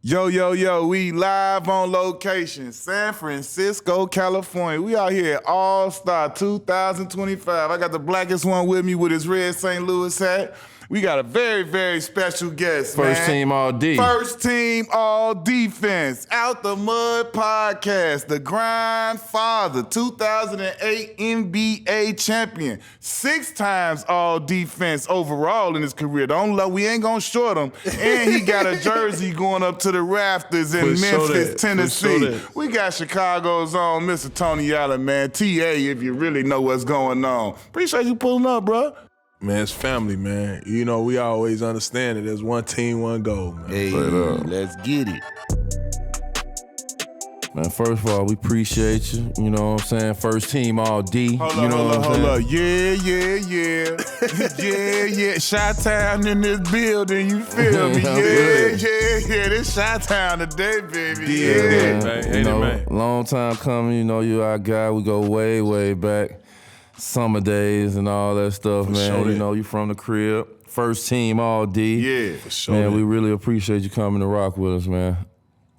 Yo, yo, yo, we live on location, San Francisco, California. We out here at All-Star 2025. I got the blackest one with me with his red St. Louis hat. We got a very, very special guest, First team all D. First team all defense. Out the Mud podcast. The Grindfather, 2008 NBA champion. 6 times all defense overall in his career. Don't love, we ain't gonna short him. And he got a jersey going up to the rafters in Memphis, Tennessee. We got Chicago's own Mr. Tony Allen, man. TA, if you really know what's going on. Appreciate you pulling up, bro. Man, it's family, man. You know, we always understand it. There's one team, one goal, man. Hey, let's get it. Man, first of all, we appreciate you. You know what I'm saying? First team all D. Hold up. Yeah. Yeah. Chi-Town in this building, you feel me? Yeah. This Chi-Town today, baby. Yeah, man. You know, long time coming. You know, you our guy. We go way, way back. Summer days and all that stuff, man. You know, you from the crib. First team all D. Yeah, for sure. Man, we really appreciate you coming to rock with us, man.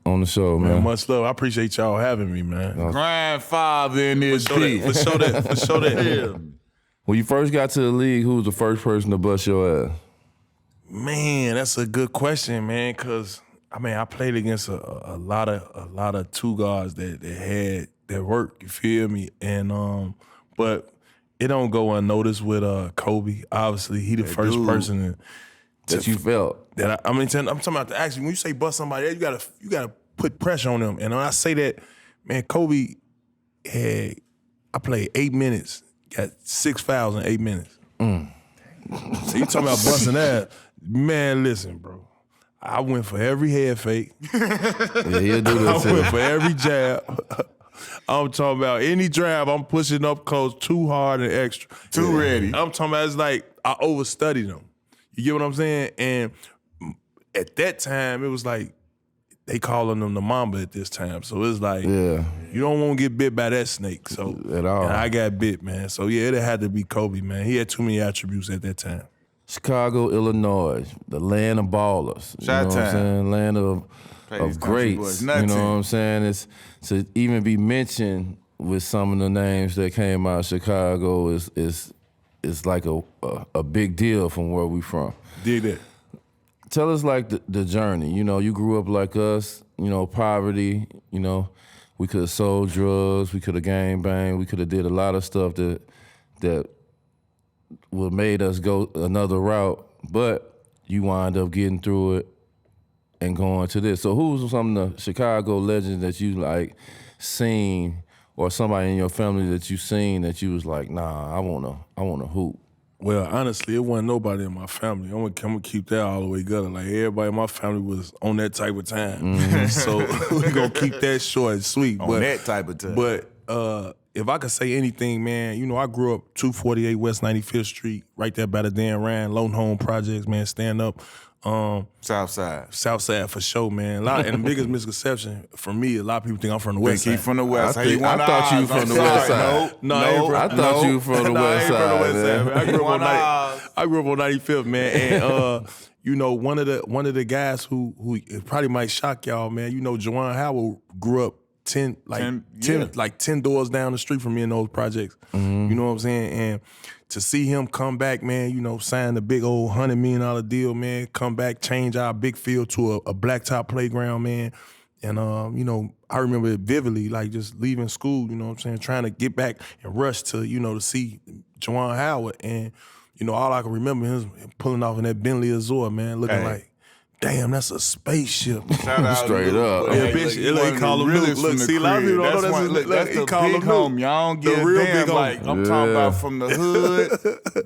On the show, man. Much love. I appreciate y'all having me, man. Grandfather in this beat. For sure that. Yeah. When you first got to the league, who was the first person to bust your ass? Man, that's a good question, man, because I played against a lot of two guards that had their work, you feel me? And but it don't go unnoticed with Kobe. Obviously, he the first person that you felt. That I'm talking about actually when you say bust somebody, you gotta put pressure on them. And when I say that, man, Kobe I played 8 minutes, got 6 fouls in 8 minutes. So you talking about busting ass. Man, listen, bro. I went for every head fake. Yeah, he'll do that too. I went for every jab. I'm talking about any drive, I'm pushing up close too hard and extra. Too ready. I'm talking about it's like I overstudied them. You get what I'm saying? And at that time, it was like they calling them the Mamba at this time. So it's like, you don't want to get bit by that snake. So at all. And I got bit, man. So yeah, it had to be Kobe, man. He had too many attributes at that time. Chicago, Illinois, the land of ballers. You know what I'm saying? Land of greats. You know what I'm saying? It's to even be mentioned with some of the names that came out of Chicago is like a big deal from where we from. Dig that. Tell us like the journey. You know, you grew up like us, you know, poverty, you know, we could have sold drugs, we could have gang banged, we could have did a lot of stuff that would made us go another route, but you wind up getting through it and going to this. So who's some of the Chicago legends that you like seen, or somebody in your family that you seen that you was like, nah, I wanna hoop? Well, honestly, it wasn't nobody in my family. I'm gonna keep that all the way gutter. Like everybody in my family was on that type of time. So we gonna keep that short and sweet. On that type of time. But if I could say anything, man, you know, I grew up 248 West 95th Street, right there by the Dan Ryan, Lone Home Projects, man, stand up. Southside for sure, man. And the biggest misconception for me, a lot of people think I'm from the West Side. He from the West. I thought you from the West Side. I thought you from the West Side. Man. I grew up on 95th, man. And you know, one of the guys who it probably might shock y'all, man. You know, Juwan Howell grew up 10 doors down the street from me in those projects. You know what I'm saying? And to see him come back, man, you know, sign the big old $100 million deal, man, come back, change our big field to a blacktop playground, man. And, you know, I remember it vividly, like just leaving school, you know what I'm saying, trying to get back and rush to, you know, to see Juwan Howard. And, you know, all I can remember is him pulling off in that Bentley Azure, man, looking like, damn, that's a spaceship. Shout out straight up. Yeah, they call him Luke. Look, see, a lot of people don't know that's the big homie. I don't get real damn big like I'm talking about from the hood.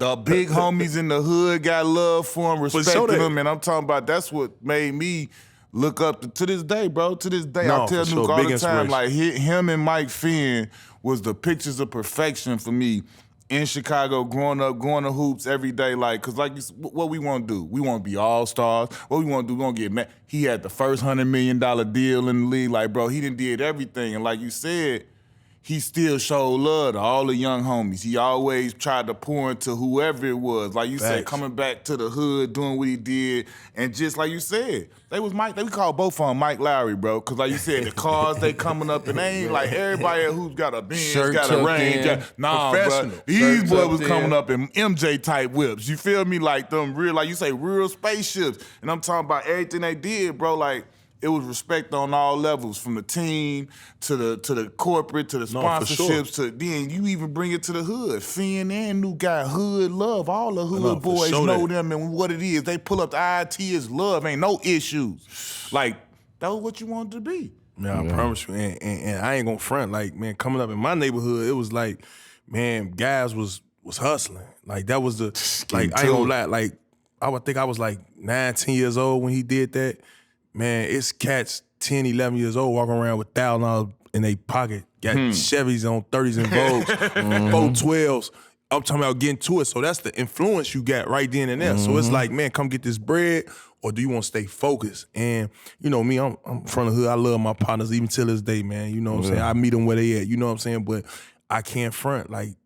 The big homies in the hood got love for him, respected him, and I'm talking about that's what made me look up to this day, bro. To this day, I tell Nuke all the time, like him and Mike Finn was the pictures of perfection for me. In Chicago, growing up, going to hoops every day, like, cause like, what we want to do? We want to be all-stars. What we want to do? We want to get mad. He had the first $100 million deal in the league. Like, bro, he done did everything. And like you said, he still showed love to all the young homies. He always tried to pour into whoever it was. Like you said, coming back to the hood, doing what he did. And just like you said, we call both of them Mike Lowry, bro. Because like you said, the cars, they coming up, and they ain't like everybody who's got a Benz, got a Range. Nah, bro. These boys was coming up in MJ-type whips. You feel me? Like them real, like you say, real spaceships. And I'm talking about everything they did, bro. Like, it was respect on all levels, from the team to the corporate to the sponsorships to then you even bring it to the hood. Finn and new guy, hood love. All the hood boys know them and what it is. They pull up the IT is love. Ain't no issues. Like, that was what you wanted to be. Man, I promise you. And I ain't gonna front. Like, man, coming up in my neighborhood, it was like, man, guys was hustling. Like, that was the, like, I ain't gonna lie. Like, I would think I was like 9, 10 years old when he did that. Man, it's cats 10, 11 years old walking around with $1,000 in their pocket. Got Chevys on 30s and Vogues, 412s. I'm talking about getting to it. So that's the influence you got right then and there. So it's like, man, come get this bread, or do you want to stay focused? And you know me, I'm from the hood. I love my partners even till this day, man. You know what I'm saying? I meet them where they at. You know what I'm saying? But I can't front. Like,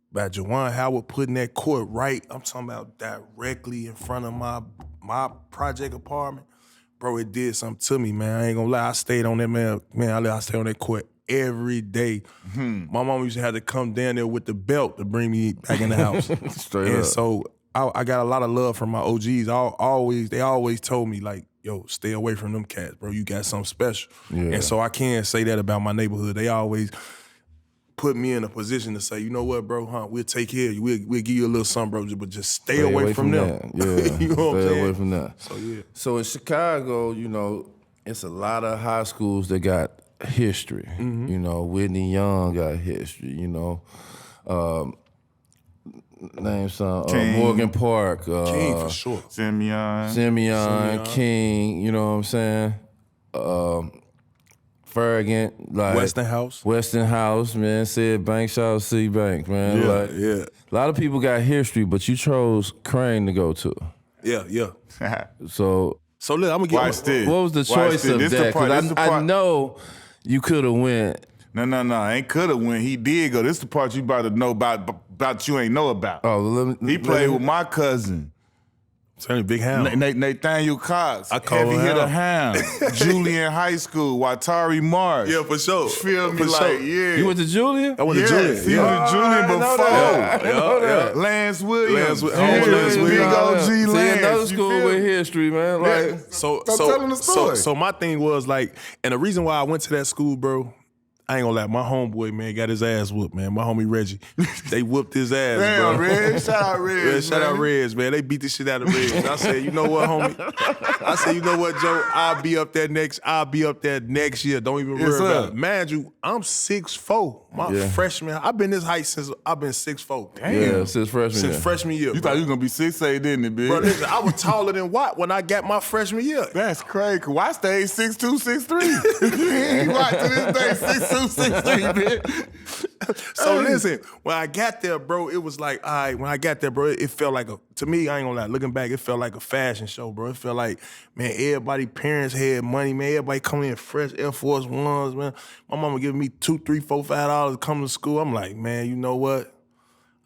by Juwan Howard putting that court right, I'm talking about directly in front of my project apartment. Bro, it did something to me, man. I ain't gonna lie. I stayed on that, man. I stayed on that court every day. My mom used to have to come down there with the belt to bring me back in the house. Straight up. So I got a lot of love from my OGs. They always told me, like, yo, stay away from them cats, bro. You got something special. Yeah. And so I can't say that about my neighborhood. They always put me in a position to say, you know what, bro, we'll take care of you. We'll give you a little something, bro, but just stay away from them. Yeah, you know what I'm saying? Stay away from that. So, yeah. So in Chicago, you know, it's a lot of high schools that got history. You know, Whitney Young got history, you know. Name some, Morgan Park. King, for sure. Simeon, King, you know what I'm saying? Fergant, like Weston House, man. Sid Banks, shout out C Banks, man. Yeah. A lot of people got history, but you chose Crane to go to. Yeah. So look, I'm gonna get what was the choice of that? Because I know you could have went. No, ain't could have went. He did go. This is the part you about to know about you ain't know about. Oh, he played with my cousin. Certainly Big Hound. Nathaniel Cox. I call him Heavy Hitter Hound. Julian High School. Watari Marsh. Yeah, for sure. Feel me? For like, sure. yeah. You went to Julian? I went to Julian. He was Julian before. Yeah. Lance Williams. Big OG See, Lance. another school with history, man. Like, so telling the story. So my thing was like, and the reason why I went to that school, bro, I ain't gonna lie, my homeboy, man, got his ass whooped, man. My homie Reggie. They whooped his ass, Damn, bro. Reg. Shout out Reg. Yeah, shout out Reg, man. They beat the shit out of Reg. I said, you know what, homie? I said, you know what, Joe? I'll be up there next year. Don't even worry about it. Mind you, I'm 6'4". My freshman. I've been this height since I've been 6'4". Damn. Yeah, since freshman year. You thought you was gonna be 6'8", didn't it, bitch? Bro, listen, I was taller than Watt when I got my freshman year. That's crazy. Watt stayed 6'2", 6'3". Watt to this day 6'2", 6'3", bitch. So listen, when I got there, bro, it was like, all right, when I got there, bro, it felt like to me, I ain't gonna lie, looking back, it felt like a fashion show, bro. It felt like, man, everybody, parents had money, man. Everybody coming in fresh Air Force Ones, man. My mama giving me $2, $3, $4, $5 to come to school. I'm like, man, you know what?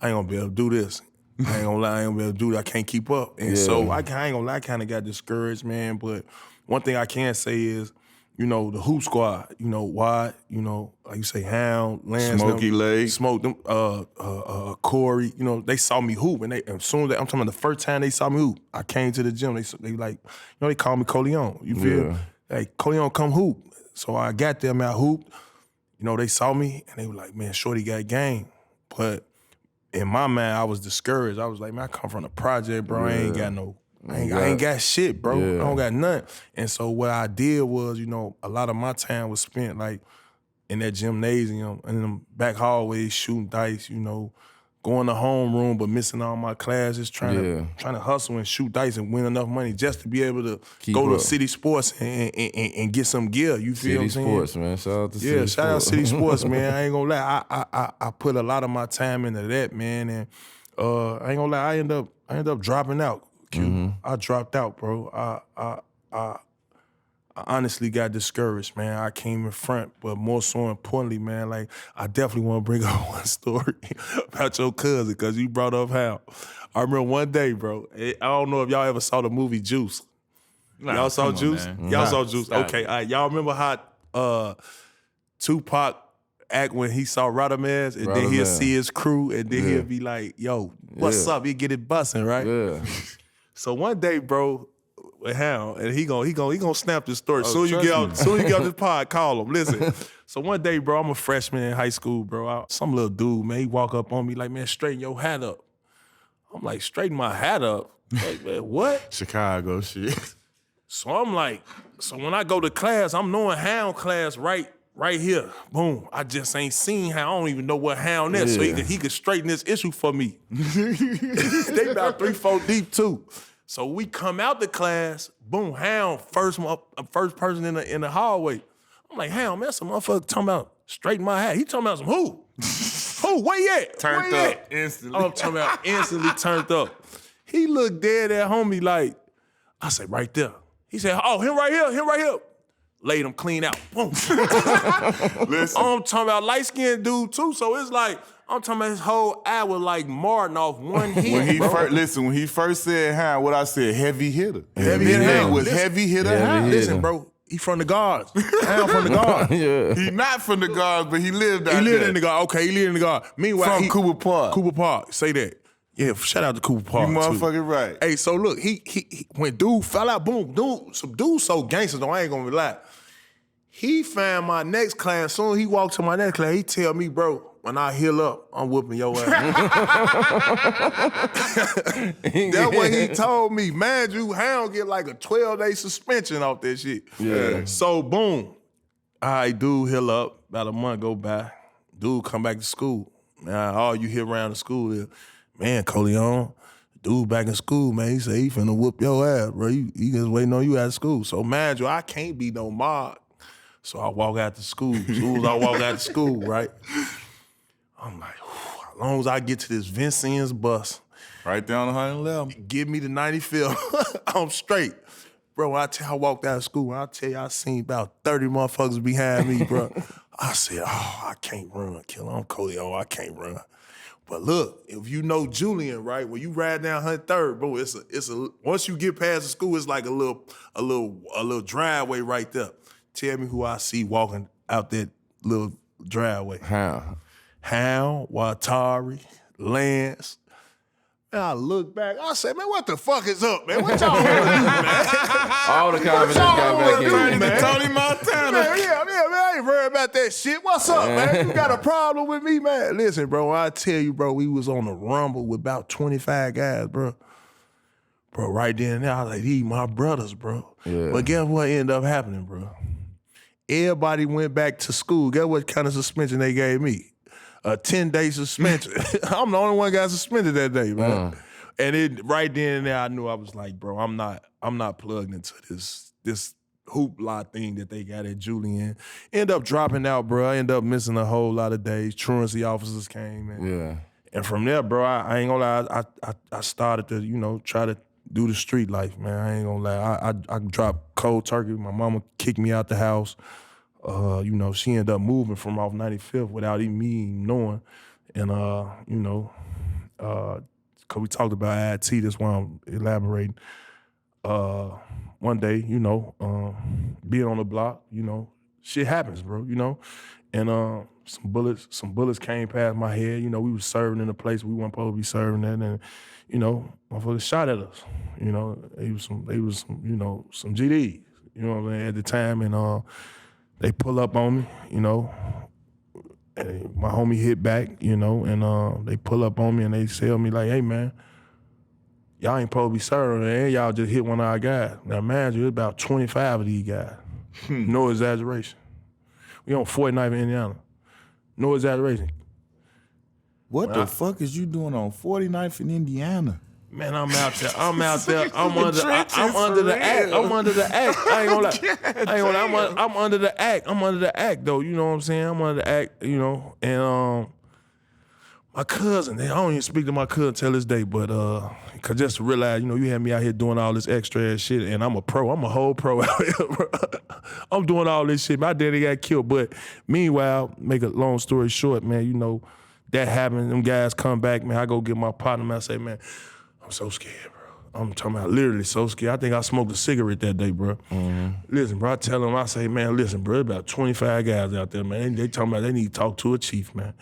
I ain't gonna be able to do this. I ain't gonna lie, I ain't gonna be able to do that. I can't keep up. And so I ain't gonna lie, I kind of got discouraged, man. But one thing I can say is, you know, the hoop squad, you know, Watt, you know, like you say, Hound, Lance, Smokey Lake, Smoke them, Corey, you know, they saw me hoop, and as soon as I'm talking about the first time they saw me hoop, I came to the gym. They like, you know, they call me Coleon. You feel? Yeah. Hey, Coleon, come hoop. So I got there, man, I hooped. You know, they saw me and they were like, man, Shorty got game. But in my mind, I was discouraged. I was like, man, I come from the project, bro. I ain't got no. I ain't got shit, bro. I don't got nothing. And so what I did was, you know, a lot of my time was spent like in that gymnasium, in them back hallways, shooting dice, you know, going to homeroom but missing all my classes, trying to hustle and shoot dice and win enough money just to be able to go to City Sports and get some gear. You feel what I'm saying? City Sports, man. Shout out to City Sports. Shout out City Sports, man. I ain't gonna lie. I put a lot of my time into that, man, and I ain't gonna lie. I end up dropping out. I dropped out, bro. I honestly got discouraged, man. I came in front, but more so importantly, man, like, I definitely want to bring up one story about your cousin, because you brought up how. I remember one day, bro, I don't know if y'all ever saw the movie Juice. Y'all saw Juice? Y'all saw Juice. Okay, all right. Y'all remember how Tupac act when he saw Radamez, and then he'll see his crew, and then he'll be like, yo, what's up? He'll get it busting, right? Yeah. So one day, bro, with Hound, and he gonna snap this story. Soon you get out this pod, call him. Listen. So one day, bro, I'm a freshman in high school, bro. Some little dude, man, he walk up on me like, man, straighten your hat up. I'm like, straighten my hat up? Like, man, what? Chicago shit. So I'm like, so when I go to class, I'm knowing Hound class right here. Boom. I just ain't seen Hound. I don't even know what Hound is. So he could straighten this issue for me. They about 3-4 deep too. So we come out the class, boom, Hound, first person in the hallway. I'm like, Hound, man, some motherfucker talking about straighten my hat. He talking about some who? Who? Where you at? Turned Where you up at? instantly. I'm talking about instantly turned up. He looked dead at homie like, I said, right there. He said, oh, him right here. Laid him clean out. Boom. Listen. I'm talking about light-skinned dude too, so it's like, I'm talking about his whole eye was like Martin off one hit. When he first said Hound, what I said, heavy hitter. Heavy hitter. Name was Listen. heavy hitter Heavy Hound. hitter. Listen, bro, he from the guards. Hound from the guards. Yeah. He not from the guards, but he lived out He lived there. in the guard. Okay, he lived in the guard. Meanwhile, From Cooper Park. Cooper Park. Say that. Yeah, shout out to Cooper Park. You too. motherfucking right. Hey, so look, he when dude fell out, boom, some dude so gangster though, I ain't gonna lie. He found my next class. Soon as he walked to my next class, he tell me, bro, when I heal up, I'm whooping your ass. That's what he told me. Man, you Hound get like a 12-day suspension off that shit. Yeah. So boom. All right, dude heal up. About a month go by. Dude come back to school. Man, all you hear around the school is, man, Coleon, dude back in school, man, he say he finna whoop your ass, bro. He just waiting on you at school. So mind you, I can't be no mob. So I walk out to school. As soon as I walk out to school, right? I'm like, as long as I get to this Vincennes bus, Right down 111. give me the 95th, I'm straight. Bro, when I walked out of school, when I tell you I seen about 30 motherfuckers behind me, bro. I said, oh, I can't run, killer. I'm Cody. Oh, I can't run. But look, if you know Julian, right, when you ride down 103rd, bro, it's a once you get past the school, it's like a little driveway right there. Tell me who I see walking out that little driveway. How? Hound, Watari, Lance. And I look back, I said, man, what the fuck is up, man? What y'all want to do, man? All the comments got back in. Man. Tony Montana. Man, I ain't worried about that shit. What's up, man? You got a problem with me, man? Listen, bro, I tell you, bro, we was on the rumble with about 25 guys, bro. Bro, right then and there, I was like, these my brothers, bro. Yeah. But guess what ended up happening, bro? Everybody went back to school. Guess what kind of suspension they gave me? A 10-day suspension. I'm the only one got suspended that day, man. And it right then and there, I knew I was like, bro, I'm not plugged into this hoopla thing that they got at Julian. End up dropping out, bro. I end up missing a whole lot of days. Truancy officers came in. Yeah. And from there, bro, I ain't gonna lie, I started to, try to do the street life, man. I ain't gonna lie. I dropped cold turkey. My mama kicked me out the house. She ended up moving from off 95th without even me knowing. And, because we talked about IT, that's why I'm elaborating. One day, being on the block, shit happens, bro, And some bullets came past my head. We was serving in a place we weren't supposed to be serving in, and motherfuckers shot at us. They was some GDs, at the time, and they pull up on me, and my homie hit back, and they pull up on me and they tell me like, hey man, y'all ain't supposed to be serving, and y'all just hit one of our guys. Now imagine there's about 25 of these guys. No exaggeration. We on 49th in Indiana. No exaggeration. What the fuck is you doing on 49th in Indiana? Man, I'm out there. I'm under the act. I'm under the act. I ain't gonna lie. I'm under the act. I'm under the act, though. You know what I'm saying? I'm under the act, And My cousin, I don't even speak to my cousin till this day, but cause just to realize, you had me out here doing all this extra ass shit, and I'm a pro. I'm a whole pro out here, bro. I'm doing all this shit. My daddy got killed, but meanwhile, make a long story short, man, that happened. Them guys come back, man. I go get my partner, man. I say, man, I'm so scared, bro. I'm talking about literally so scared. I think I smoked a cigarette that day, bro. Listen, bro, I tell them, I say, man, listen, bro, there's about 25 guys out there, man. They talking about they need to talk to a chief, man.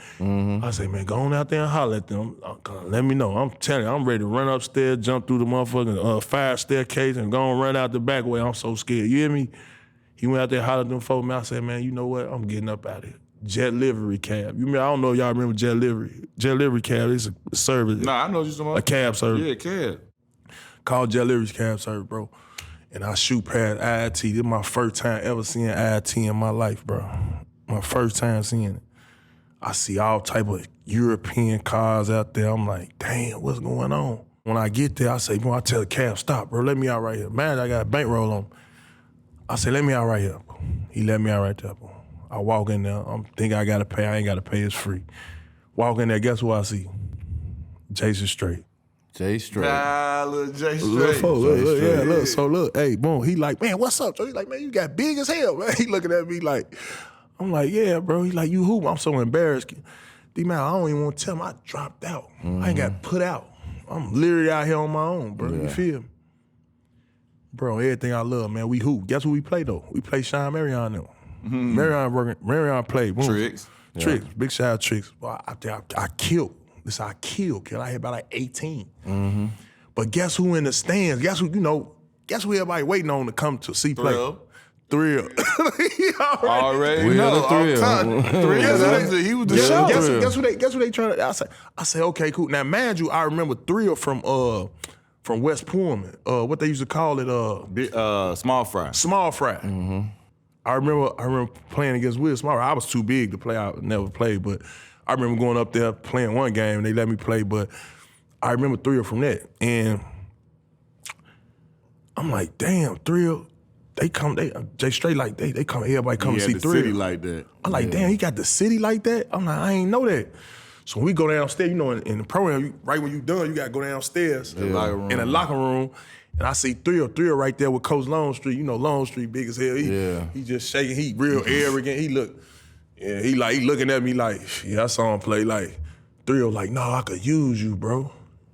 I say, man, go on out there and holler at them. Let me know. I'm telling you, I'm ready to run upstairs, jump through the motherfucking fire staircase and go and run out the back way. I'm so scared. You hear me? He went out there, hollered at them folks, man. I said, man, you know what? I'm getting up out of here. Jet Livery cab. I don't know if y'all remember Jet Livery. Jet Livery cab is a service. Nah, I know what you're talking about. A cab service. Yeah, cab. Called Jet Livery's cab service, bro. And I shoot past IIT. This is my first time ever seeing IIT in my life, bro. My first time seeing it. I see all type of European cars out there. I'm like, damn, what's going on? When I get there, I say, bro, I tell the cab, stop, bro, let me out right here. Man, I got a bankroll on. I say, let me out right here. He let me out right there, bro. I walk in there. I'm thinking I gotta pay. I ain't gotta pay. It's free. Walk in there. Guess who I see? Jason Straight. Jay Straight. Little Jay Straight. Look. So look, hey, boom. He like, man, what's up? So he like, man, you got big as hell, man. He looking at me like, I'm like, yeah, bro. He like, you who? I'm so embarrassed. D-Man, I don't even want to tell him I dropped out. I ain't got put out. I'm literally out here on my own, bro. You feel me? Bro, everything I love, man. We who? Guess who we play though? We play Sean Marion now. Marion played. Boom. Tricks. Tricks. Big shout out Tricks. Well, I killed. I killed. I hit about like 18. But guess who in the stands? Guess who everybody waiting on to come to see play? Thrill. Already. We know. Thrill. He was the show. Guess who they trying to? I say, okay, cool. Now, mind you, I remember Thrill from West Pullman. What they used to call it, Small Fry. Small Fry. I remember playing against Will Small Fry. I was too big to play. I never played, but I remember going up there playing one game and they let me play. But I remember Thrill from that, and I'm like, damn, Thrill. Jay Straight like they come. Everybody come to see Thrill. City like that. I'm like, damn, he got the city like that. I'm like, I ain't know that. So we go downstairs, in the program, right when you done, you got to go downstairs in the locker room. And I see Thrill right there with Coach Longstreet. Longstreet big as hell. He just shaking. He real arrogant. He looking at me like, I saw him play like. Thrill like, no, I could use you, bro.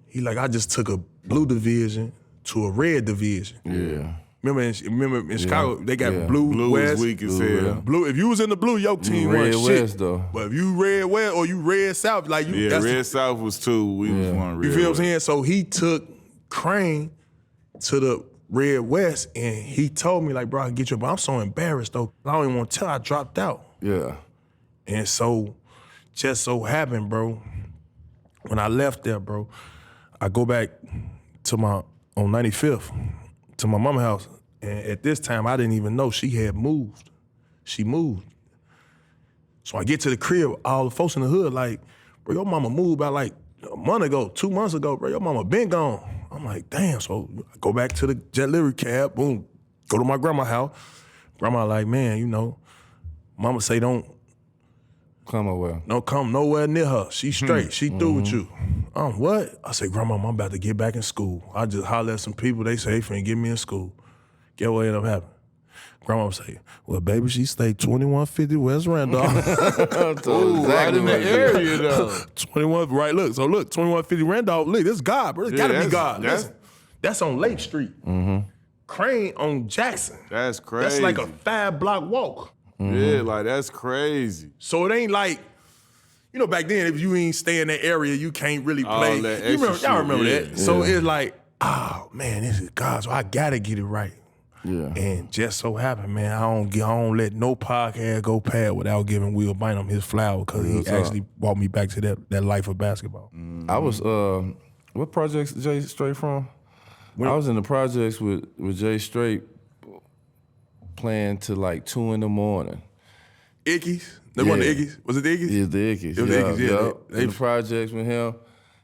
He like, I just took a blue division to a red division. Yeah. Remember in Chicago, they got blue West. Was weak as hell. Blue. If you was in the blue, your team red won shit. West, though. But if you red West or you red South, like you, Red South was 2. We was 1 red. You feel what I'm West. saying? So he took Crane to the red West, and he told me like, bro, I can get you. But I'm so embarrassed though. I don't even want to tell. I dropped out. Yeah. And so, just so happened, bro. When I left there, bro, I go back to on 95th to my mama's house. And at this time, I didn't even know she had moved. She moved. So I get to the crib, all the folks in the hood like, bro, your mama moved about like a month ago, 2 months ago, bro. Your mama been gone. I'm like, damn. So I go back to the Jet Livery cab, boom, go to my grandma's house. Grandma like, man, mama say don't come nowhere near her. She straight. She through with you. What? I say, Grandma, I'm about to get back in school. I just holler at some people. They say, finna get me in school. Get what ended up happening? Grandma would say, well, baby, she stayed 2150 West Randolph. Right in the area, though. 21, right, look. So look, 2150 Randolph, look, this is God, bro. It's gotta be God. That's on Lake Street. Crane on Jackson. That's crazy. That's like a 5-block walk. Yeah, like that's crazy. So it ain't like, back then, if you ain't stay in that area, you can't really play. Y'all remember that. So it's like, oh, man, this is God, so I gotta get it right. Yeah. And just so happened, man, I don't let no podcast go past without giving Will Bynum his flower, because he actually brought me back to that life of basketball. I was, what projects Jay Straight from? I was in the projects with Jay Straight playing to like 2 in the morning. Ickies? They won the Ickies? Was it the Ickies? Yeah, the Ickies. It was the Ickies, yeah. They in the projects with him.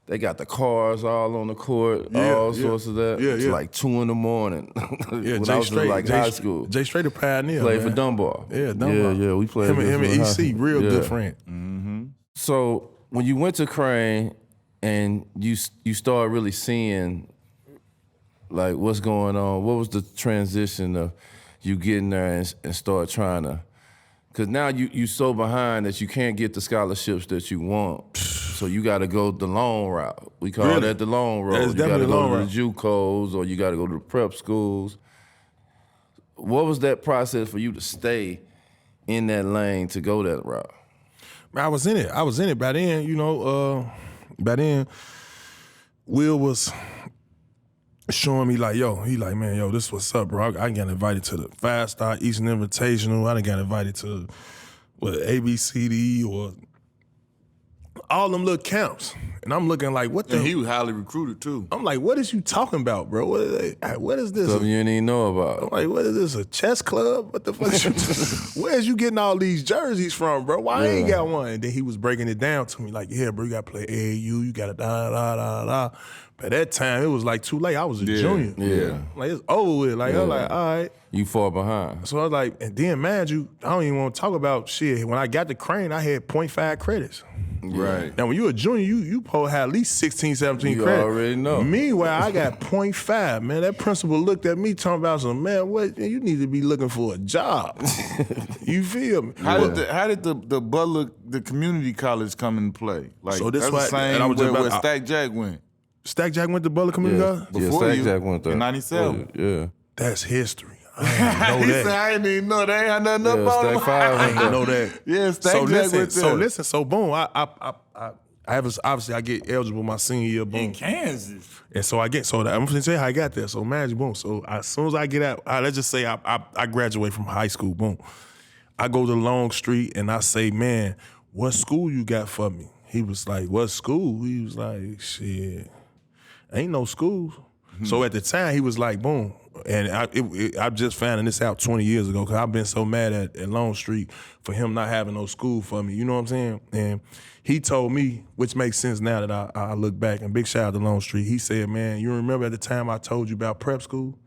They got the cars all on the court, all sorts of that. Yeah, It's like 2 in the morning. Yeah, when Jay I was Straight, in like high school. Jay Straight a pioneer, Played man. for Dunbar. Yeah, Dunbar. Yeah, we played him and against EC, real good friend. So when you went to Crane and you started really seeing like what's going on, what was the transition of you getting there and start trying to, because now you so behind that you can't get the scholarships that you want. So you got to go the long route. We call that the long road. You got to go to the JUCOs or you got to go to the prep schools. What was that process for you to stay in that lane to go that route? I was in it by then. You know, by then, Will was showing me like, he like, man, this what's up, bro. I got invited to the 5-Star Eastern Invitational. I done got invited to ABCD or all them little camps. And I'm looking like, what the? And he was highly recruited too. I'm like, what is you talking about, bro? What is this? Something you didn't even know about. I'm like, what is this, a chess club? What the fuck? Where's you getting all these jerseys from, bro? Why I ain't got one? And then he was breaking it down to me like, yeah, bro, you got to play AAU. You got to da. But at that time, it was like too late. I was a junior. Yeah. Like, it's over with. Like, I'm like, all right. You far behind. So I was like, and then, mind you, I don't even want to talk about shit. When I got to Crane, I had 0.5 credits. Right. Now, when you a junior, you probably have at least 16, 17 You credits. already know. Meanwhile, I got 0.5, man. That principal looked at me talking about some, man, what? You need to be looking for a job. You feel me? How did the Butler, the community college come into play? Like, So this that's why- the same and I was just where about- Stack Jack went. Stack Jack went to Butler Community College? Before Stack you, Jack went there. in 97. Yeah. That's history. I didn't know He that. said, I didn't even know. They ain't had nothing up on Stack him. 5 I went didn't there. know that. Yeah, Stack Jack went there. So boom, obviously I get eligible my senior year, boom. In Kansas. And so I'm going to tell you how I got there. So imagine, boom. So as soon as I get out, let's just say I graduate from high school, boom. I go to Long Street and I say, man, what school you got for me? He was like, what school? He was like, shit, ain't no schools. So at the time, he was like, boom. And I just found this out 20 years ago because I've been so mad at Long Street for him not having no school for me. You know what I'm saying? And he told me, which makes sense now that I look back, and big shout out to Long Street. He said, man, you remember at the time I told you about prep school?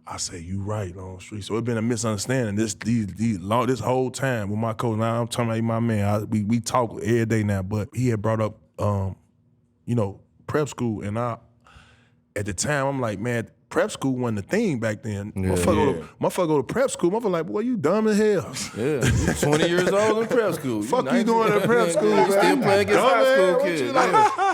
I said, you right, Long Street. So it's been a misunderstanding this whole time with my coach. Now I'm talking about my man. We talk every day now, but he had brought up, prep school, and at the time, I'm like, man, prep school wasn't a thing back then. Motherfucker go to prep school. Motherfucker like, boy, you dumb as hell. Yeah, you 20 years old in prep school. Fuck you doing at prep school, man? Still playing against high school kids.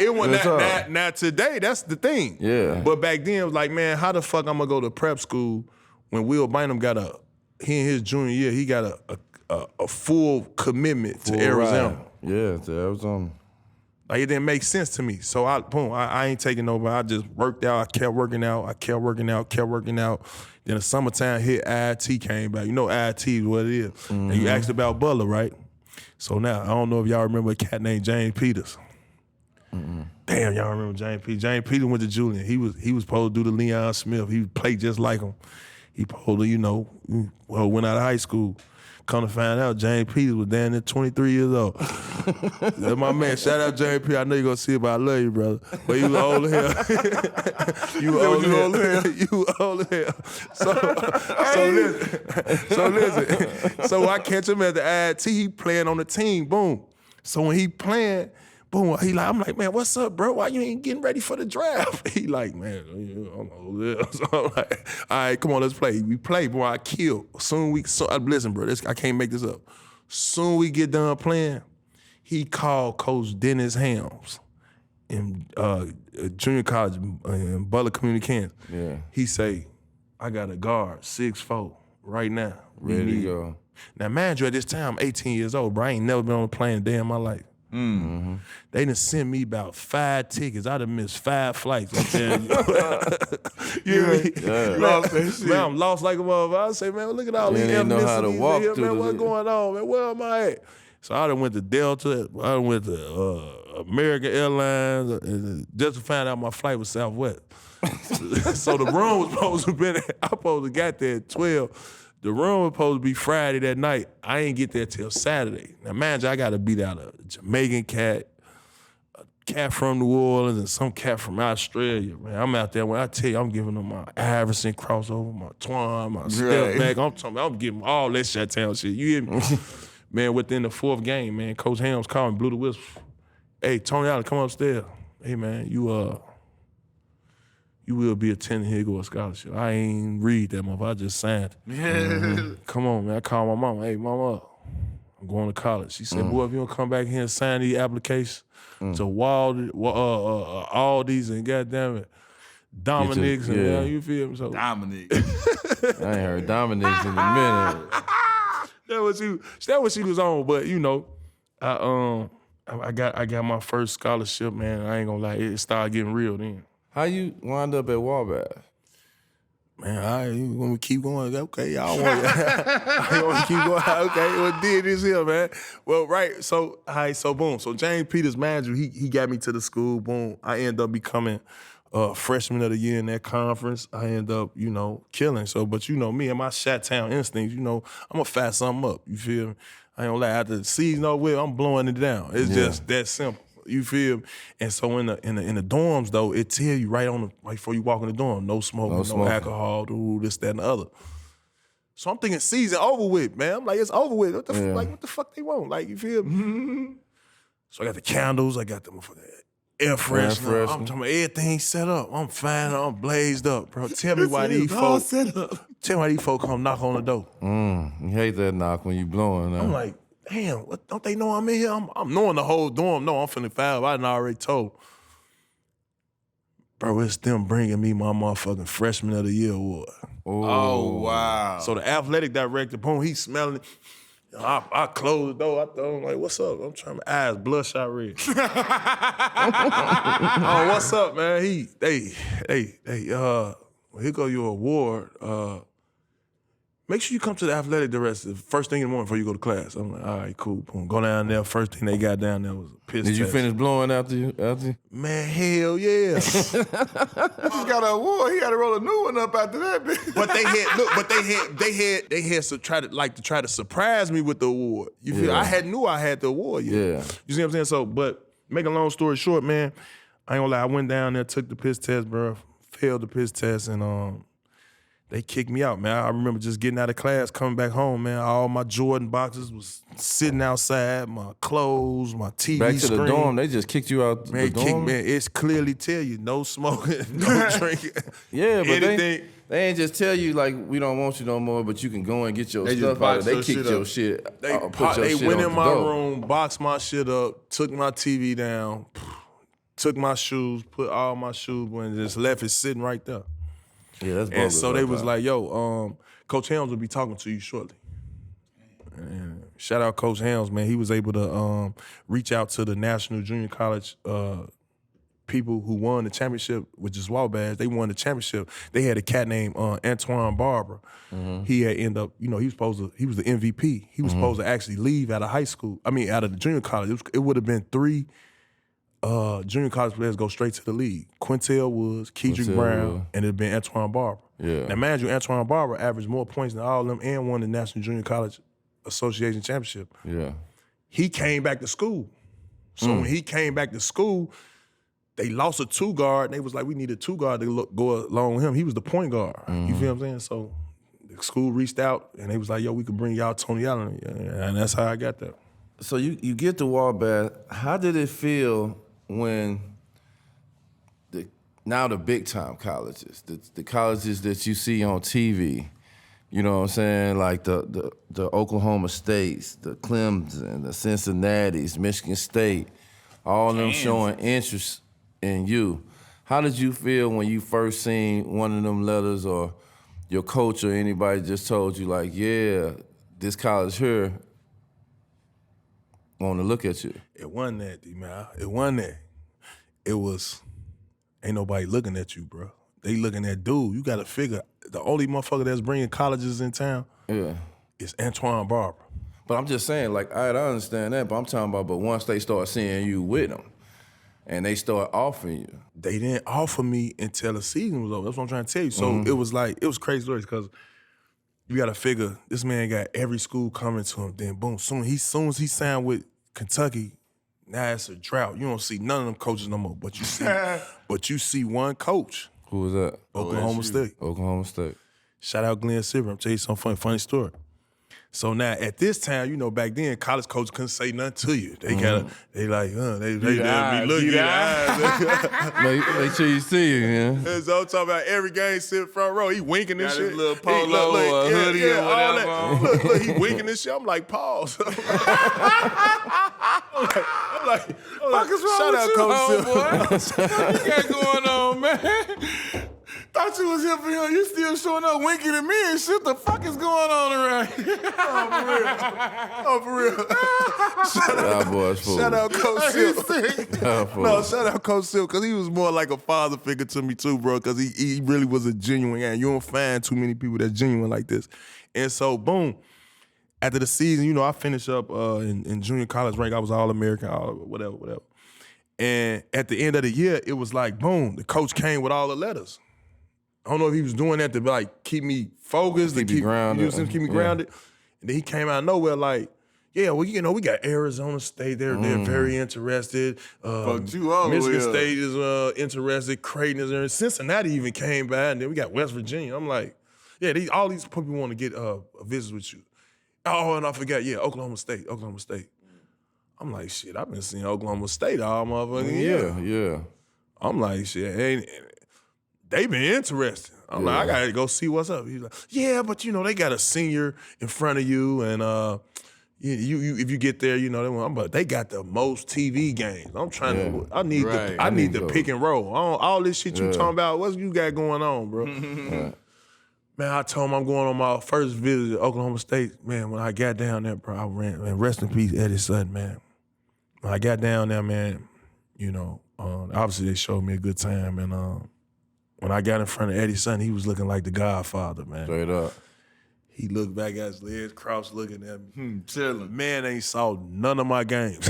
It wasn't now today, that's the thing. Yeah. But back then, it was like, man, how the fuck I'm gonna go to prep school when Will Bynum he in his junior year, he got a full commitment to Arizona. Yeah, to Arizona. Like, it didn't make sense to me. So I ain't taking over. I just worked out. I kept working out. Then the summertime hit, IIT came back. You know IIT is what it is. And you asked about Butler, right? So now, I don't know if y'all remember a cat named James Peters. Damn, y'all remember James Peters. James Peters went to Julian. He was supposed to do the Leon Smith. He played just like him. He supposed to, went out of high school. Come to find out, James Peters was down there 23 years old. That's my man. Shout out James Peters. I know you're going to see it, but I love you, brother. But you was old as hell. You was old as hell. So listen. So I catch him at the IIT. He playing on the team. Boom. So when he playing, boom, I'm like, man, what's up, bro? Why you ain't getting ready for the draft? He like, man, I'm old as hell. So I'm like, all right, come on, let's play. We play, boy, I kill. Listen, bro, I can't make this up. Soon we get done playing, he called Coach Dennis Helms in junior college in Butler Community, Kansas. Yeah. He say, I got a guard, 6'4", right now. Ready to go. Now, mind you, at this time, I'm 18 years old, bro. I ain't never been on a plane a day in my life. They done sent me about 5 tickets. I done missed 5 flights. I'm telling you. You hear me? Yeah. Lost that shit. Man, I'm lost like a motherfucker. I say, man, look at all these ain't know how to ethnicities walk in here, through man. the- What's going on, man? Where am I at? So I done went to Delta. I done went to American Airlines just to find out my flight was Southwest. So the room was supposed to be I supposed to got there at 12. The room was supposed to be Friday that night. I ain't get there till Saturday. Now, man, I got to beat out a Jamaican cat, a cat from New Orleans, and some cat from Australia, man. I'm out there. When I tell you, I'm giving them my Iverson crossover, my Twan, my step back. I'm giving them all that shit town shit. You hear me? Man, within the 4th game, man, Coach Helms called me, blew the whistle. Hey, Tony Allen, come upstairs. Hey, man, you will be attending here, go a scholarship. I ain't read that motherfucker. I just signed. Come on, man. I called my mama. Hey, mama, I'm going to college. She said, boy, if you don't come back here and sign these applications to Aldi's and goddamn it, Dominic's and you feel me? So Dominic. I ain't heard Dominic's in a minute. That what she was on. But you know, I got my first scholarship, man. I ain't gonna lie, it started getting real then. How you wind up at Wabash? Man, when we keep going, okay, y'all want I want to keep going. Okay, well, did this here, man. Well, right, so boom. So James Peters, manager, he got me to the school, boom. I ended up becoming freshman of the year in that conference. I ended up, you know, killing. So, but you know, me and my Chi-Town instincts, you know, I'm gonna fat something up, you feel me? I ain't gonna lie, after the season over, I'm blowing it down. It's just that simple. You feel me? And so in the dorms though, it tell you right before you walk in the dorm, no smoking, no alcohol, this, that, and the other. So I'm thinking season over with, man. I'm like, it's over with. What the fuck they want? Like, you feel me? So I got the candles, I got the air freshener. I'm talking about everything set up. I'm fine, I'm blazed up, bro. Tell me why these folks come knock on the door. You hate that knock when you blowing. I'm like, damn, what, don't they know I'm in here? I'm knowing the whole dorm. No, I'm finna foul. I done already told. Bro, it's them bringing me my motherfucking freshman of the year award. Oh, wow. So the athletic director, boom, he's smelling it. I closed the door. I thought, I'm like, what's up? I'm trying my eyes bloodshot red. Oh, what's up, man? Here go your award. Make sure you come to the athletic director first thing in the morning before you go to class. I'm like, all right, cool. Boom. Go down there. First thing they got down there was a piss Did you test. finish blowing after you? Man, hell yeah. He just got an award. He got to roll a new one up after that, bitch. But they had to try to surprise me with the award. You feel? I knew I had the award. Yeah. You see what I'm saying? So, but make a long story short, man, I ain't gonna lie. I went down there, took the piss test, bro. Failed the piss test, and they kicked me out, man. I remember just getting out of class, coming back home, man. All my Jordan boxes was sitting outside, my clothes, my TV Back to screen. the dorm, they just kicked you out the dorm? It's clearly tell you, no smoking, no drinking. Yeah, but anything. They ain't just tell you, like, we don't want you no more, but you can go and get your stuff out. They kicked your shit. They went in my room, boxed my shit up, took my TV down, took my shoes, put all my shoes in, and just left it sitting right there. Yeah, that's and so they was like, yo, Coach Helms will be talking to you shortly. And shout out Coach Helms, man. He was able to reach out to the National Junior College people who won the championship, which is Wabash. They won the championship. They had a cat named Antoine Barber. He had ended up, you know, he was the MVP. He was supposed to actually leave out of the junior college. It would have been 3 junior college players go straight to the league. Quintel Woods, Kedrick Brown, and it'd been Antoine Barber. Yeah. Now, mind you, Antoine Barber averaged more points than all of them and won the National Junior College Association Championship. Yeah. He came back to school. So when he came back to school, they lost a 2 guard, and they was like, we need a 2 guard to go along with him. He was the point guard. You feel what I'm saying? So the school reached out, and they was like, yo, we could bring y'all Tony Allen. And that's how I got there. So you get to Wabash. How did it feel when now the big time colleges, the colleges that you see on TV, you know what I'm saying, like the Oklahoma States, the Clemson, the Cincinnatis, Michigan State, all of them showing interest in you. How did you feel when you first seen one of them letters, or your coach or anybody just told you, like, yeah, this college here want to look at you? It wasn't that, D-Man. It wasn't that. It was, ain't nobody looking at you, bro. They looking at dude. You got to figure, the only motherfucker that's bringing colleges in town is Antoine Barber. But I'm just saying, like, I understand that, but I'm talking about, but once they start seeing you with them, and they start offering you. They didn't offer me until the season was over. That's what I'm trying to tell you. So it was like, it was crazy stories, because you got to figure, this man got every school coming to him. Then boom, soon as he signed with Kentucky, now it's a drought. You don't see none of them coaches no more. But you see one coach. Who was that? Oklahoma State. Oklahoma State. Shout out Glenn Silver. I'm tell you some funny story. So now at this time, you know, back then, college coaches couldn't say nothing to you. They gotta, they like, they be looking at eyes. Make sure you see it, man. And so I'm talking about every game sitting front row. He winking this Got shit. his little polo or hoodie or whatever on. Look, he winking this shit. I'm like, pause. I'm like, Fuck is wrong shout with out you, Coach Silk. What you got going on, man? Thought you was here for him. You still showing up winking at me and shit. The fuck is going on around here? Oh, for real. Shout out Coach Silk. No, shout out Coach Silk, because he was more like a father figure to me too, bro, because he really was a genuine guy. You don't find too many people that's genuine like this. And so, boom, after the season, you know, I finished up in junior college rank. I was All-American, whatever. And at the end of the year, it was like, boom, the coach came with all the letters. I don't know if he was doing that to like keep me focused, keep me grounded. Keep me grounded. And then he came out of nowhere like, yeah, well, you know, we got Arizona State. They're very interested. Fucked you all the way Michigan up. State is interested. Creighton is interested. Cincinnati even came by, and then we got West Virginia. I'm like, yeah, all these people want to get a visit with you. Oh, and I forgot, Oklahoma State. I'm like, shit, I've been seeing Oklahoma State all motherfucking year. Yeah. I'm like, shit, they been interested. I'm like, I gotta go see what's up. He's like, yeah, but you know, they got a senior in front of you, and you if you get there, you know, but they got the most TV games. I'm trying to, I need the pick and roll. All this shit you talking about, what you got going on, bro? Man, I told him I'm going on my first visit to Oklahoma State. Man, when I got down there, bro, I ran. Man, rest in peace, Eddie Sutton, man. When I got down there, man, you know, obviously they showed me a good time, and when I got in front of Eddie Sutton, he was looking like the Godfather, man. Straight up. He looked back at his legs, crossed looking at me. Chilling. Man ain't saw none of my games.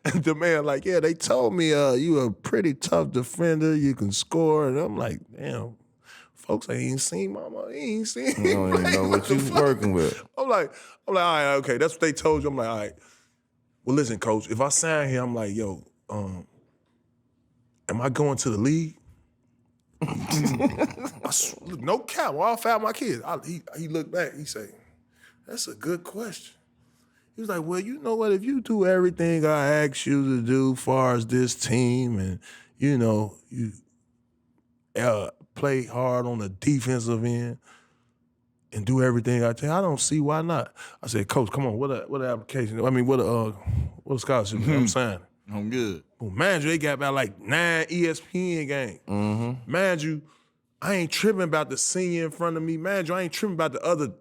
And the man like, yeah, they told me you a pretty tough defender, you can score. And I'm like, damn, folks ain't seen mama. He ain't seen me. You don't even know what you working with. I'm like, all right, okay, that's what they told you. I'm like, all right. Well, listen, coach, if I sign here, I'm like, yo, am I going to the league? No cap. Well, I'll foul my kids. He looked back. He said, "That's a good question." He was like, "Well, you know what? If you do everything I ask you to do, far as this team, and you know you play hard on the defensive end and do everything I tell you, I don't see why not." I said, "Coach, come on. What a application? I mean, what a scholarship I'm signing." I'm good. Well, mind you, they got about like 9 ESPN games. Mind you, I ain't tripping about the senior in front of me. Mind you, I ain't tripping about the other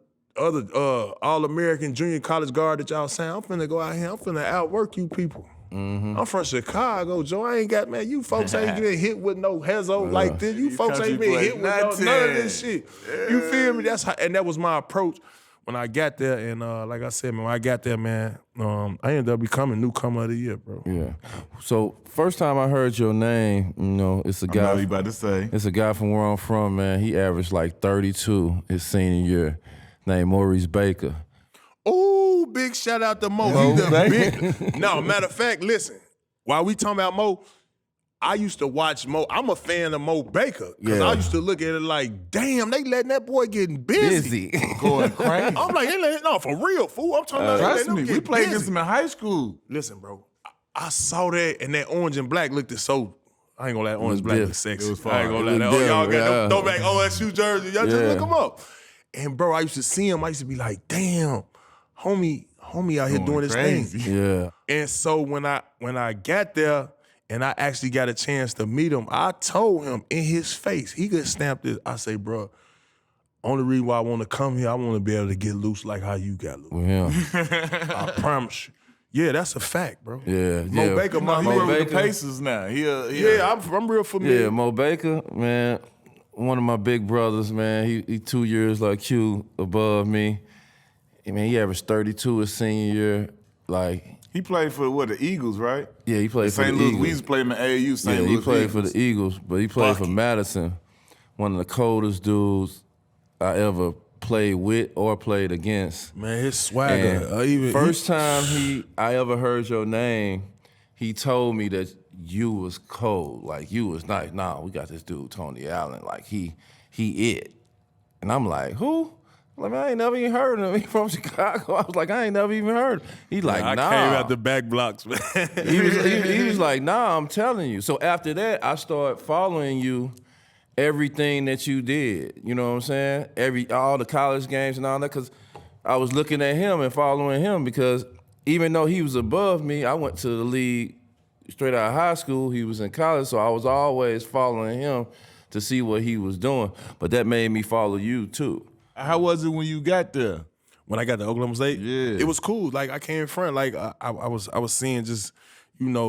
All-American junior college guard that y'all saying. I'm finna go out here. I'm finna outwork you people. I'm from Chicago, Joe. I ain't got, man, you folks ain't getting hit with no hezo like this. You folks ain't been hit with none of this shit. Yeah. You feel me? And that was my approach when I got there. And like I said, man, when I got there, man, I ended up becoming newcomer of the year, bro. Yeah. So first time I heard your name, you know, it's a guy. I know what you about to say. It's a guy from where I'm from, man. He averaged like 32 his senior year, named Maurice Baker. Oh, big shout out to Mo. He's the big. No, matter of fact, listen. While we talking about Mo, I used to watch Mo. I'm a fan of Mo Baker because I used to look at it like, damn, they letting that boy getting busy. Going crazy. I'm like, they letting, no, for real, fool. I'm talking about Trust me, we played against him in high school. Listen, bro, I saw that, and that orange and black looked so. I ain't gonna lie, orange and black look sexy. It was fire. I ain't gonna lie. Oh, y'all got them throwback OSU jerseys. Y'all just look them up. And bro, I used to see him. I used to be like, damn, homie out here doing this thing. Yeah. And so when I got there and I actually got a chance to meet him, I told him in his face, he could stamp this. I say, bro, only reason why I want to come here, I want to be able to get loose like how you got loose. Yeah. I promise you. Yeah, that's a fact, bro. Yeah. Mo Baker, He Mo work with Baker. the Pacers now. I'm real familiar. Yeah, Mo Baker, man, one of my big brothers, man. He 2 years like Q above me. I mean, he averaged 32 his senior year. Like, he played for the Eagles, right? Yeah, he played for the St. Louis. Eagles. We used to play in the AAU. St. Louis he played Eagles. for the Eagles, but he played for Madison, one of the coldest dudes I ever played with or played against. Man, his swagger. First time I ever heard your name, he told me that you was cold. Like, you was nice. Nah, we got this dude, Tony Allen. Like, he it. And I'm like, who? Like, man, I ain't never even heard of him. He from Chicago. I was like, I ain't never even heard of him. He's like, I nah. came out the back blocks, man. He was like, nah, I'm telling you. So after that, I started following you, everything that you did. You know what I'm saying? All the college games and all that, because I was looking at him and following him because even though he was above me, I went to the league straight out of high school. He was in college, so I was always following him to see what he was doing. But that made me follow you too. How was it when you got there? When I got to Oklahoma State, Yeah, it was cool. Like I came in front, like I was seeing just,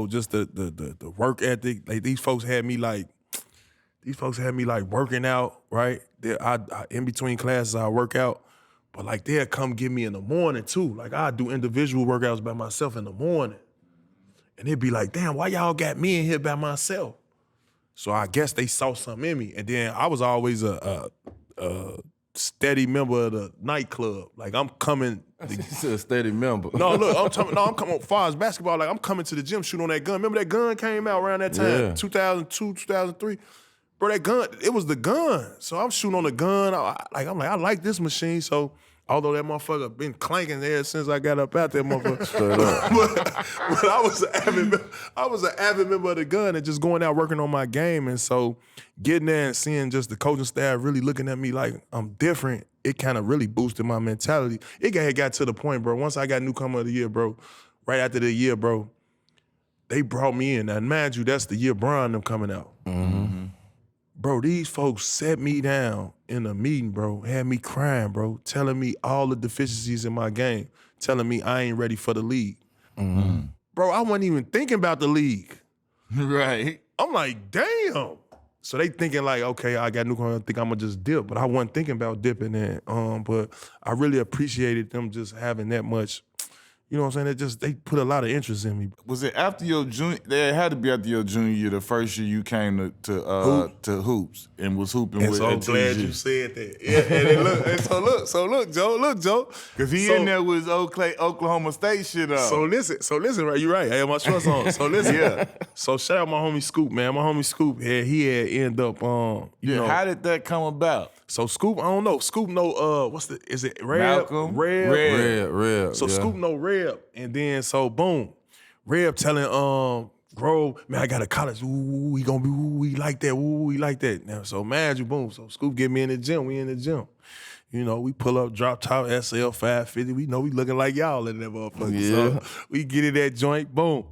just the work ethic. Like these folks had me like working out, right? I in between classes I work out, but like they'll come get me in the morning too. Like I do individual workouts by myself in the morning, and they'd be like, "Damn, why y'all got me in here by myself?" So I guess they saw something in me, and then I was always a steady member of the nightclub. Like I'm coming. He's a steady member. No, look, I'm coming as far as basketball. Like I'm coming to the gym, shoot on that gun. Remember that gun came out around that time, 2002, 2003. Bro, that gun, it was the gun. So I'm shooting on the gun. I like this machine. So although that motherfucker been clanking there since I got up out there, motherfucker. but I was an avid member of the gun and just going out working on my game. And so getting there and seeing just the coaching staff really looking at me like I'm different, it kind of really boosted my mentality. It got to the point, bro, once I got newcomer of the year, bro, right after the year, bro, they brought me in. Now, mind you, that's the year Brian them coming out. Mm-hmm. Bro, these folks set me down in a meeting, bro, had me crying, bro, telling me all the deficiencies in my game, telling me I ain't ready for the league. Mm-hmm. Bro, I wasn't even thinking about the league. Right. I'm like, damn. So they thinking like, okay, I got newcomer, I think I'm gonna just dip, but I wasn't thinking about dipping in. But I really appreciated them just having that much, you know what I'm saying? They put a lot of interest in me. Was it after your junior? It had to be after your junior year, the first year you came to hoops and was hooping And with. so I'm glad you said that. Yeah, and look, Joe. Because he in there with his Oklahoma State shit up. So listen, right? You're right. I have my shorts on. So listen. Yeah. So shout out my homie Scoop, man. My homie Scoop, he had end up, you know. How did that come about? So Scoop, I don't know. Scoop know, is it Reb? Malcolm? Reb. So Scoop know Reb. And then, so boom. Reb telling Grove, man, I got a college. Ooh, he gonna be, ooh, he like that. Ooh, he like that. Now, so man, you boom. So Scoop get me in the gym. We in the gym. You know, we pull up, drop top, SL 550. We know we looking like y'all in that motherfucker. Yeah. So we get in that joint, boom.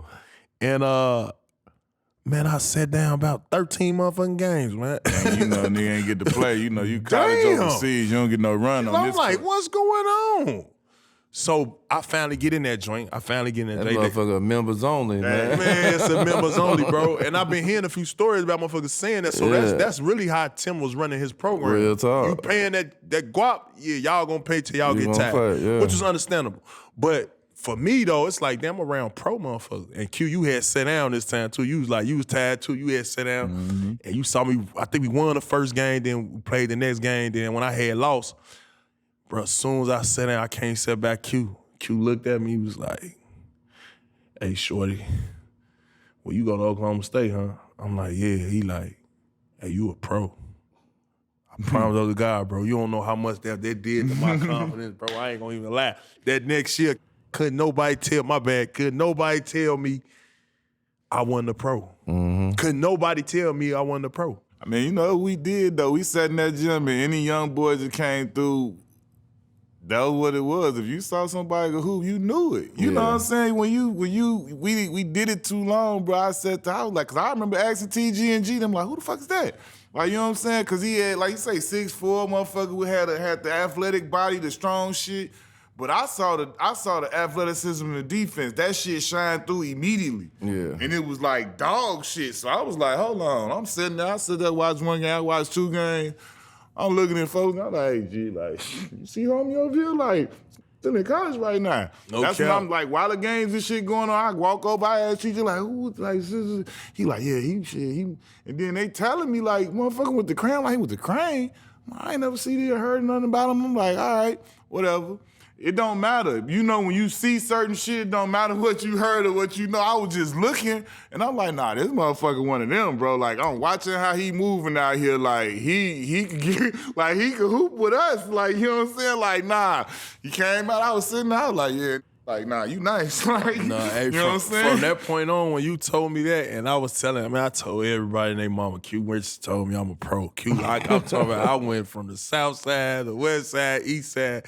And man, I sat down about 13 motherfucking games, man. And you know, nigga ain't get to play. You know, you college overseas, you don't get no run on I'm this. like, what's going on? So I finally get in that joint. That motherfucker members only, man. Man, it's a members only, bro. And I've been hearing a few stories about motherfuckers saying that. So that's really how Tim was running his program. Real talk. You paying that guap, yeah, y'all gonna pay till y'all get tired, which is understandable. But for me though, it's like, damn, I'm around pro motherfuckers. And Q, you had sat down this time too. You was tired too. You had sat down, and you saw me. I think we won the first game, then we played the next game. Then when I had lost, bro, as soon as I sat down, I can't sit back. Q looked at me. He was like, "Hey, shorty, well, you go to Oklahoma State, huh?" I'm like, "Yeah." He like, "Hey, you a pro." I promise to God, bro. You don't know how much that did to my confidence, bro. I ain't gonna even lie. That next year, couldn't nobody tell me I wasn't a pro. Mm-hmm. Couldn't nobody tell me I wasn't a pro. I mean, you know what we did though? We sat in that gym and any young boys that came through, that was what it was. If you saw somebody go hoop, you knew it. You know what I'm saying? We did it too long, bro. I was like, cause I remember asking TG and G, them like, who the fuck is that? Like, you know what I'm saying? Cause he had, like you say, 6'4", motherfucker who had the athletic body, the strong shit. But I saw the athleticism and the defense. That shit shined through immediately. Yeah. And it was like dog shit. So I was like, hold on. I'm sitting there. I sit there, watch one game, I watch two games. I'm looking at folks, and I'm like, hey, G, like, you see homie over here? Like, still in college right now. That's when I'm like, while the games and shit going on, I walk over, I ask teacher, like, who, like, he like, yeah, he, and then they telling me, like, motherfucker with the crane, like, he with the crane. I ain't never seen it or heard nothing about him. I'm like, all right, whatever. it don't matter. You know, when you see certain shit, it don't matter what you heard or what you know. I was just looking, and I'm like, nah, this motherfucker one of them, bro. Like, I'm watching how he moving out here. Like, he could get, like, he could hoop with us. Like, you know what I'm saying? Like, nah. He came out, I was sitting out like, yeah. Like, nah, you nice. Like, nah, hey, you know what I'm saying? From that point on, when you told me that, and I was telling, I mean, I told everybody and their mama, Q Rich told me I'm a pro. Q, I'm talking about, I went from the south side, the west side, east side.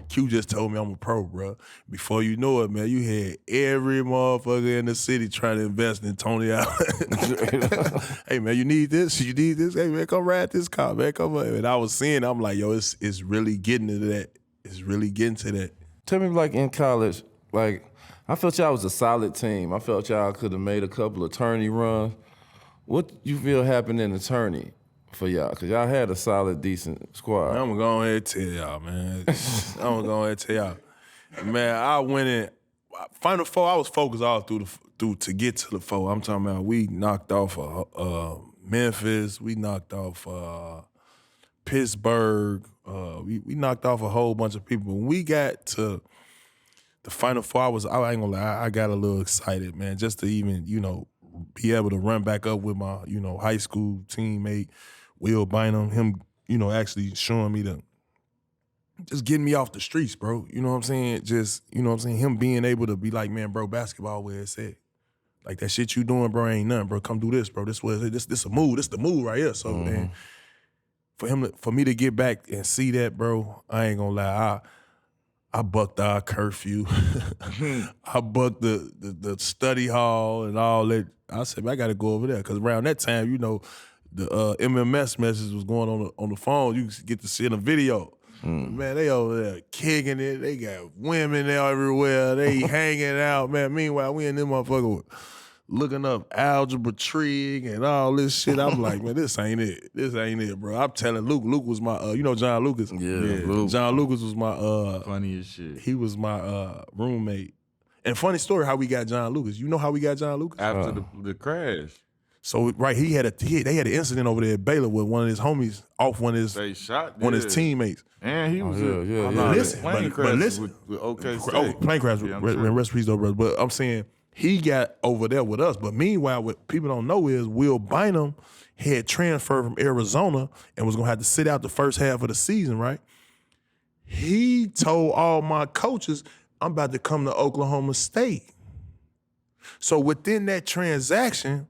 Q just told me I'm a pro, bro. Before you know it, man, you had every motherfucker in the city trying to invest in Tony Allen. Hey, man, you need this? You need this? Hey, man, come ride this car, man. Come on. And I was seeing, I'm like, yo, it's really getting to that. It's really getting to that. Tell me, like, in college, like, I felt y'all was a solid team. I felt y'all could have made a couple of tourney runs. What you feel happened in the tourney for y'all? Because y'all had a solid, decent squad. I'm going to go ahead and tell y'all, man. I'm going to go ahead and tell y'all. Man, I went in, Final Four, I was focused all through to get to the four. I'm talking about we knocked off Memphis. We knocked off Pittsburgh. We knocked off a whole bunch of people. When we got to the Final Four, I ain't gonna lie, I got a little excited, man, just to even, be able to run back up with my, high school teammate, Will Bynum, him, actually showing me just getting me off the streets, bro. You know what I'm saying? Just, him being able to be like, man, bro, basketball where it's at. Like, that shit you doing, bro, ain't nothing, bro. Come do this, bro. This a move. This the move right here. So, man, for me to get back and see that, bro, I ain't gonna lie, I bucked our curfew. I bucked the study hall and all that. I said, man, I got to go over there. Because around that time, the MMS message was going on the phone. You get to see in a video. Man, they over there kicking it. They got women there everywhere. They hanging out, man. Meanwhile, we in them motherfucker looking up algebra trig and all this shit. I'm like, man, this ain't it. This ain't it, bro. I'm telling Luke. Luke was my, John Lucas? Yeah. Luke. John Lucas was my, funny as shit. He was my roommate. And funny story how we got John Lucas. You know how we got John Lucas? After the crash. So, right, they had an incident over there at Baylor with one of his homies off one of his teammates. And he was plane crash with OK State. Oh, plane crash with rest in peace, though, brother. But I'm saying, he got over there with us. But meanwhile, what people don't know is Will Bynum had transferred from Arizona and was going to have to sit out the first half of the season, right? He told all my coaches, I'm about to come to Oklahoma State. So within that transaction,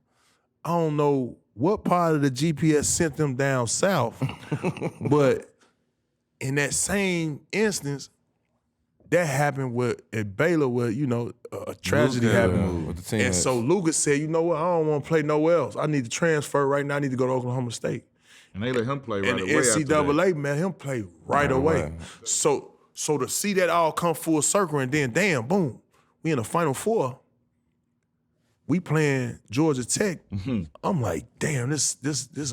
I don't know what part of the GPS sent them down south, but in that same instance, that happened at Baylor where, a tragedy happened. With the team and so Lucas said, you know what, I don't want to play nowhere else. I need to transfer right now. I need to go to Oklahoma State. And they let him play right and away. And the NCAA, man, him play right away. Right. So to see that all come full circle and then, damn, boom, we in the Final Four. We playing Georgia Tech. I'm like, damn, this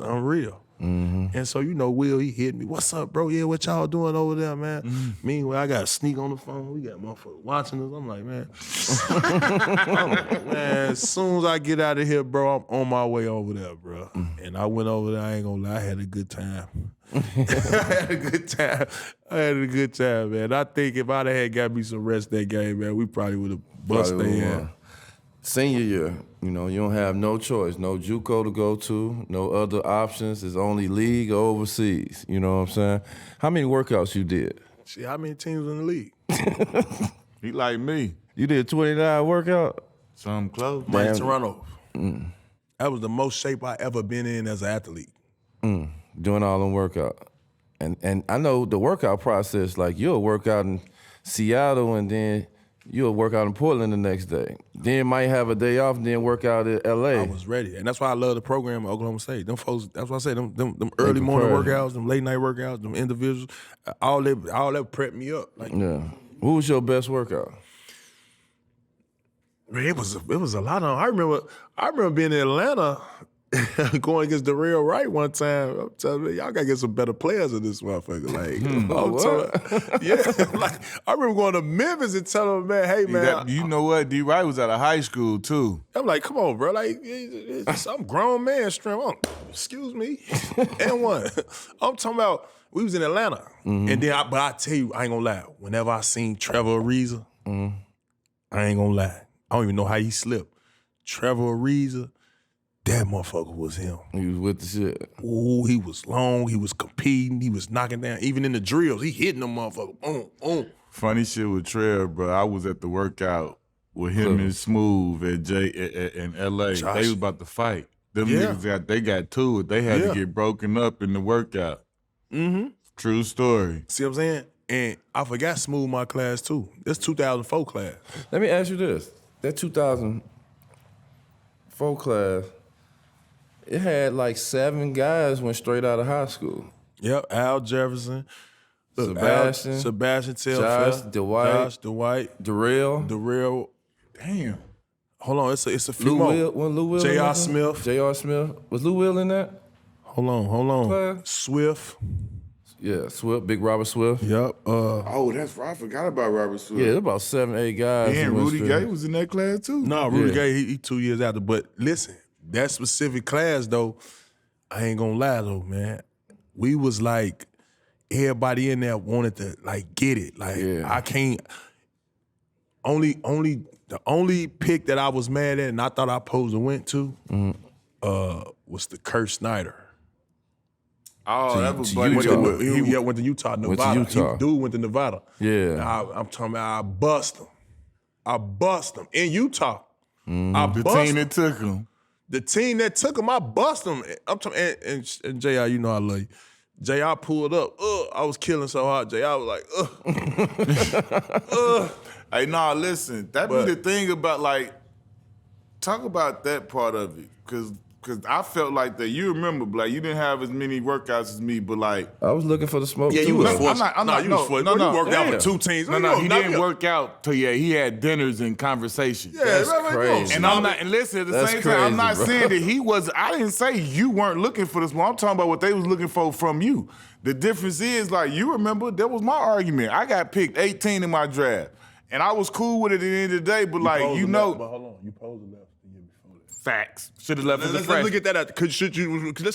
unreal. And so, Will, he hit me. What's up, bro? Yeah, what y'all doing over there, man? Meanwhile, I got to sneak on the phone. We got motherfuckers watching us. I'm like, man. Man, as soon as I get out of here, bro, I'm on my way over there, bro. And I went over there. I ain't gonna lie, I had a good time. I had a good time, man. I think if I'd have got me some rest that game, man, we probably would have busted their. Senior year, you don't have no choice, no JUCO to go to, no other options. It's only league or overseas. You know what I'm saying? How many workouts you did? See, how many teams in the league? He like me. You did 29 workout? Something close. Mike Toronto. That was the most shape I ever been in as an athlete. Doing all them workout. And I know the workout process, like you'll work out in Seattle and then you'll work out in Portland the next day. Then might have a day off and then work out in LA. I was ready. And that's why I love the program at Oklahoma State. Them folks, that's why I say them early morning workouts, them late night workouts, them individuals, all that prepped me up. Like, yeah. Who was your best workout? Man, it was a lot of them. I remember being in Atlanta going against Darrell Wright one time. I'm telling you, y'all gotta get some better players in this motherfucker. Like, like I remember going to Memphis and telling him, man, hey man, you know what? D. Wright was out of high school too. I'm like, come on, bro. Like, I'm grown man strength. Excuse me, and one. I'm talking about we was in Atlanta, and then but I tell you, I ain't gonna lie. Whenever I seen Trevor Ariza, I ain't gonna lie. I don't even know how he slipped. Trevor Ariza. That motherfucker was him. He was with the shit. Ooh, he was long. He was competing. He was knocking down. Even in the drills, he hitting them motherfuckers. Boom, boom. Funny shit with Trev, bro. I was at the workout with him and Smooth in L.A. Josh. They was about to fight. Them niggas got to it. They had to get broken up in the workout. True story. See what I'm saying? And I forgot Smooth my class too. That's 2004 class. Let me ask you this. That 2004 class, it had like 7 guys went straight out of high school. Yep, Al Jefferson, Sebastian Telfair, Josh Dwight, Darrell. Damn. Hold on, it's a few more. Lou Will J.R. Smith. J.R. Smith. Was Lou Will in that? Hold on. Class? Swift. Yeah, Swift, Big Robert Swift. Yep. Oh, that's right. I forgot about Robert Swift. Yeah, there's about 7, 8 guys. And Rudy Gay was in that class too. No, Rudy Gay, he 2 years after. But listen, that specific class though, I ain't gonna lie though, man. We was like, everybody in there wanted to like get it. Like I can't. The only pick that I was mad at and I thought I supposed to went to was the Kurt Snyder. Oh, that was buddy. He went to Utah, Nevada. Dude went to Nevada. Yeah. I'm talking about I bust him in Utah. The team that took him. The team that took him, I bust him. I'm talking, and JR, you know I love you. JR pulled up. I was killing so hard. JR was like, Hey, nah, listen. That be the thing about like, talk about that part of it, cause I felt like that. You remember, Blake, you didn't have as many workouts as me, but like I was looking for the smoke. yeah, too, you was though. forced. You worked out with 2 teams. No, he didn't work out till he had dinners and conversations. Yeah, That's crazy. And I'm not, and listen, at the That's same time, I'm not crazy, bro. saying that he was, I didn't say you weren't looking for this one. I'm talking about what they was looking for from you. The difference is, like, you remember, that was my argument. I got picked 18 in my draft. And I was cool with it at the end of the day, but like, you know. But hold on, you posed the left the year before that. Facts. Should have left as a Let's freshman. look at that out. Let's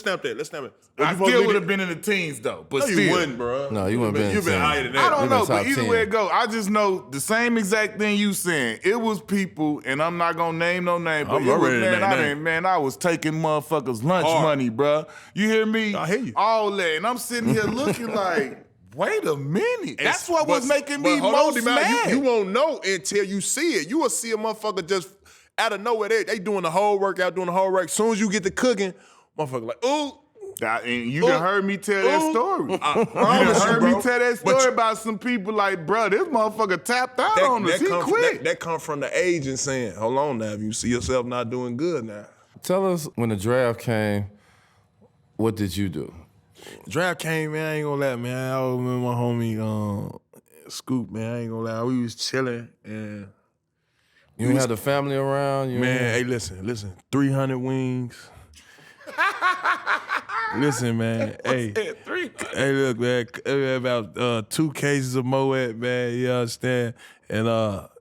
snap that. Let's snap it. I still would have been in the teens, though. But No, still. you wouldn't, bro. No, you wouldn't been You've been 10. higher than that. I don't You know, been but top either 10. way it go, I just know the same exact thing you saying. It was people, and I'm not gonna name no name, but I'm it was, already man, I was taking motherfuckers' lunch money, bruh. You hear me? I hear you. All that, and I'm sitting here looking like, wait a minute. That's what was making me hold most on, mad. You won't know until you see it. You will see a motherfucker just out of nowhere. They doing the whole workout, doing the whole work. As soon as you get to cooking, motherfucker like, ooh. And you done heard me tell that story. You done heard me tell that story about some people like, bro, this motherfucker tapped out on us. He quit. That come from the agent saying, hold on now, if you see yourself not doing good now. Tell us, when the draft came, what did you do? Draft came, man, I ain't gonna lie, man. I remember my homie Scoop, man, I ain't gonna lie. We was chilling and You ain't had the family around? hey, listen, 300 wings. Listen, man. Hey, look, man. About 2 cases of Moet, man. You understand? And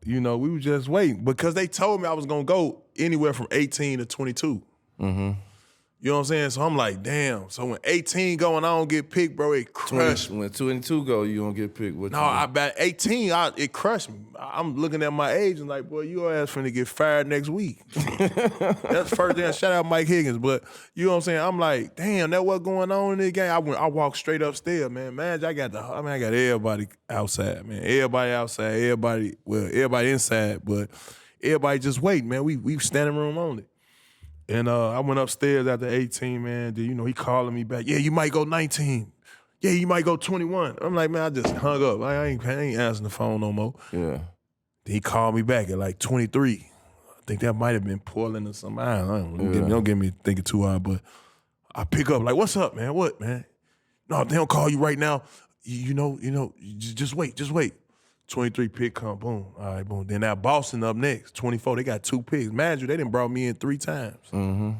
we were just waiting because they told me I was gonna go anywhere from 18 to 22. Mm-hmm. You know what I'm saying? So I'm like, damn. So when 18 go and I don't get picked, bro, it crushed me. When 2 and 2 go, you don't get picked. About 18, it crushed me. I'm looking at my age and like, boy, your ass finna get fired next week. That's the first thing. Shout out Mike Higgins. But you know what I'm saying? I'm like, damn, that what going on in this game? I walked straight upstairs, man. Man, I got everybody outside, man. Everybody outside, everybody inside, but everybody just waiting, man. We standing room only. And I went upstairs after 18, man. Then, he calling me back. Yeah, you might go 19. Yeah, you might go 21. I'm like, man, I just hung up. I ain't answering the phone no more. Yeah. Then he called me back at like 23. I think that might have been Portland or something. I don't know. Don't get me thinking too hard, but I pick up like, what's up, man? What, man? No, they don't call you right now. Just wait. 23 pick come, boom. All right, boom. Then that Boston up next, 24. They got 2 picks. Imagine they done brought me in 3 times. Mm-hmm.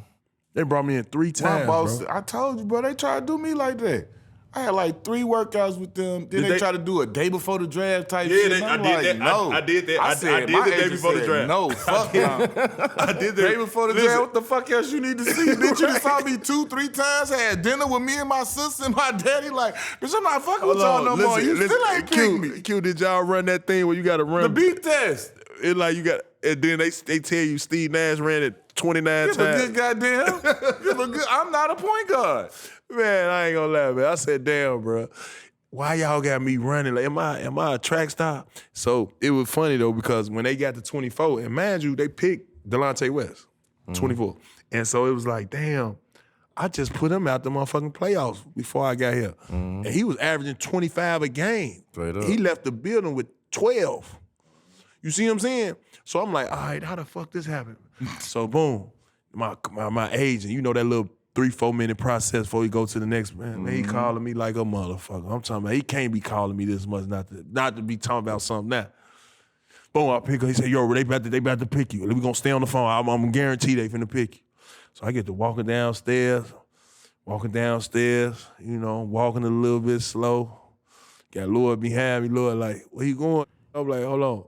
They brought me in 3 times, My boss, bro. I told you, bro, they tried to do me like that. I had like 3 workouts with them. Then they tried to do a day before the draft type shit. I did that. No. I did that. I said, did my the day agent before the said, draft. No, fuck no. I did the Day before the draft, what the fuck else you need to see? Bitch, you just saw me 2-3 times, had dinner with me and my sister and my daddy. Like, bitch, I'm not fucking with y'all no more. You still ain't pick me. Q, did y'all run that thing where you got to run? The beat test. It like you got, and then they tell you Steve Nash ran it 29 Give times. a good goddamn. Give a good. I'm not a point guard. Man, I ain't gonna lie, man. I said, damn, bro. Why y'all got me running? Like, am I a track star? So it was funny though, because when they got to 24, and mind you, they picked Delonte West, 24. And so it was like, damn, I just put him out the motherfucking playoffs before I got here. And he was averaging 25 a game. Straight up. He left the building with 12. You see what I'm saying? So I'm like, all right, how the fuck this happened? So boom, my agent, you know that little 3-4 minute process before he go to the next man. He calling me like a motherfucker. I'm talking about he can't be calling me this much not to be talking about something now. Boom, I pick up. He said, yo, they about to pick you. We gonna stay on the phone. I'm guaranteed they finna pick you. So I get to walking downstairs, you know, walking a little bit slow. Got Lloyd behind me, Lloyd like, where you going? I'm like, hold on.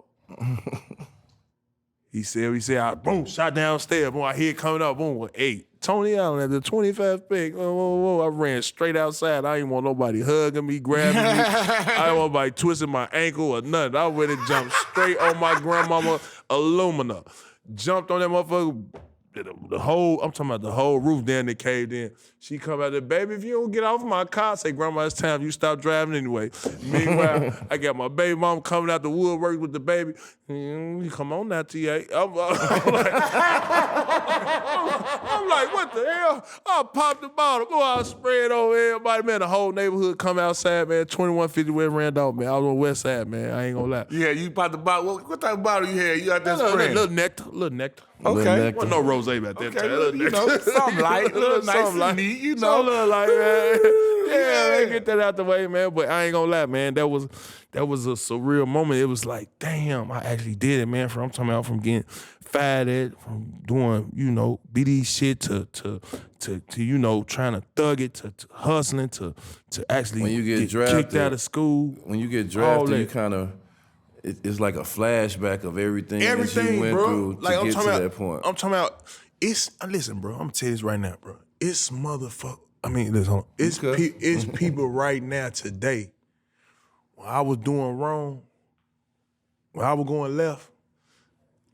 He said, boom, shot downstairs. Boom, I hear it coming up. Boom, 8. Tony Allen at the 25th pick. I ran straight outside. I didn't want nobody hugging me, grabbing me. I didn't want nobody twisting my ankle or nothing. I went and jumped straight on my grandmama Illumina. Jumped on that motherfucker. I'm talking about the whole roof down there caved in. She come out there, baby, if you don't get off my car, I say, Grandma, it's time you stop driving anyway. Meanwhile, I got my baby mom coming out the woodwork with the baby. Come on now, T.A. I'm like, what the hell? I popped the bottle. Boy, I sprayed over everybody. Man, the whole neighborhood come outside, man. 2150 West Randolph, man. I was on the west side, man. I ain't gonna lie. Yeah, you popped the bottle. What type of bottle you had? You got that spraying? Little nectar. Okay. Wasn't no rosé about that time. Okay, you know, something light, little nice and neat, you know. Something like that. Yeah, man, get that out the way, man. But I ain't gonna lie, man. That was a surreal moment. It was like, damn, I actually did it, man. I'm talking about from getting fired at, from doing, you know, BD shit to you know, trying to thug it, to hustling, to actually When you get kicked drafted, out of school. When you get drafted, you kind of, it's like a flashback of everything that you went bro. through to Like, get to that point. I'm talking about, listen, bro, I'm gonna tell you this right now, bro. It's motherfucker. I mean, listen, it's people right now today. When I was doing wrong, when I was going left,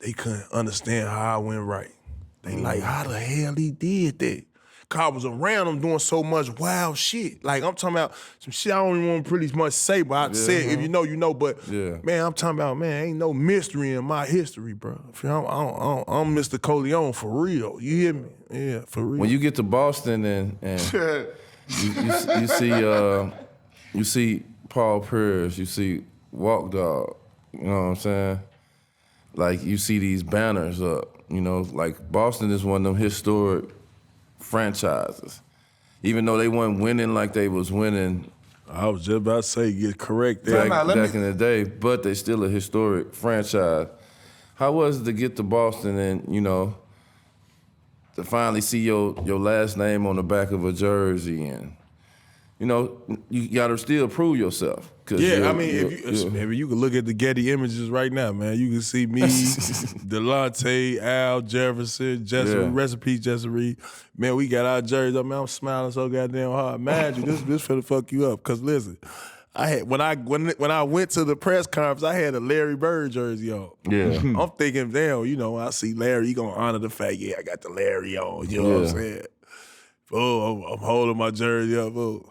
they couldn't understand how I went right. They like, how the hell he did that? Cause I was around them doing so much wild shit. Like, I'm talking about some shit I don't even want pretty much say, but I said, if you know, you know. But, man, I'm talking about, man, ain't no mystery in my history, bro. I'm Mr. Corleone for real. You hear me? Yeah, for real. When you get to Boston and you see Paul Pierce, you see Walk Dog, you know what I'm saying? Like, you see these banners up, you know, like Boston is one of them historic franchises. Even though they weren't winning like they was winning. I was just about to say, get correct there. Back in the day, but they still a historic franchise. How was it to get to Boston and, you know, to finally see your last name on the back of a jersey and, you know, you gotta still prove yourself. Yeah, I mean, if you can look at the Getty images right now, man, you can see me, Delonte, Al, Jefferson, Jesse, Recipe, Jesse Reed. Man, we got our jerseys up, man. I'm smiling so goddamn hard. Man, this finna fuck you up. Cause listen, when I went to the press conference, I had a Larry Bird jersey on. Yeah. I'm thinking, damn, you know, I see Larry, he gonna honor the fact, I got the Larry on. You know what I'm saying? Oh, I'm holding my jersey up. Oh.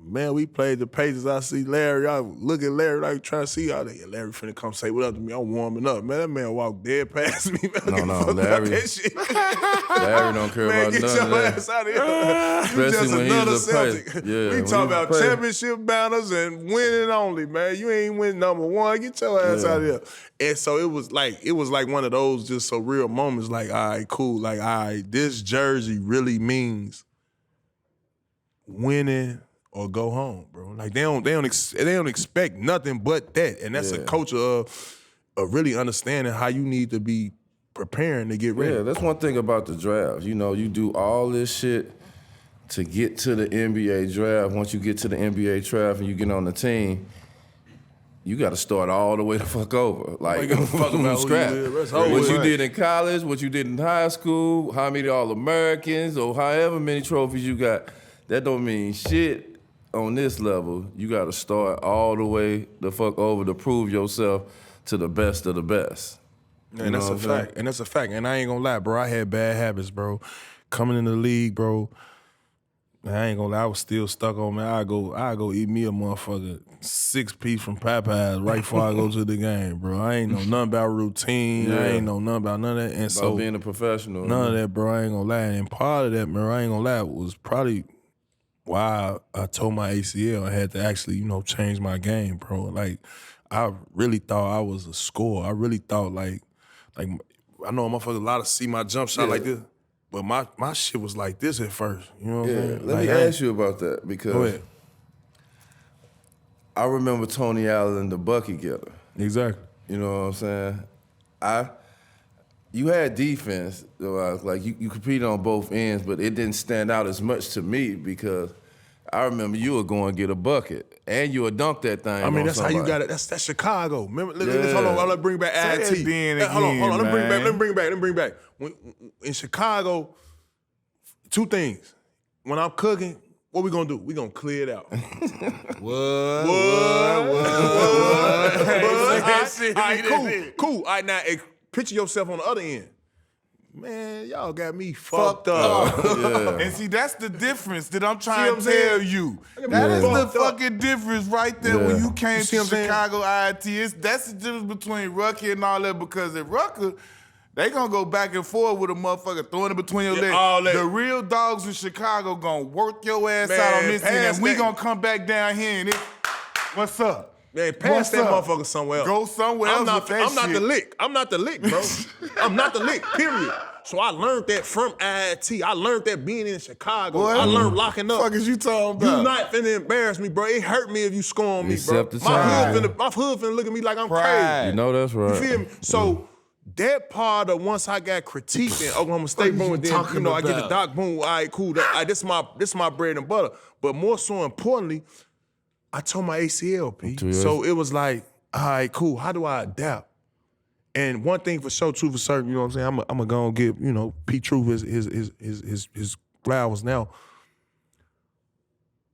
Man, we played the Pacers. I see Larry. I look at Larry like trying to see how Larry finna come say what up to me. I'm warming up. Man, that man walked dead past me. Man, no, Larry. That shit. Larry don't care about none of that. Get your ass out of here. Especially when he's a Celtic. Yeah, we talk about championship banners and winning only, man. You ain't win number one. Get your ass out of here. And so it was like one of those just so real moments. Like, all right, cool. Like, all right, this jersey really means winning or go home, bro. Like they don't expect nothing but that, and that's a culture of really understanding how you need to be preparing to get ready. Yeah, that's one thing about the draft. You know, you do all this shit to get to the NBA draft. Once you get to the NBA draft and you get on the team, you got to start all the way the fuck over. Like, from scratch. What you did in college, what you did in high school, how many All-Americans, or however many trophies you got, that don't mean shit on this level. You got to start all the way the fuck over to prove yourself to the best of the best. And that's a fact. And that's a fact. And I ain't gonna lie, bro. I had bad habits, bro. Coming in the league, bro. I ain't gonna lie, I was still stuck on, man. I go eat me a motherfucker 6-piece from Popeyes right before I go to the game, bro. I ain't know nothing about routine. Yeah. I ain't know nothing about none of that. And so being a professional. None of that, bro. I ain't gonna lie. And part of that, man, I ain't gonna lie, was probably why I tore my ACL. I had to actually, change my game, bro. Like, I really thought I was a scorer. I really thought like I know a motherfucker a lot of see my jump shot like this. But my shit was like this at first. You know what I'm saying? Let me ask you about that because I remember Tony Allen, the bucket getter. Exactly. You know what I'm saying? You had defense, like you competed on both ends, but it didn't stand out as much to me because I remember you would go and get a bucket and you would dunk that thing. I mean, that's somebody. how you got it. That's Chicago. Remember? Hold on, let's bring back IT. Hold on. Let me bring back. In Chicago, two things. When I'm cooking, what we gonna do? We gonna clear it out. What? All right, cool. All right, now picture yourself on the other end. Man, y'all got me fucked up. Yeah. And see, that's the difference that I'm trying to tell you. That is the fucking difference right there when you came to Chicago IIT. That's the difference between Rucker and all that because at Rucker, they gonna go back and forth with a motherfucker throwing it between your legs. The real dogs in Chicago gonna work your ass out on this end, and we gonna come back down here and what's up? Man, pass that motherfucker somewhere else. Go somewhere else with that shit. I'm not the lick. I'm not the lick, bro. I'm not the lick, period. So I learned that from IIT. I learned that being in Chicago. Boy, I learned locking up. What the fuck is you talking about? You not finna embarrass me, bro. It hurt me if you score on me, bro. My hood finna look at me like I'm crazy. You know that's right. You feel me? So that part of once I got critiqued in Oklahoma State, boom, and then I get the doc, boom, all right, cool. This my bread and butter. But more so importantly, I tore my ACL, P. So it was like, all right, cool. How do I adapt? And one thing for sure, true for certain, you know what I'm saying? I'm gonna go and give, P. Truth his flowers now.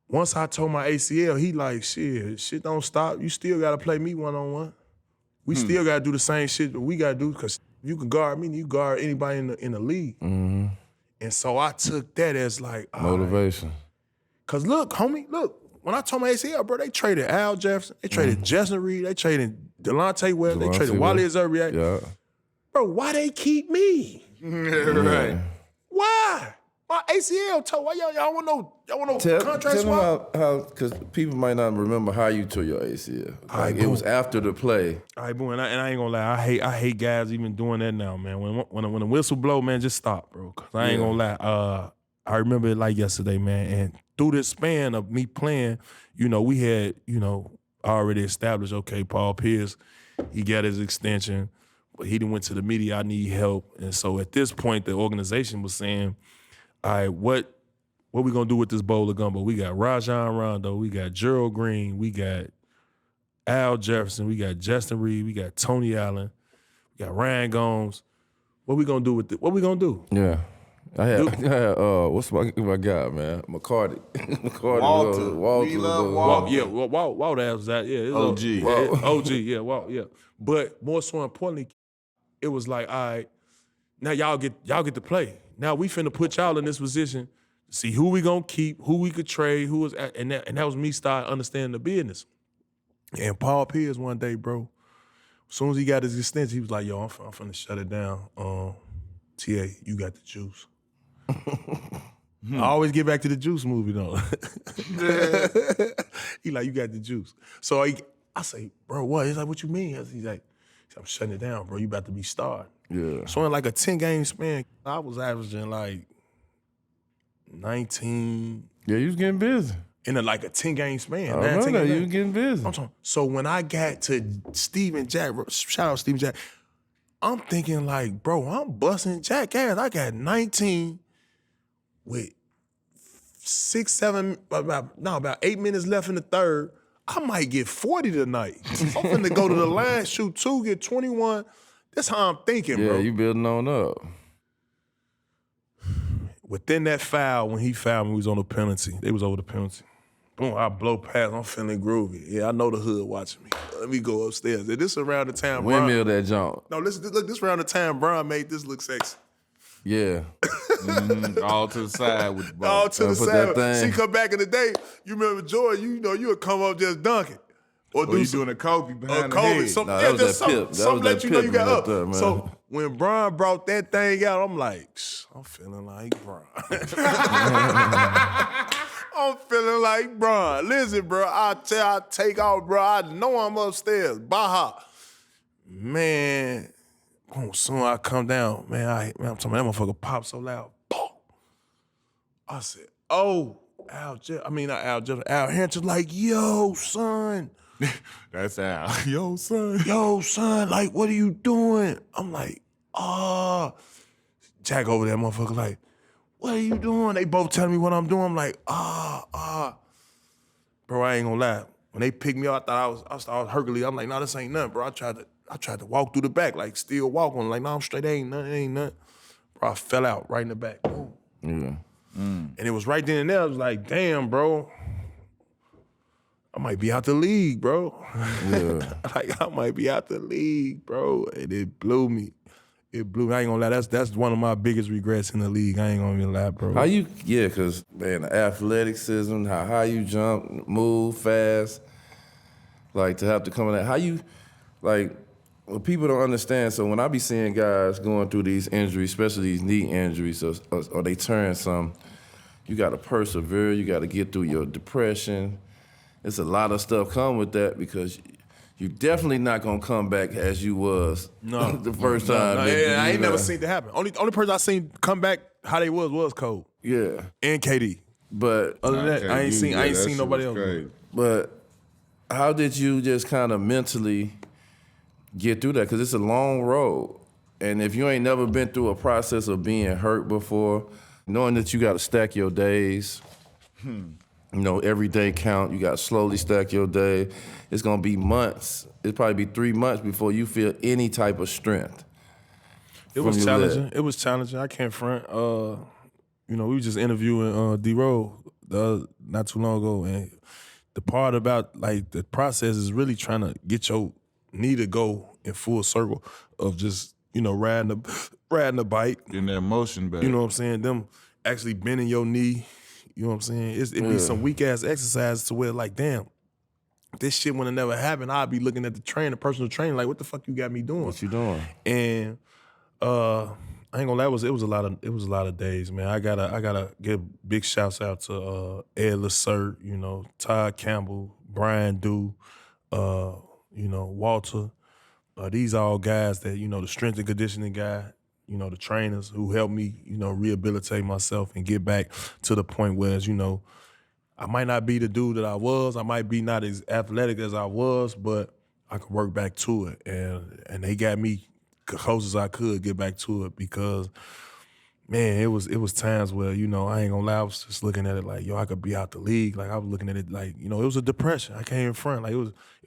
Once I tore my ACL, he like, shit don't stop. You still gotta play me one-on-one. We still gotta do the same shit that we gotta do, because you can guard me, you guard anybody in the league. Mm-hmm. And so I took that as like, motivation. Right. Cause look, homie, when I tore my ACL, bro, they traded Al Jefferson, they traded Justin Reed, they traded Delonte Webb, they traded Wale Zerbiak. Yeah. Bro, why they keep me? Right. Why? My ACL tore. Why y'all want no contract swap? Tell them how, because people might not remember how you tore your ACL. Like it was after the play. All right, boom, and I ain't gonna lie, I hate guys even doing that now, man. When the whistle blow, man, just stop, bro. Cause I ain't gonna lie. I remember it like yesterday, man, and through this span of me playing, we had, already established, okay, Paul Pierce, he got his extension, but he done went to the media, I need help. And so at this point, the organization was saying, all right, what we gonna do with this bowl of gumbo? We got Rajon Rondo, we got Gerald Green, we got Al Jefferson, we got Justin Reed, we got Tony Allen, we got Ryan Gomes. What we gonna do with it? What we gonna do? Yeah. I had what's my guy, man? McCarty. Walter. Walt was that. Yeah, OG. OG, yeah, Walt, yeah. But more so importantly, it was like, all right, now y'all get to play. Now we finna put y'all in this position to see who we gonna keep, who we could trade, and that was me starting understanding the business. And Paul Pierce one day, bro, as soon as he got his extension, he was like, yo, I'm finna shut it down. TA, you got the juice. I always get back to the Juice movie though. He like, you got the juice. So I say, bro, what? He's like, what you mean? He's like, I'm shutting it down, bro. You about to be starred. Yeah. So in like a 10-game span, I was averaging like 19. Yeah, you was getting busy. In a 10-game span. I know that, you was getting busy. So when I got to Steven Jack, bro, shout out Steven Jack, I'm thinking like, bro, I'm busting jackass. I got 19 with about 8 minutes left in the third. I might get 40 tonight. I'm finna go to the line, shoot 2, get 21. That's how I'm thinking, bro. Yeah, you building on up. Within that foul, when he fouled me, we was on the penalty. They was over the penalty. Boom, I blow past. I'm feeling groovy. Yeah, I know the hood watching me. Let me go upstairs. And this around the time Windmill that jump. No, look, this around the time Brian made this look sexy. Yeah. All to the side with the ball. All to the put side. that thing- See, come back in the day, you remember Jordan, you would come up just dunking. Or you doing a Kobe behind the Kobe. head. Something, Nah, that was just that pip. That something was let that you know you pip got right up. there, man. So when Brian brought that thing out, I'm like, I'm feeling like Brian. I'm feeling like Brian. Listen, bro, I take off, bro. I know I'm upstairs. Baja. Man, soon I come down, man, I'm talking about that motherfucker pop so loud. Boom. I said, oh, Al Hampton like, yo, son. That's Al. Yo, son. Yo, son, like, what are you doing? I'm like, Jack over there, motherfucker, like, what are you doing? They both telling me what I'm doing. I'm like, Bro, I ain't gonna lie. When they picked me up, I was Hercules. I'm like, nah, this ain't nothing, bro. I tried to walk through the back, like still walking. Like, nah, I'm straight, ain't nothing. Bro, I fell out right in the back. Boom. Yeah. And it was right then and there. I was like, damn, bro. I might be out the league, bro. Yeah. Like, I might be out the league, bro. And it blew me. It blew me. I ain't gonna lie. That's one of my biggest regrets in the league. I ain't gonna even lie, bro. Because, man, the athleticism, how high you jump, move fast, like, to have to come in that. How you, like, well, people don't understand. So when I be seeing guys going through these injuries, especially these knee injuries, or they turn some, you got to persevere. You got to get through your depression. It's a lot of stuff come with that because you definitely not gonna come back as you was the first time. No, I ain't never seen that happen. Only person I seen come back how they was Cole. Yeah, and KD. But other than that, I ain't seen nobody else. But how did you just kind of mentally get through that? Because it's a long road, and if you ain't never been through a process of being hurt before, knowing that you got to stack your days. You know, every day count. You got to slowly stack your day. It's going to be months. It'll probably be 3 months before you feel any type of strength. It was challenging. It was challenging. I can't front. We were just interviewing D-Roll not too long ago, and the part about, like, the process is really trying to get your knee to go in full circle of just, riding the bike. Getting that motion back. You know what I'm saying? Them actually bending your knee. You know what I'm saying? It'd be some weak-ass exercises to where, like, damn, this shit would have never happened. I'd be looking at the personal trainer, like, what the fuck you got me doing? What you doing? And I ain't gonna lie, it was a lot of days, man. I gotta give big shouts out to Ed Lacerte, Todd Campbell, Brian Dew, Walter. These all guys that, the strength and conditioning guy, the trainers who helped me, rehabilitate myself and get back to the point where, I might not be the dude that I was. I might be not as athletic as I was, but I could work back to it. And they got me close as I could get back to it because, man, it was times where, I ain't gonna lie, I was just looking at it like, I could be out the league. Like, I was looking at it like, it was a depression. I can't even front. Like, it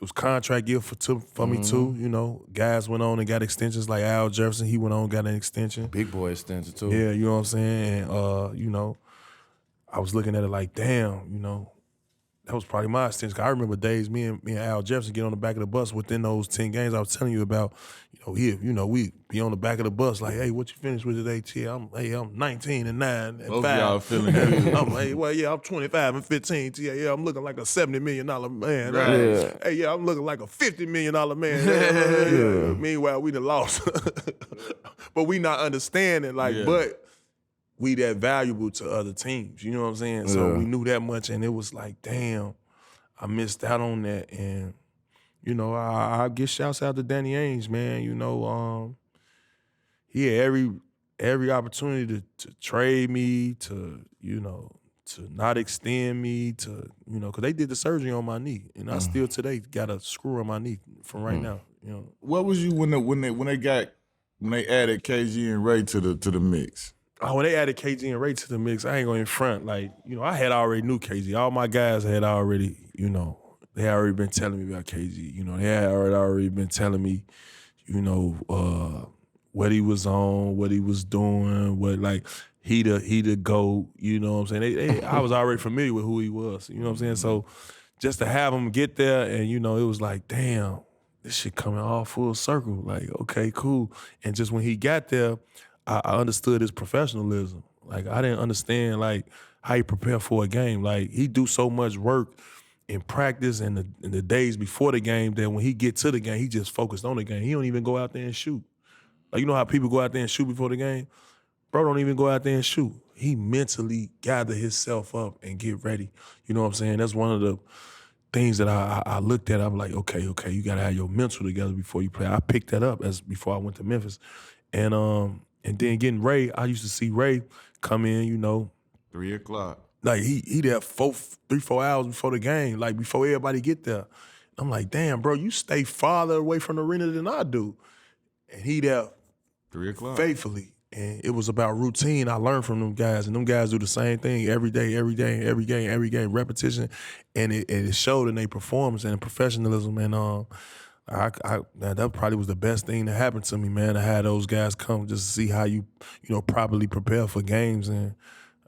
was contract year for me too, Guys went on and got extensions like Al Jefferson. He went on and got an extension. Big boy extension too. Yeah, you know what I'm saying? And, I was looking at it like, damn, that was probably my extension. 'Cause I remember days me and Al Jefferson get on the back of the bus within those 10 games I was telling you about. We be on the back of the bus like, hey, what you finished with today, T? I'm 19 and 9 and Both 5. of y'all feeling good. I'm 25 and 15. T. Yeah, I'm looking like a $70 million man. Right. Yeah. Hey, yeah, I'm looking like a $50 million man. Yeah. Meanwhile, we done lost. But we not understanding, but we that valuable to other teams. You know what I'm saying? So we knew that much, and it was like, damn, I missed out on that. And, I give shouts out to Danny Ainge, man. He had every opportunity to trade me, to not extend me, to, because they did the surgery on my knee. And I still today got a screw on my knee from right now. What was you when they got when they added KG and Ray to the mix? Oh, when they added KG and Ray to the mix, I ain't going in front. Like, I had already knew KG. All my guys had already, they had already been telling me about KG. They had already been telling me, what he was on, what he was doing, he the GOAT, you know what I'm saying? I was already familiar with who he was, you know what I'm saying? So just to have him get there and, it was like, damn, this shit coming all full circle. Like, okay, cool. And just when he got there, I understood his professionalism. Like, I didn't understand, like, how he prepare for a game. Like, he do so much work in practice and in the days before the game that when he get to the game, he just focused on the game. He don't even go out there and shoot. Like, you know how people go out there and shoot before the game? Bro don't even go out there and shoot. He mentally gather himself up and get ready. You know what I'm saying? That's one of the things that I looked at. I'm like, okay, you got to have your mental together before you play. I picked that up before I went to Memphis. And then getting Ray, I used to see Ray come in, 3 o'clock. Like, he there 3-4 hours before the game, like, before everybody get there. I'm like, damn, bro, you stay farther away from the arena than I do. And he there 3 o'clock. faithfully. And it was about routine. I learned from them guys, and them guys do the same thing every day, every game, repetition, and it showed in their performance and professionalism. And that probably was the best thing that happened to me, man. I had those guys come just to see how you properly prepare for games, and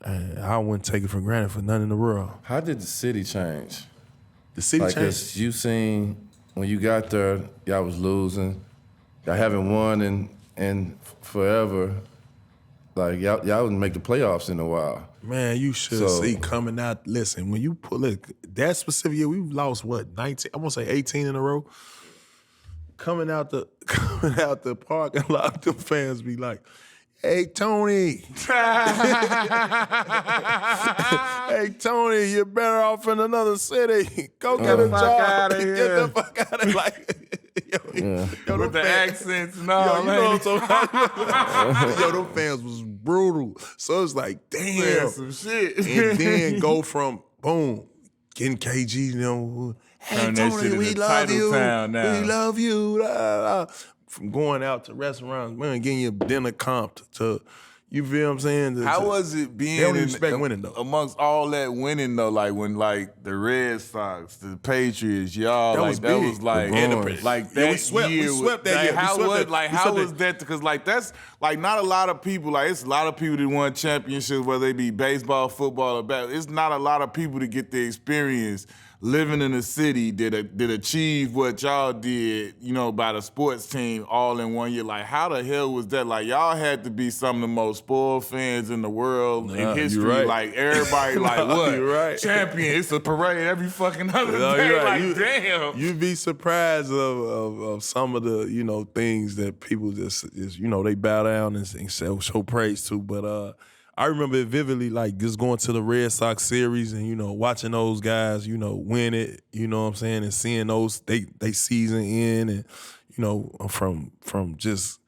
I wouldn't take it for granted for none in the world. How did the city change? The city changed. Cause you seen when you got there, y'all was losing, y'all haven't won in forever. Like, y'all wouldn't make the playoffs in a while. Man, you should see coming out. Listen, when you pull it, that specific year, we've lost, 19? I want to say 18 in a row. Coming out the parking lot, the fans be like, hey, Tony. Hey, Tony, you're better off in another city. Go get a job. Get the fuck out of here. Like, yo, with the accents and all, you know what I'm talking. Yo, them fans was brutal. So it's like, damn. Some shit. And then go from, boom, getting KG, hey, Tony, we love you. We love you. From going out to restaurants, man, getting your dinner comped to, you feel what I'm saying? How was it being they don't expect winning, though. Amongst all that winning, though, like when the Red Sox, the Patriots, y'all, that was like that we swept that year. How was that? Because that's like not a lot of people. Like, it's a lot of people that won championships, whether they be baseball, football, or basketball. It's not a lot of people to get the experience living in a city that achieve what y'all did, by the sports team all in 1 year. Like, how the hell was that? Like, y'all had to be some of the most spoiled fans in the world in history. Right. Like, everybody like, what? You're right. Champion. It's a parade every fucking other day. Right. Like, damn. You'd be surprised of some of the, things that people just they bow down and show praise to. But I remember it vividly, like, just going to the Red Sox series and, watching those guys, win it, you know what I'm saying, and seeing those, they season in and, from just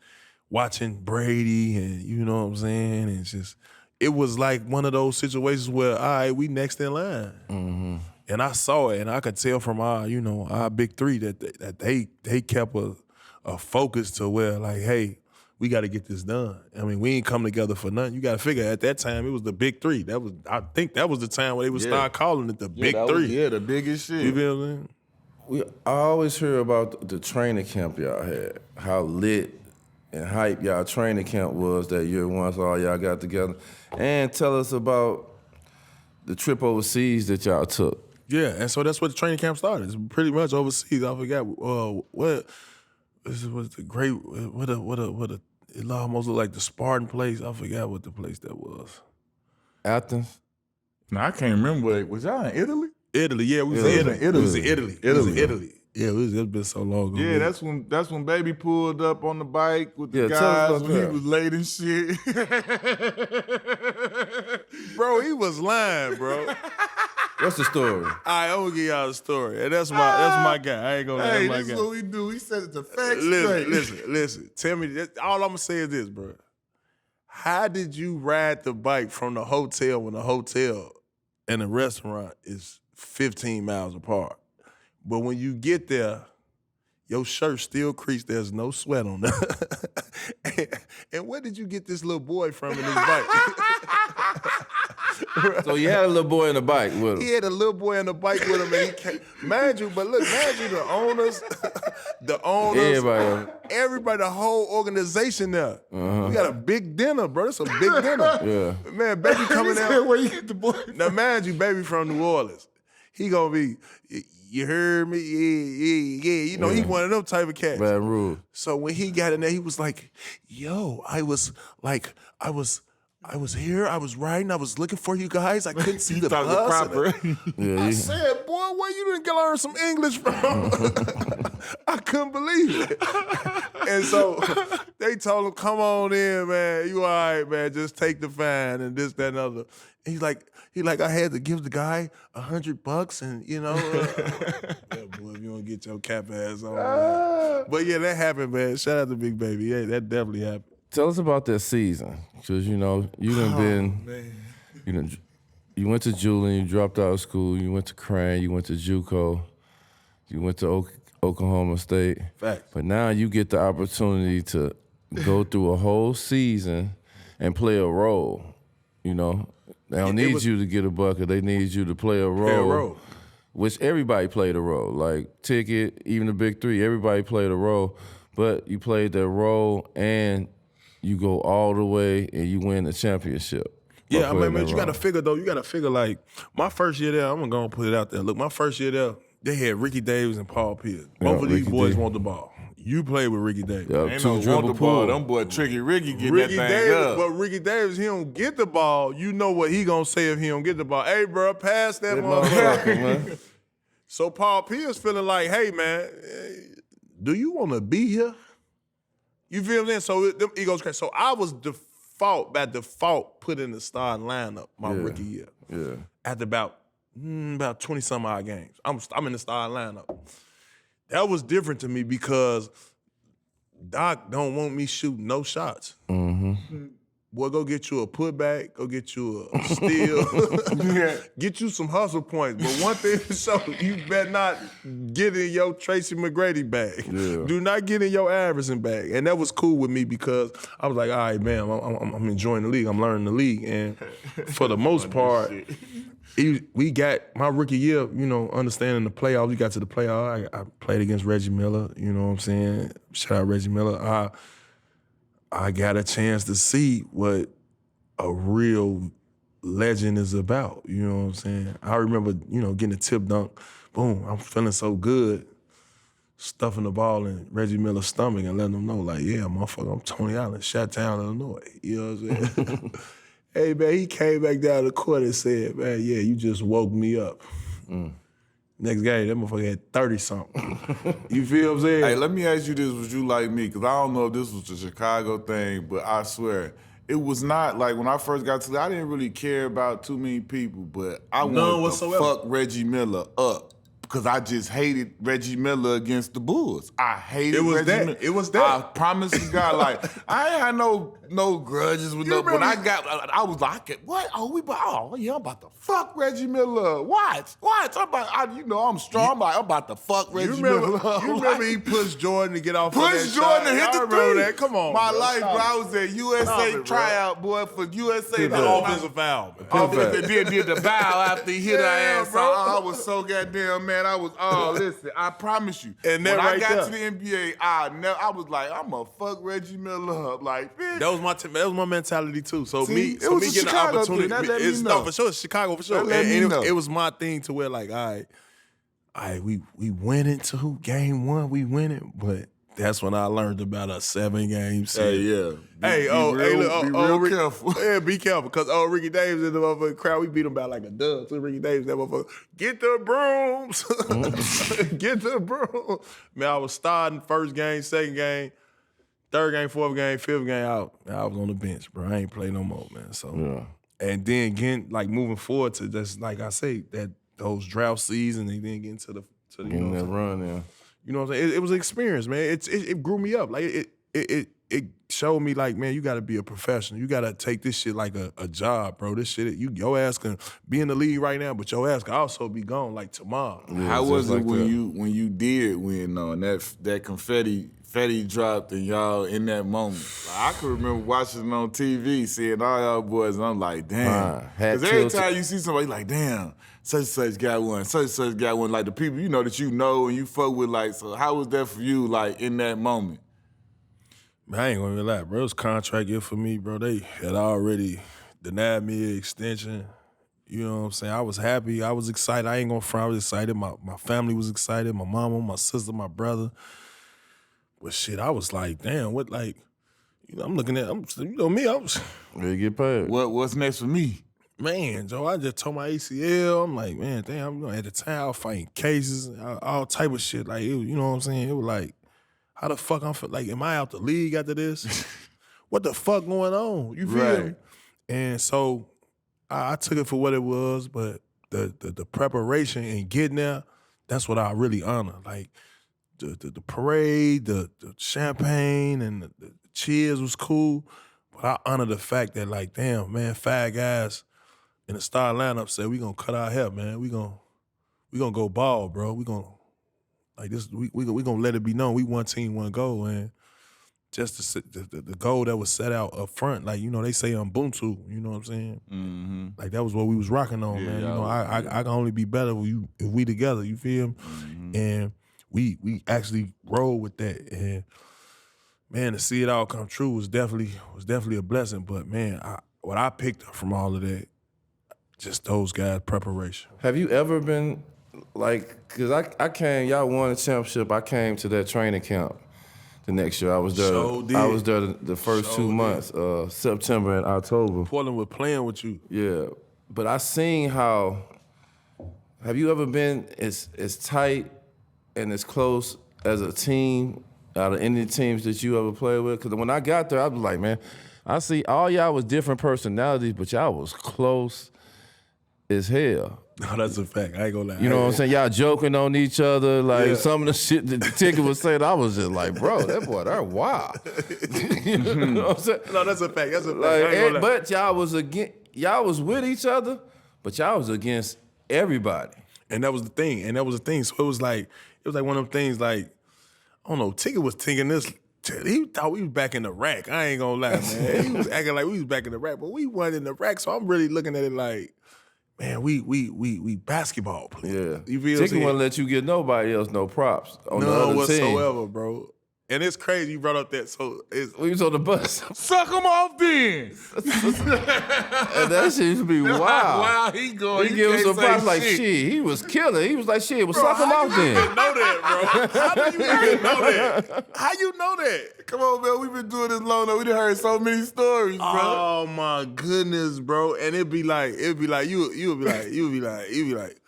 watching Brady and, you know what I'm saying, and just, it was like one of those situations where, all right, we next in line. Mm-hmm. And I saw it, and I could tell from our big three that they kept a focus to where, like, hey, we got to get this done. I mean, we ain't come together for nothing. You got to figure at that time it was the big three. I think that was the time where they would start calling it the big three. The biggest shit. You feel what I'm saying? I always hear about the training camp y'all had, how lit and hype y'all training camp was that year once all y'all got together. And tell us about the trip overseas that y'all took. Yeah, and so that's where the training camp started. It's pretty much overseas. I forgot what. This was the great, it almost looked like the Spartan place. I forgot what the place that was. Athens? No, I can't remember. Was y'all in Italy? Italy, yeah, we was in Italy. It was in Italy. Yeah, it's been so long ago. Yeah, that's when Baby pulled up on the bike with the guys when he was late and shit. Bro, he was lying, bro. What's the story? I'm gonna give y'all the story. And that's my guy. I ain't gonna lie. Hey, this is what we do. We said the facts straight. Listen. Tell me this. All I'm gonna say is this, bro. How did you ride the bike from the hotel when the hotel and the restaurant is 15 miles apart? But when you get there, your shirt still creased. There's no sweat on there. And And where did you get this little boy from in his bike? So you had a little boy in the bike with him. He had a little boy on the bike with him, and he came. Mind you, the owners, everybody, the whole organization there. We got a big dinner, bro. It's a big dinner. Yeah. Man, baby coming out. Where you get the boy? Now, mind you, baby from New Orleans. He gonna be, you heard me? Yeah. You know, he one of them type of cats. Bad rule. So when he got in there, he was like, yo, I was here, I was riding, I was looking for you guys. I couldn't see the bus. Proper. I said, boy, where you didn't learn some English from? I couldn't believe it. And so they told him, come on in, man. You all right, man. Just take the fine and this, that, and other. And he's like, I had to give the guy $100 and, you know. Yeah, boy, if you don't get your cap ass on. Man. But yeah, that happened, man. Shout out to Big Baby. Yeah, that definitely happened. Tell us about that season, because you know you you went to Julian, you dropped out of school, you went to Crane, you went to JUCO, you went to Oklahoma State. Facts. But now you get the opportunity to go through a whole season and play a role. You know, they don't need you to get a bucket; they need you to play a role. Which everybody played a role. Like Ticket, even the Big Three, everybody played a role. But you played that role and you go all the way and you win the championship. Yeah, I mean, man, you got to figure, though. You got to figure, like, my first year there, I'm going to go and put it out there. Look, my first year there, they had Ricky Davis and Paul Pierce. Both of these boys want the ball. You played with Ricky Davis. Yep, Ain't no want the ball. Them boy Tricky Ricky get that thing Davis, up. But Ricky Davis, he don't get the ball. You know what he going to say if he don't get the ball. Hey, bro, pass that motherfucker, man. So Paul Pierce feeling like, hey, man, do you want to be here? You feel me? So them egos crazy. So I was by default put in the starting lineup my rookie year. Yeah. After about 20-some odd games. I'm in the starting lineup. That was different to me because Doc don't want me shooting no shots. Mm-hmm. Boy, go get you a putback, go get you a steal, get you some hustle points. But one thing for sure, you better not get in your Tracy McGrady bag. Yeah. Do not get in your Iverson bag. And that was cool with me because I was like, all right, man, I'm enjoying the league. I'm learning the league. And for the most part, we got my rookie year, you know, understanding the playoffs. We got to the playoffs. I played against Reggie Miller, you know what I'm saying? Shout out Reggie Miller. I got a chance to see what a real legend is about. You know what I'm saying? I remember, you know, getting a tip dunk. Boom, I'm feeling so good. Stuffing the ball in Reggie Miller's stomach and letting him know, like, yeah, motherfucker, I'm Tony Allen, Chi-Town, Illinois. You know what I'm saying? Hey, man, he came back down the court and said, man, yeah, you just woke me up. Next game, that motherfucker had 30-something. You feel what I'm saying? Hey, let me ask you this, was you like me? Because I don't know if this was a Chicago thing, but I swear, it was not, like, when I first got to I didn't really care about too many people, but I wanted to fuck Reggie Miller up. Because I just hated Reggie Miller against the Bulls. I hated Reggie Miller. It was that. I promise you, God, like, I ain't had no grudges with no. When I was like, what? I'm about to fuck Reggie Miller. Watch. I'm strong. I'm about to fuck Reggie Miller. You remember he pushed Jordan to get off of that Pushed Jordan to hit the three. That. Come on, My bro. life, bro. I was at USA tryout, boy, for USA. The offensive foul. Did the bow after he hit our ass. bro. I was so goddamn mad. Listen, I promise you. And when right I got there. to the NBA, I was like, I'm gonna fuck Reggie Miller up. Like, bitch. That was my mentality too. So me it was a getting the Chicago opportunity. thing. That let me know. For sure, it's Chicago for sure. That let me know. It was my thing to where like, all right, we went into game one, we win it, but that's when I learned about a 7-game series. Be real careful. Yeah, be careful. Because Ricky Davis in the motherfucking crowd, we beat him by like a dub. So Ricky Davis, that motherfucker, get the brooms. Get the brooms. Man, I was starting first game, second game, third game, fourth game, fifth game out. I was on the bench, bro. I ain't play no more, man. So, and then again, like moving forward to just like I say, those drought seasons, and then getting to the Getting that run, yeah. You know what I'm saying? It was an experience, man. It grew me up. Like it showed me like, man, you got to be a professional. You got to take this shit like a job, bro. This shit, your ass can be in the league right now, but your ass can also be gone like tomorrow. Yeah, how was it when you did win though, and that confetti confetti dropped and y'all in that moment. Like, I can remember watching it on TV, seeing all y'all boys, and I'm like, damn. Because every time you see somebody, like, damn, such and such got one, such and such got one. Like the people you know that you know and you fuck with, like, so how was that for you, like, in that moment? Man, I ain't gonna lie, bro. It was contract year for me, bro. They had already denied me an extension. You know what I'm saying? I was happy. I was excited. I ain't gonna front. I was excited. My family was excited. My mama, my sister, my brother. But shit, I was like, damn, what, like, you know, I'm looking at, you know me, I was. Ready to get paid. What's next for me? Man, Joe, I just tore my ACL. I'm like, man, damn, at the time I was fighting cases, all type of shit. Like, you know what I'm saying? It was like, how the fuck like, am I out the league after this? What the fuck going on? You feel me? And so I took it for what it was, but the preparation and getting there, that's what I really honor. Like the parade, the champagne, and the cheers was cool, but I honor the fact that, like, damn, man, 5 guys in the star lineup said we gonna cut our hair, man. We gonna go ball, bro. We gonna like this. We gonna let it be known we one team, one goal, and just the goal that was set out up front, like, you know, they say Ubuntu, you know what I'm saying? Mm-hmm. Like, that was what we was rocking on, man. You know, I can only be better if we together, you feel me? Mm-hmm. And we actually rolled with that. And man, to see it all come true was definitely a blessing. But man, what I picked up from all of that, just those guys' preparation. Have you ever been, like, because I came, y'all won the championship, I came to that training camp the next year. I was there. I was there the first 2 months, September and October. Portland was playing with you. Yeah, but I seen how. Have you ever been as tight and as close as a team out of any teams that you ever played with? Because when I got there, I was like, man, I see all y'all was different personalities, but y'all was close as hell. No, that's a fact. I ain't gonna lie. You know what I'm saying? Y'all joking on each other. Like, some of the shit that the ticket was saying, I was just like, bro, that boy, they're wild. You know what I'm saying? No, that's a fact. That's a fact. Like, but y'all was with each other, but y'all was against everybody. And that was the thing. So it was like one of them things, like, I don't know, Ticket was thinking this. He thought we was back in the rack. I ain't gonna lie, man. He was acting like we was back in the rack, but we weren't in the rack. So I'm really looking at it like, man, we basketball players. Yeah. You feel Ticket wouldn't let you get nobody else no props on the other whatsoever, team. bro. And it's crazy you brought up that. So we was on the bus. Suck him off then. And that shit used to be wild. Wow, he going. He give us some props like, shit, he was killing. He was like, shit, well, suck him off then. Know that, bro? How do you even know that? How you know that? Come on, man. We've been doing this long enough. We done heard so many stories, bro. Oh my goodness, bro. And it'd be like you would be like,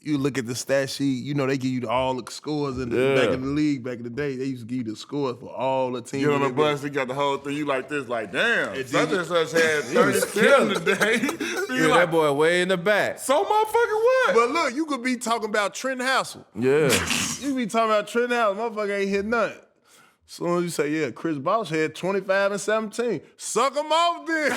you look at the stat sheet, you know, they give you all the scores back in the league, back in the day. They used to give you the scores for all the teams. You on the bus, they got the whole thing. You like this, like, damn, such and such had He was 37 today. Yeah, like, that boy way in the back. so motherfucking what? But look, you could be talking about Trent Hassel. Yeah. You be talking about Trent Hassel, motherfucker ain't hit nothing. Soon as you say, yeah, Chris Bosh had 25 and 17. Suck him off then.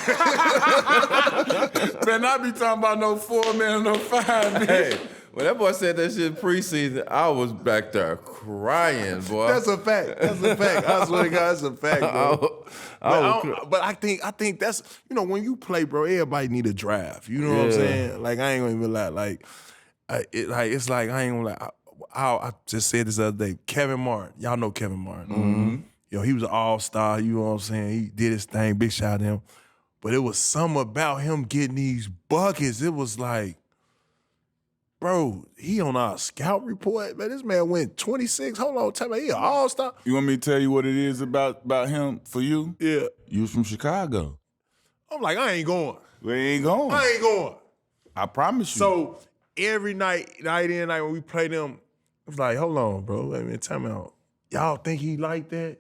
Man, I be talking about no 4 man, no 5 man. Hey, when that boy said that shit preseason, I was back there crying, boy. That's a fact. That's a fact. I swear to God, that's a fact, bro. But I think that's, you know, when you play, bro, everybody need a drive. You know what I'm saying? Like, I ain't gonna even lie. Like, it's like, I ain't gonna lie. I just said this other day, Kevin Martin. Y'all know Kevin Martin. Mm-hmm. Yo, he was an all-star, you know what I'm saying? He did his thing, big shout out to him. But it was something about him getting these buckets. It was like, bro, he on our scout report. Man, this man went 26. Hold on, tell me, he an all-star. You want me to tell you what it is about him for you? Yeah. You was from Chicago. I'm like, I ain't going. We ain't going. I ain't going. I promise you. So every night in, when we play them, it was like, hold on, bro. Wait a minute, tell me out. Y'all think he like that?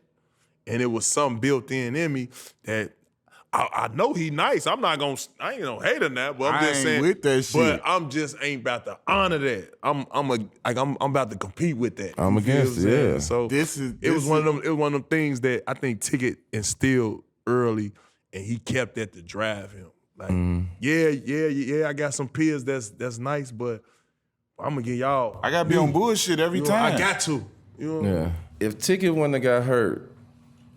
And it was something built in me that I know he nice. I ain't gonna hate him that, but I'm just saying. With that shit. But I'm just ain't about to honor that. I'm about to compete with that. I'm against it, yeah. So it was one of them things that I think Ticket instilled early, and he kept that to drive him. Like, yeah, I got some peers that's nice, but I'm gonna get y'all. I gotta be on bullshit every time. I got to. You know? Yeah. if Ticket wouldn't have got hurt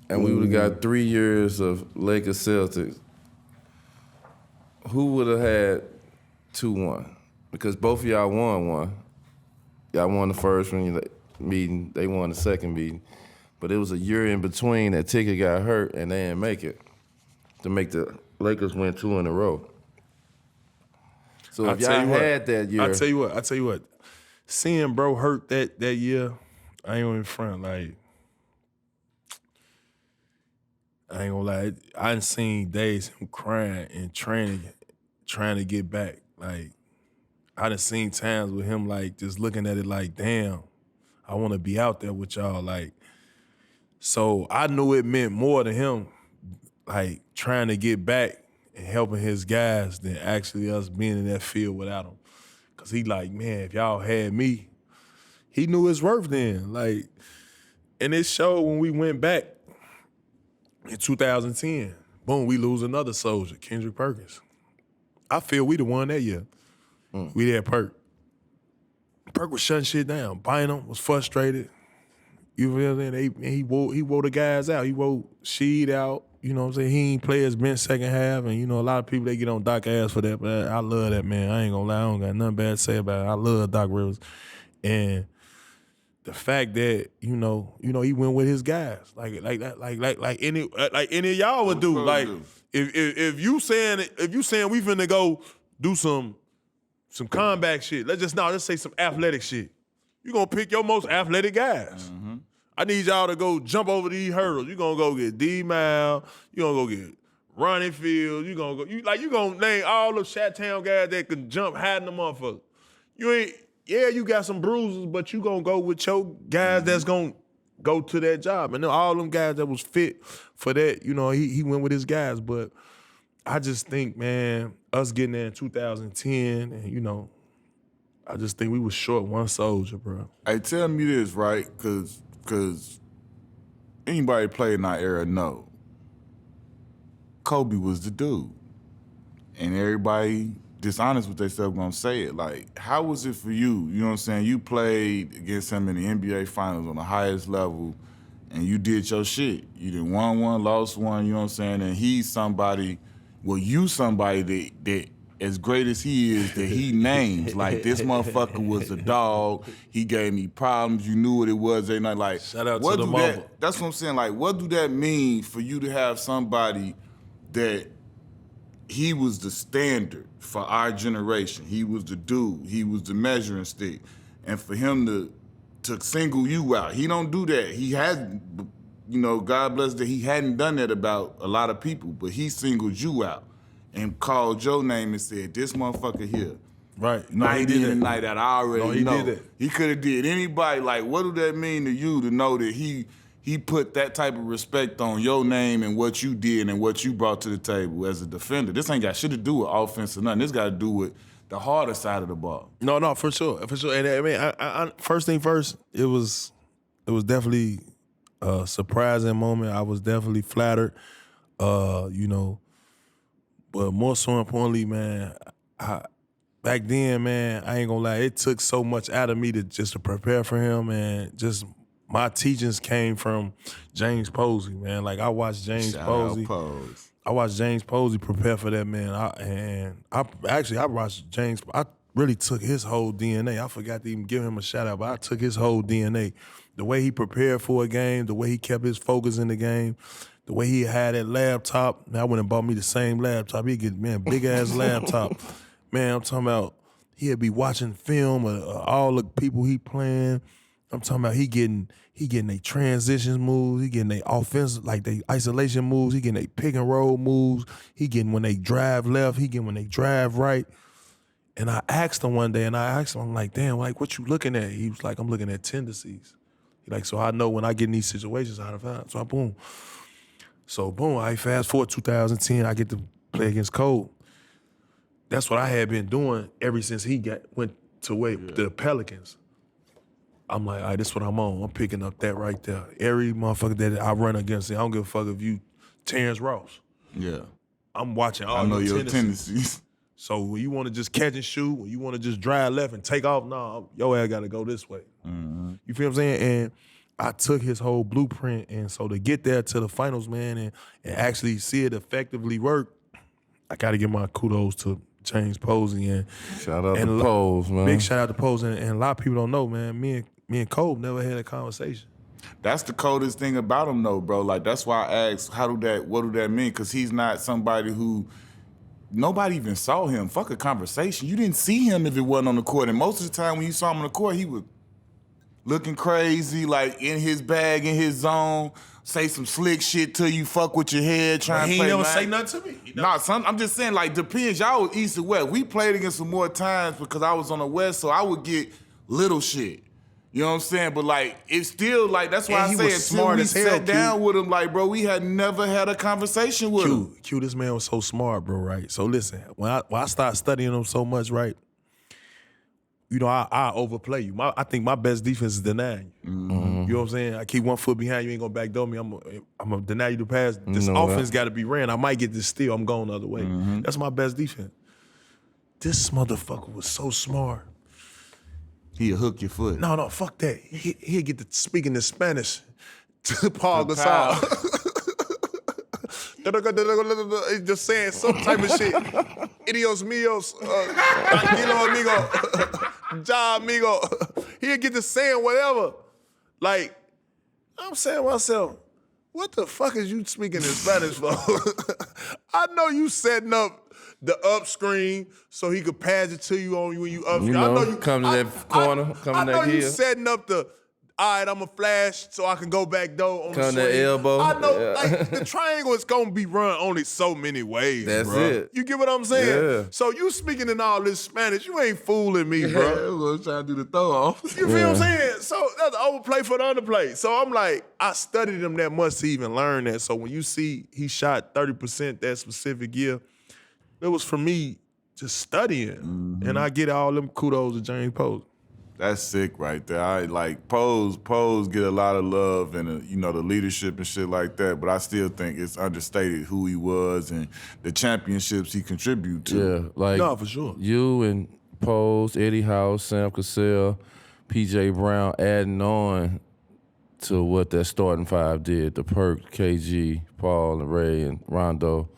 and we would have got 3 years of Lakers Celtics, who would have had 2-1? Because both of y'all won one. Y'all won the first meeting, they won the second meeting. But it was a year in between that Ticket got hurt and they didn't make it to make the Lakers win 2 in a row. So if y'all had that year. I tell you what. Seeing bro hurt that year, I ain't gonna front. Like, I ain't gonna lie. I done seen days him crying and trying to get back. Like, I done seen times with him like just looking at it like, damn, I want to be out there with y'all. Like, so I knew it meant more to him, like trying to get back and helping his guys than actually us being in that field without him. Cause he like, man, if y'all had me, he knew his worth then. Like, and it showed when we went back in 2010. Boom, we lose another soldier, Kendrick Perkins. I feel we the one that year. We had Perk. Perk was shutting shit down. Bynum was frustrated. You feel what I'm saying? He wore the guys out. He wore Sheed out. You know what I'm saying? He ain't play his bench second half. And, you know, a lot of people, they get on Doc ass for that. But I love that, man. I ain't gonna lie. I don't got nothing bad to say about it. I love Doc Rivers. And the fact that, you know, he went with his guys. Like any of y'all would do. Like, if you saying we finna go do some combat shit, let's say some athletic shit. You gonna pick your most athletic guys. Mm-hmm. I need y'all to go jump over these hurdles. You gonna go get D-Mal. You gonna go get Ronnie Fields. You gonna name all the Chat-Town guys that can jump high in the motherfucker. You got some bruises, but you gonna go with your guys that's gonna go to that job. And then all them guys that was fit for that, you know, he went with his guys. But I just think, man, us getting there in 2010, and, you know, I just think we was short one soldier, bro. Hey, tell me this, right? Because anybody played in our era know Kobe was the dude. And everybody dishonest with themselves gonna say it. Like, how was it for you? You know what I'm saying? You played against him in the NBA Finals on the highest level, and you did your shit. You did won one, lost one, you know what I'm saying? And he's somebody, you somebody that as great as he is, that he names. Like, this motherfucker was a dog. He gave me problems. You knew what it was. They not like. Shout out to the mama. That's what I'm saying. Like, what do that mean for you to have somebody that he was the standard for our generation? He was the dude. He was the measuring stick. And for him to single you out, he don't do that. He has, you know, God bless that he hadn't done that about a lot of people, but he singled you out and called your name and said, this motherfucker here. Right. Night in and night out. I already know. Did that. He could have did anybody. Like, what do that mean to you to know that he put that type of respect on your name and what you did and what you brought to the table as a defender? This ain't got shit to do with offense or nothing. This got to do with the harder side of the ball. No, for sure. And I mean, I first thing first, it was definitely a surprising moment. I was definitely flattered, you know. But more so importantly, man, back then, man, I ain't gonna lie, it took so much out of me to prepare for him, and just my teachings came from James Posey, man. Like, I watched James Posey. I watched James Posey prepare for that, man. I watched James. I really took his whole DNA. I forgot to even give him a shout out, but I took his whole DNA. The way he prepared for a game, the way he kept his focus in the game, the way he had that laptop. Man, I went and bought me the same laptop. He'd get, man, big-ass laptop. Man, I'm talking about he'd be watching film of all the people he playing. I'm talking about he getting their transitions moves. He getting their offense, like their isolation moves. He getting their pick and roll moves. He getting when they drive left. He getting when they drive right. And I asked him one day, I'm like, damn, like, what you looking at? He was like, I'm looking at tendencies. He like, so I know when I get in these situations how to find. So I fast forward 2010, I get to play against Cole. That's what I had been doing ever since he went to the Pelicans. I'm like, all right, this is what I'm on. I'm picking up that right there. Every motherfucker that I run against, I don't give a fuck if you Terrence Ross. Yeah. I'm watching all your tendencies. So when you want to just catch and shoot, when you want to just drive left and take off, your ass got to go this way. Mm-hmm. You feel what I'm saying? And I took his whole blueprint, and so to get there to the finals, man, and actually see it effectively work, I got to give my kudos to James Posey and shout out to Pose, man. Big shout out to Pose, and a lot of people don't know, man. Me and Cole never had a conversation. That's the coldest thing about him, though, bro. Like, that's why I asked, what do that mean? Because he's not somebody who, nobody even saw him. Fuck a conversation. You didn't see him if it wasn't on the court. And most of the time when you saw him on the court, he was looking crazy, like in his bag, in his zone, say some slick shit to you, fuck with your head, trying to play. He never say nothing to me. Nah, I'm just saying, like, depends. Y'all was East or West. We played against him more times because I was on the West, so I would get little shit. You know what I'm saying? But, like, it's still, like, that's why I say until we sat down with him, like, bro, we had never had a conversation with him. Q, this man was so smart, bro, right? So, listen, when I started studying him so much, right, you know, I overplay you. I think my best defense is denying you. Mm-hmm. You know what I'm saying? I keep 1 foot behind you, ain't gonna backdoor me. I'm gonna deny you the pass. This offense got to be ran. I might get this steal. I'm going the other way. Mm-hmm. That's my best defense. This motherfucker was so smart. He'll hook your foot. No, fuck that. He'll get to speaking in Spanish to Paul Gasol. Just saying some type of shit. Idios míos, tranquilo amigo, ja amigo. He'll get to saying whatever. Like, I'm saying to myself, what the fuck is you speaking in Spanish for? I know you setting up the up screen so he could pass it to you on when you up screen. You know, I know you come to that corner, come to that heel. You setting up the, all right, I'm going to flash so I can go back door on come the swing. That elbow. I know, like, the triangle is going to be run only so many ways, That's bro. it. You get what I'm saying? Yeah. So you speaking in all this Spanish, you ain't fooling me, bro. I was trying to do the throw off. You feel what I'm saying? So that's the overplay for the underplay. So I'm like, I studied him that much to even learn that. So when you see he shot 30% that specific year, it was for me just studying. Mm-hmm. And I get all them kudos to James Posey. That's sick right there. I like Pose get a lot of love and the leadership and shit like that, but I still think it's understated who he was and the championships he contributed to. Yeah, like no, for sure. You and Pose, Eddie House, Sam Cassell, PJ Brown adding on to what that starting five did, the Perk, KG, Paul and Ray and Rondo.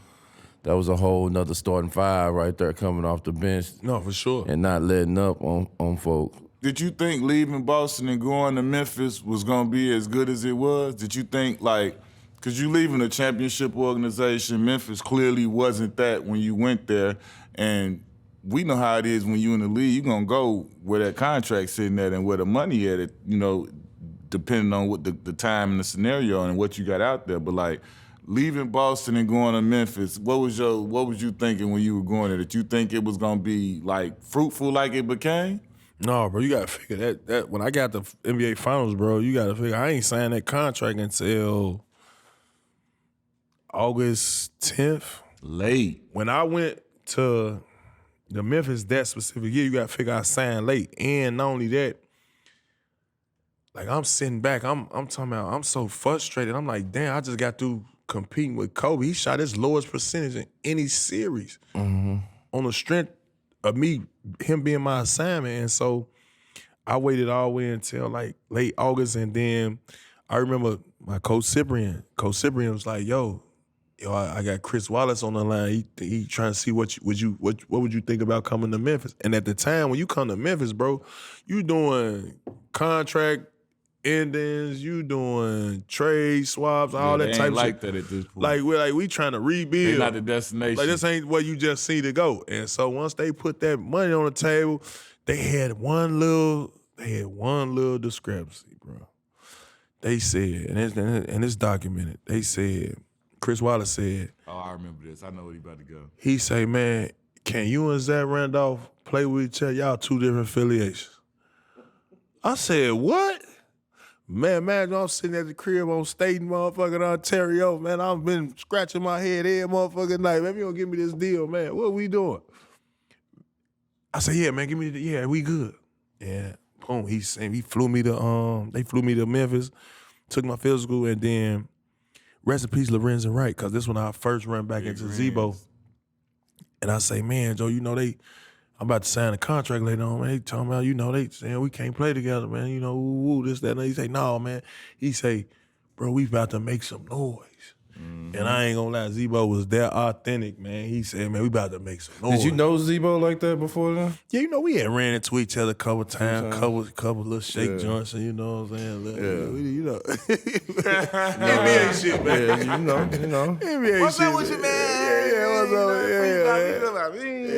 That was a whole nother starting five right there coming off the bench. No, for sure. And not letting up on folks. Did you think leaving Boston and going to Memphis was going to be as good as it was? Did you think, like, because you leaving a championship organization, Memphis clearly wasn't that when you went there, and we know how it is when you in the league, you're going to go where that contract sitting at and where the money at, it, depending on what the time and the scenario and what you got out there. But, like, leaving Boston and going to Memphis, what was you thinking when you were going there? Did you think it was going to be, like, fruitful like it became? No, bro, you gotta figure that when I got the NBA Finals, bro, you gotta figure I ain't signed that contract until August 10th. Late. When I went to the Memphis that specific year, you gotta figure I signed late. And not only that, like I'm sitting back, I'm talking about I'm so frustrated. I'm like, damn, I just got through competing with Kobe. He shot his lowest percentage in any series on the strength of him being my assignment. And so I waited all the way until like late August, and then I remember my coach Cyprian. Coach Cyprian was like, yo, I got Chris Wallace on the line. He trying to see what would you think about coming to Memphis? And at the time when you come to Memphis, bro, you doing contract endings, you doing trade swaps, all that type of like shit. That at this point. We trying to rebuild. They not the destination. Like this ain't where you just see to go. And so once they put that money on the table, they had one little discrepancy, bro. They said, and it's documented. They said, Chris Wallace said, oh, I remember this. I know where he about to go. He say, man, can you and Zach Randolph play with each other? Y'all two different affiliations. I said, what? Man, imagine I'm sitting at the crib on State motherfucking Ontario, man. I've been scratching my head every motherfucking night. Man, you don't give me this deal, man. What we doing? I said, yeah, man, give me we good. Yeah, boom. He flew me to they flew me to Memphis, took my physical, and then rest in peace, Lorenz and Wright, because this when I first run back into Zebo. And I say, man, Joe, I'm about to sign a contract later on, man. They talking about, they saying we can't play together, man. Woo, this, that, and that. He say, no, man. He say, bro, we about to make some noise. Mm-hmm. And I ain't gonna lie, Zebo was that authentic, man. He said, man, we about to make some noise. Did you know Zebo like that before then? Yeah, we had ran into each other a couple times, couple little shake joints, and you know what I'm saying? NBA shit, man. Yeah, you know. NBA What's shit, up with you, man? Yeah, what's up? Yeah.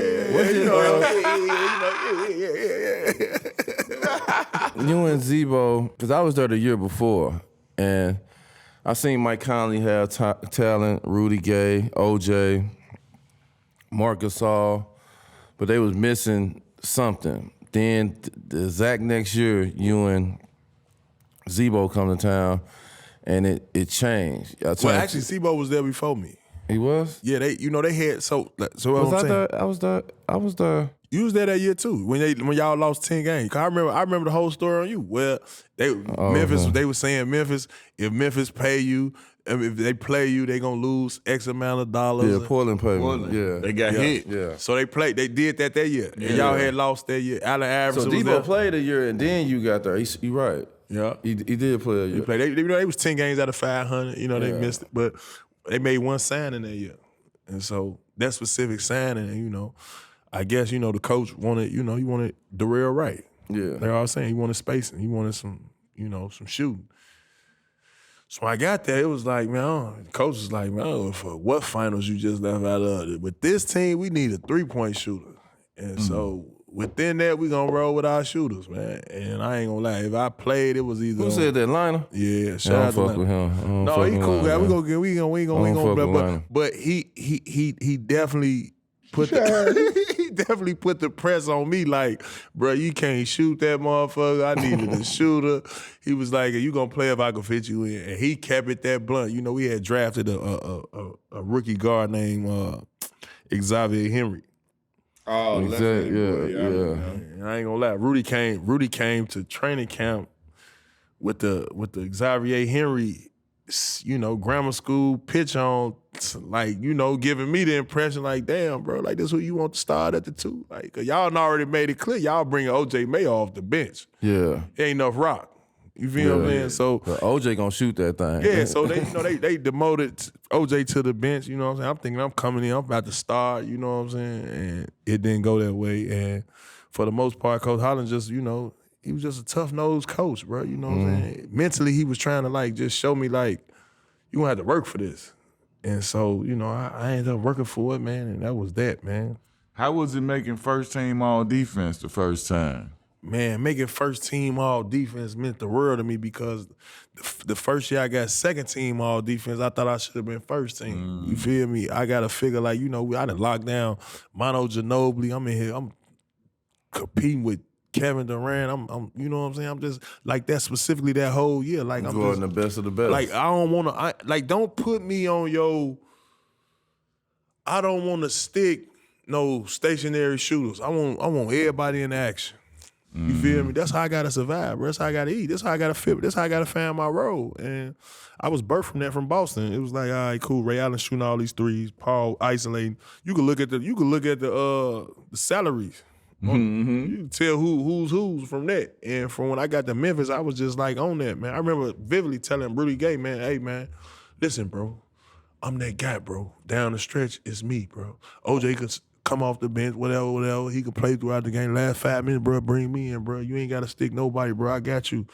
You and Zebo, because I was there the year before, and I seen Mike Conley have talent, Rudy Gay, OJ, Marc Gasol, but they was missing something. Then the exact next year, you and Zebo come to town, and it changed. Well, actually, Zebo was there before me. He was? Yeah, they had so what was I'm saying. There? I was there. You was there that year too when y'all lost 10 games. 'Cause I remember the whole story on you. Well, Memphis. They were saying Memphis. If Memphis pay you, if they play you, they gonna lose X amount of dollars. Yeah, Portland played. Yeah, they got hit. Yeah. So they played. They did that year, and y'all had lost that year. Allen Iverson So was Debo there. played a year, and then you got there. You right. Yeah, he did play a year. He played. They was 10 games out of 500. They missed it, but they made one signing that year, and so that specific signing, I guess, the coach wanted, he wanted Darrell Wright. Yeah. They're all saying he wanted spacing. He wanted some, some shooting. So I got there, it was like, man, the coach was like, man, for what finals you just left out of? With this team, we need a 3-point shooter. And so within that, we gonna roll with our shooters, man. And I ain't gonna lie, if I played, it was either. Who said that, Liner? Yeah, I shout don't out to fuck with him. No, he cool guy. We gonna but he definitely put the press on me like, bro, you can't shoot that motherfucker. I needed a shooter. He was like, you gonna play if I can fit you in. And he kept it that blunt. We had drafted a rookie guard named Xavier Henry. Oh, exactly. Yeah. I ain't gonna lie. Rudy came to training camp with the Xavier Henry, grammar school pitch on, like, giving me the impression like, damn, bro, like, this who you want to start at the 2? Like, 'cause y'all already made it clear, y'all bringing OJ Mayo off the bench. Yeah. It ain't enough rock. You feel what I'm saying? So but OJ gonna shoot that thing. yeah, so they demoted OJ to the bench, you know what I'm saying? I'm thinking I'm coming in, I'm about to start, you know what I'm saying? And it didn't go that way. And for the most part, Coach Holland just, he was just a tough-nosed coach, bro, you know what I'm saying? Mentally, he was trying to, like, just show me, like, you gonna have to work for this. And so, I ended up working for it, man, and that was that, man. How was it making first team all defense the first time? Man, making first team all defense meant the world to me because the first year I got second team all defense, I thought I should have been first team. You feel me? I got to figure, like, I done locked down Mono Ginobili. I'm in here, I'm competing with Kevin Durant. I'm you know what I'm saying? I'm just like that specifically that whole year. Like, I'm going just the best of the best. Like, I don't want to, don't put me on I don't want to stick no stationary shooters. I want everybody in action. You feel me? That's how I gotta survive, bro. That's how I gotta eat. That's how I gotta fit. That's how I gotta find my role. And I was birthed from that from Boston. It was like, all right, cool. Ray Allen shooting all these threes, Paul isolating. You can look at the salaries. Mm-hmm. You can tell who's from that. And from when I got to Memphis, I was just like on that, man. I remember vividly telling Rudy Gay, man, hey man, listen, bro, I'm that guy, bro. Down the stretch, it's me, bro. OJ could come off the bench, whatever. He could play throughout the game. Last 5 minutes, bro, bring me in, bro. You ain't got to stick nobody, bro. I got you.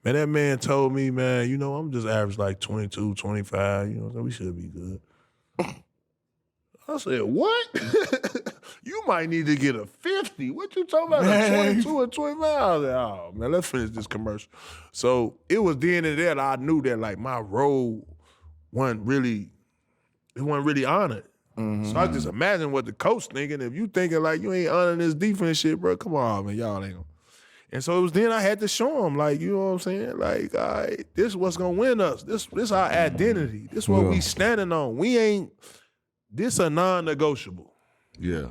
Man, that man told me, man, I'm just average like 22, 25. So we should be good. I said, what? You might need to get a 50. What you talking about? Man. A 22 or 25? I was like, oh, man, let's finish this commercial. So it was then and there that I knew that, like, my role wasn't really honored. Mm-hmm. So I just imagine what the coach thinking. If you thinking like you ain't honoring this defense shit, bro, come on, man, y'all ain't gonna. And so it was then I had to show him, like, you know what I'm saying? Like, all right, this what's gonna win us. This our identity. This what we standing on. This a non-negotiable. Yeah.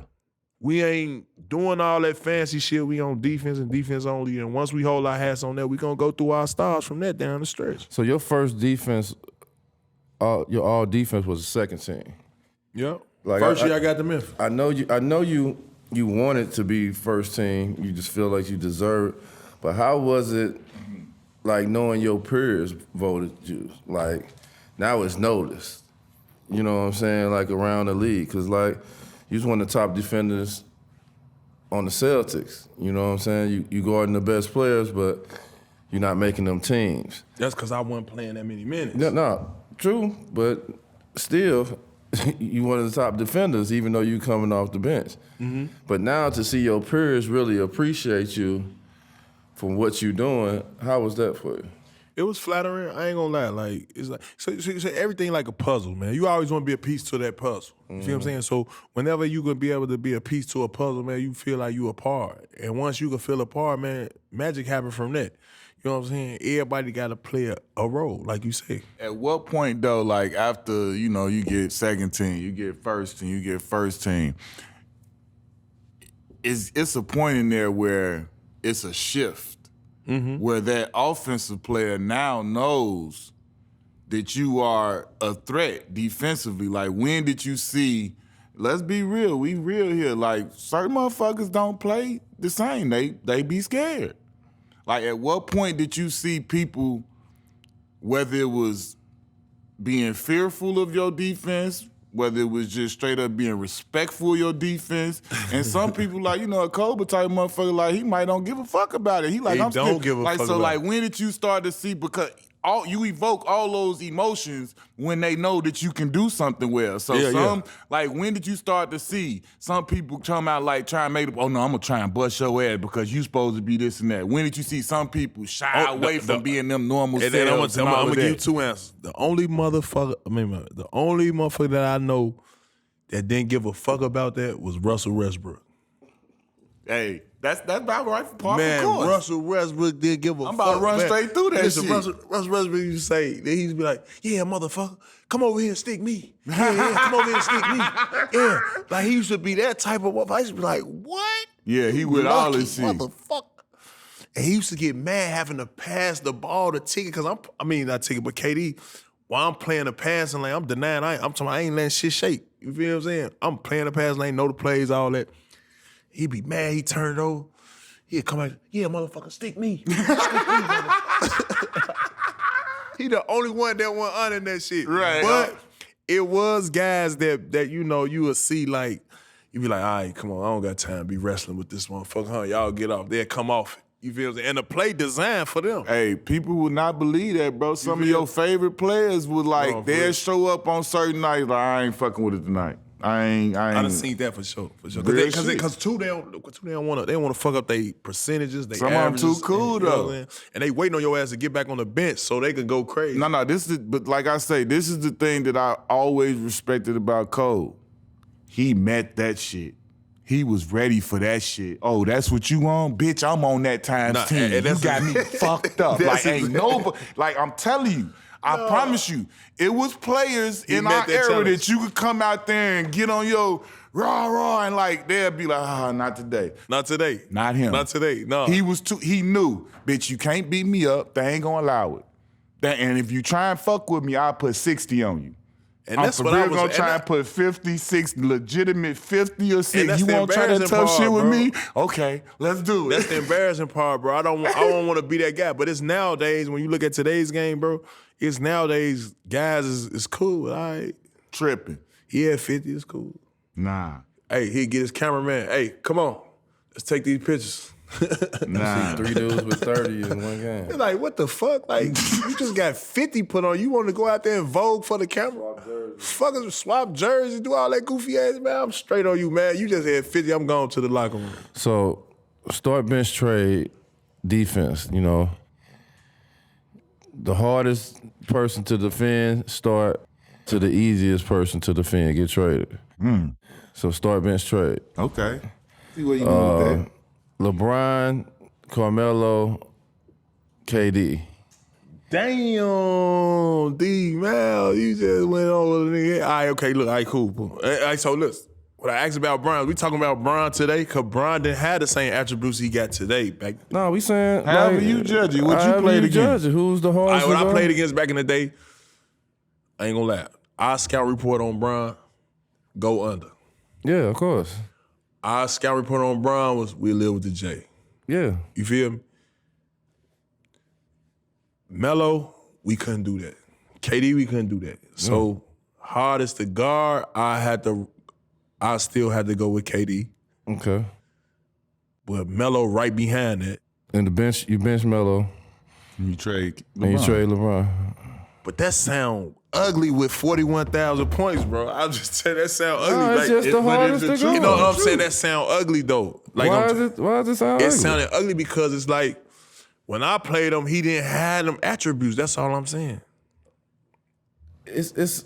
We ain't doing all that fancy shit. We on defense and defense only. And once we hold our hats on that, we gonna go through our stars from that down the stretch. So your first defense, your all defense was the second team. Yep. Like First year I got to Memphis. I know you you wanted to be first team. You just feel like you deserve it. But how was it, like, knowing your peers voted you? Like, now it's noticed. You know what I'm saying? Like, around the league. Because, like, you was one of the top defenders on the Celtics. You know what I'm saying? You guarding the best players, but you're not making them teams. That's because I wasn't playing that many minutes. No, true, but still, you one of the top defenders, even though you coming off the bench. Mm-hmm. But now to see your peers really appreciate you for what you're doing, how was that for you? It was flattering. I ain't gonna lie. Like, it's like so everything like a puzzle, man. You always want to be a piece to that puzzle. You feel what I'm saying? So whenever you gonna be able to be a piece to a puzzle, man, you feel like you a part. And once you can feel a part, man, magic happen from that. You know what I'm saying? Everybody got to play a role, like you say. At what point, though, like after, you get second team, you get first team, you get first team, it's a point in there where it's a shift, where that offensive player now knows that you are a threat defensively. Like, when did you see, let's be real, we real here, like, certain motherfuckers don't play the same. They be scared. Like, at what point did you see people, whether it was being fearful of your defense, whether it was just straight up being respectful of your defense, and some people, like, a Kobe type motherfucker, like, he might don't give a fuck about it. He like, he I'm don't scared. give a like, fuck so, about like, it. when did you start to see, because you evoke all those emotions when they know that you can do something well. So like, when did you start to see some people come out like try and make it, oh no, I'm gonna try and bust your ass because you supposed to be this and that? When did you see some people shy away from being them normal selves? I'm gonna give you two answers. The only motherfucker that I know that didn't give a fuck about that was Russell Westbrook. Hey, that's about right for part Man, of course. Russell Westbrook didn't give a fuck. I'm about to run straight through that shit. Russell Westbrook used to say, he used to be like, yeah, motherfucker, come over here and stick me. Yeah, come over here and stick me. Yeah, like he used to be that type of motherfucker. I used to be like, what? Yeah, he with all this shit. Motherfucker. And he used to get mad having to pass the ball to Ticket, because not Ticket, but KD, while I'm playing the passing lane, I'm denying, I'm talking, I ain't letting shit shake. You feel what I'm saying? I'm playing the passing lane, know the plays, all that. He be mad, he turned over. He'd come out, yeah, motherfucker, stick me. Stick me, motherfucker. He the only one that went on in that shit. Right. But it was guys that you would see, like, you be like, all right, come on, I don't got time to be wrestling with this motherfucker, huh? Y'all get off. They'll come off it. You feel what I'm saying? And the play designed for them. Hey, people would not believe that, bro. Some of your favorite players would, like, they'll show up on certain nights, like, I ain't fucking with it tonight. I ain't. I done seen that for sure. Because two, they don't want to fuck up their percentages, they some of them too cool, though. And they waiting on your ass to get back on the bench so they can go crazy. No, but like I say, this is the thing that I always respected about Cole. He met that shit. He was ready for that shit. Oh, that's what you on? Bitch, I'm on that times 10. You got me fucked up. Like, ain't nobody, like, I'm telling you, I promise you, it was players in our era that you could come out there and get on your rah, and like, they'll be like, not today. Not today. Not him. Not today, no. He knew, bitch, you can't beat me up. They ain't gonna allow it. And if you try and fuck with me, I'll put 60 on you. And that's what I was gonna try and put 56, legitimate 50 or 6. You won't try that tough shit with bro. Me? Okay, let's do it. That's the embarrassing part, bro. I don't want to be that guy. But it's nowadays, when you look at today's game, bro, it's nowadays, guys is cool, all right? Tripping. Yeah, 50 is cool. Nah. Hey, he'd get his cameraman. Hey, come on. Let's take these pictures. Nah. 3 dudes with 30 in one game. You're like, what the fuck? Like, you just got 50 put on. You want to go out there and vogue for the camera? Fuckers swap jerseys, do all that goofy ass, man. I'm straight on you, man. You just had 50. I'm going to the locker room. So, start, bench, trade, defense, the hardest person to defend, start, to the easiest person to defend, get traded. So, start, bench, trade. Okay. See where you going with that. LeBron, Carmelo, KD. Damn, D-Mal, you just went over the nigga. All right, okay, look, all right, cool. All right, so listen, what I asked about Bron, we talking about Bron today, because Bron didn't have the same attributes he got today. No, we saying, however you judge it, what you played against. Who's the hardest? What I played against back in the day, I ain't gonna lie. Our scout report on Bron, go under. Yeah, of course. Our scout report on Bron was we live with the J. Yeah. You feel me? Melo, we couldn't do that. KD, we couldn't do that. So hard as the guard, I still had to go with KD. Okay. But Melo right behind that. And the bench, you bench Melo. You trade LeBron. And you trade LeBron. But that sound ugly with 41,000 points, bro. I'll just say that sound ugly. No, it's just the hardest to go. You know what I'm saying? That sound ugly though. Like why does it sound ugly? It sounded ugly because it's like when I played him, he didn't have them attributes. That's all I'm saying. It's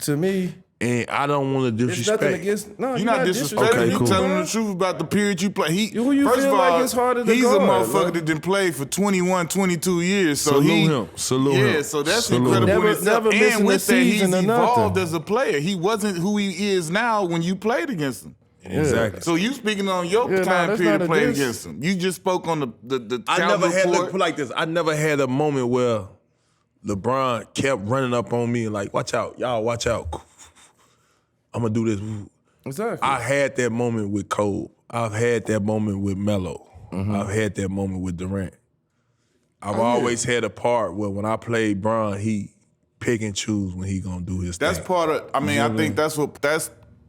to me. And I don't want to disrespect. It's nothing against. No, You're not disrespecting. Okay, You cool. telling the truth about the period you play. Who you first feel of all, like it's harder to he's guard, a motherfucker like? that didn't play for 21, 22 years. So Salute him. Salute him. Yeah, so that's Salute him. incredible. Never missing And a with that, he's season or evolved nothing. as a player. He wasn't who he is now when you played against him. Exactly. So you speaking on your Yeah, time that's period not of a playing diss. against him. You just spoke on the I scout never had report. put like this. I never had a moment where LeBron kept running up on me and like, watch out, y'all, watch out. I'm gonna do this. Exactly. I had that moment with Cole. I've had that moment with Melo. I've had that moment with Durant. I've always had a part where when I played Bron, he pick and choose when he gonna do his That's thing. part of. I mean, I think that's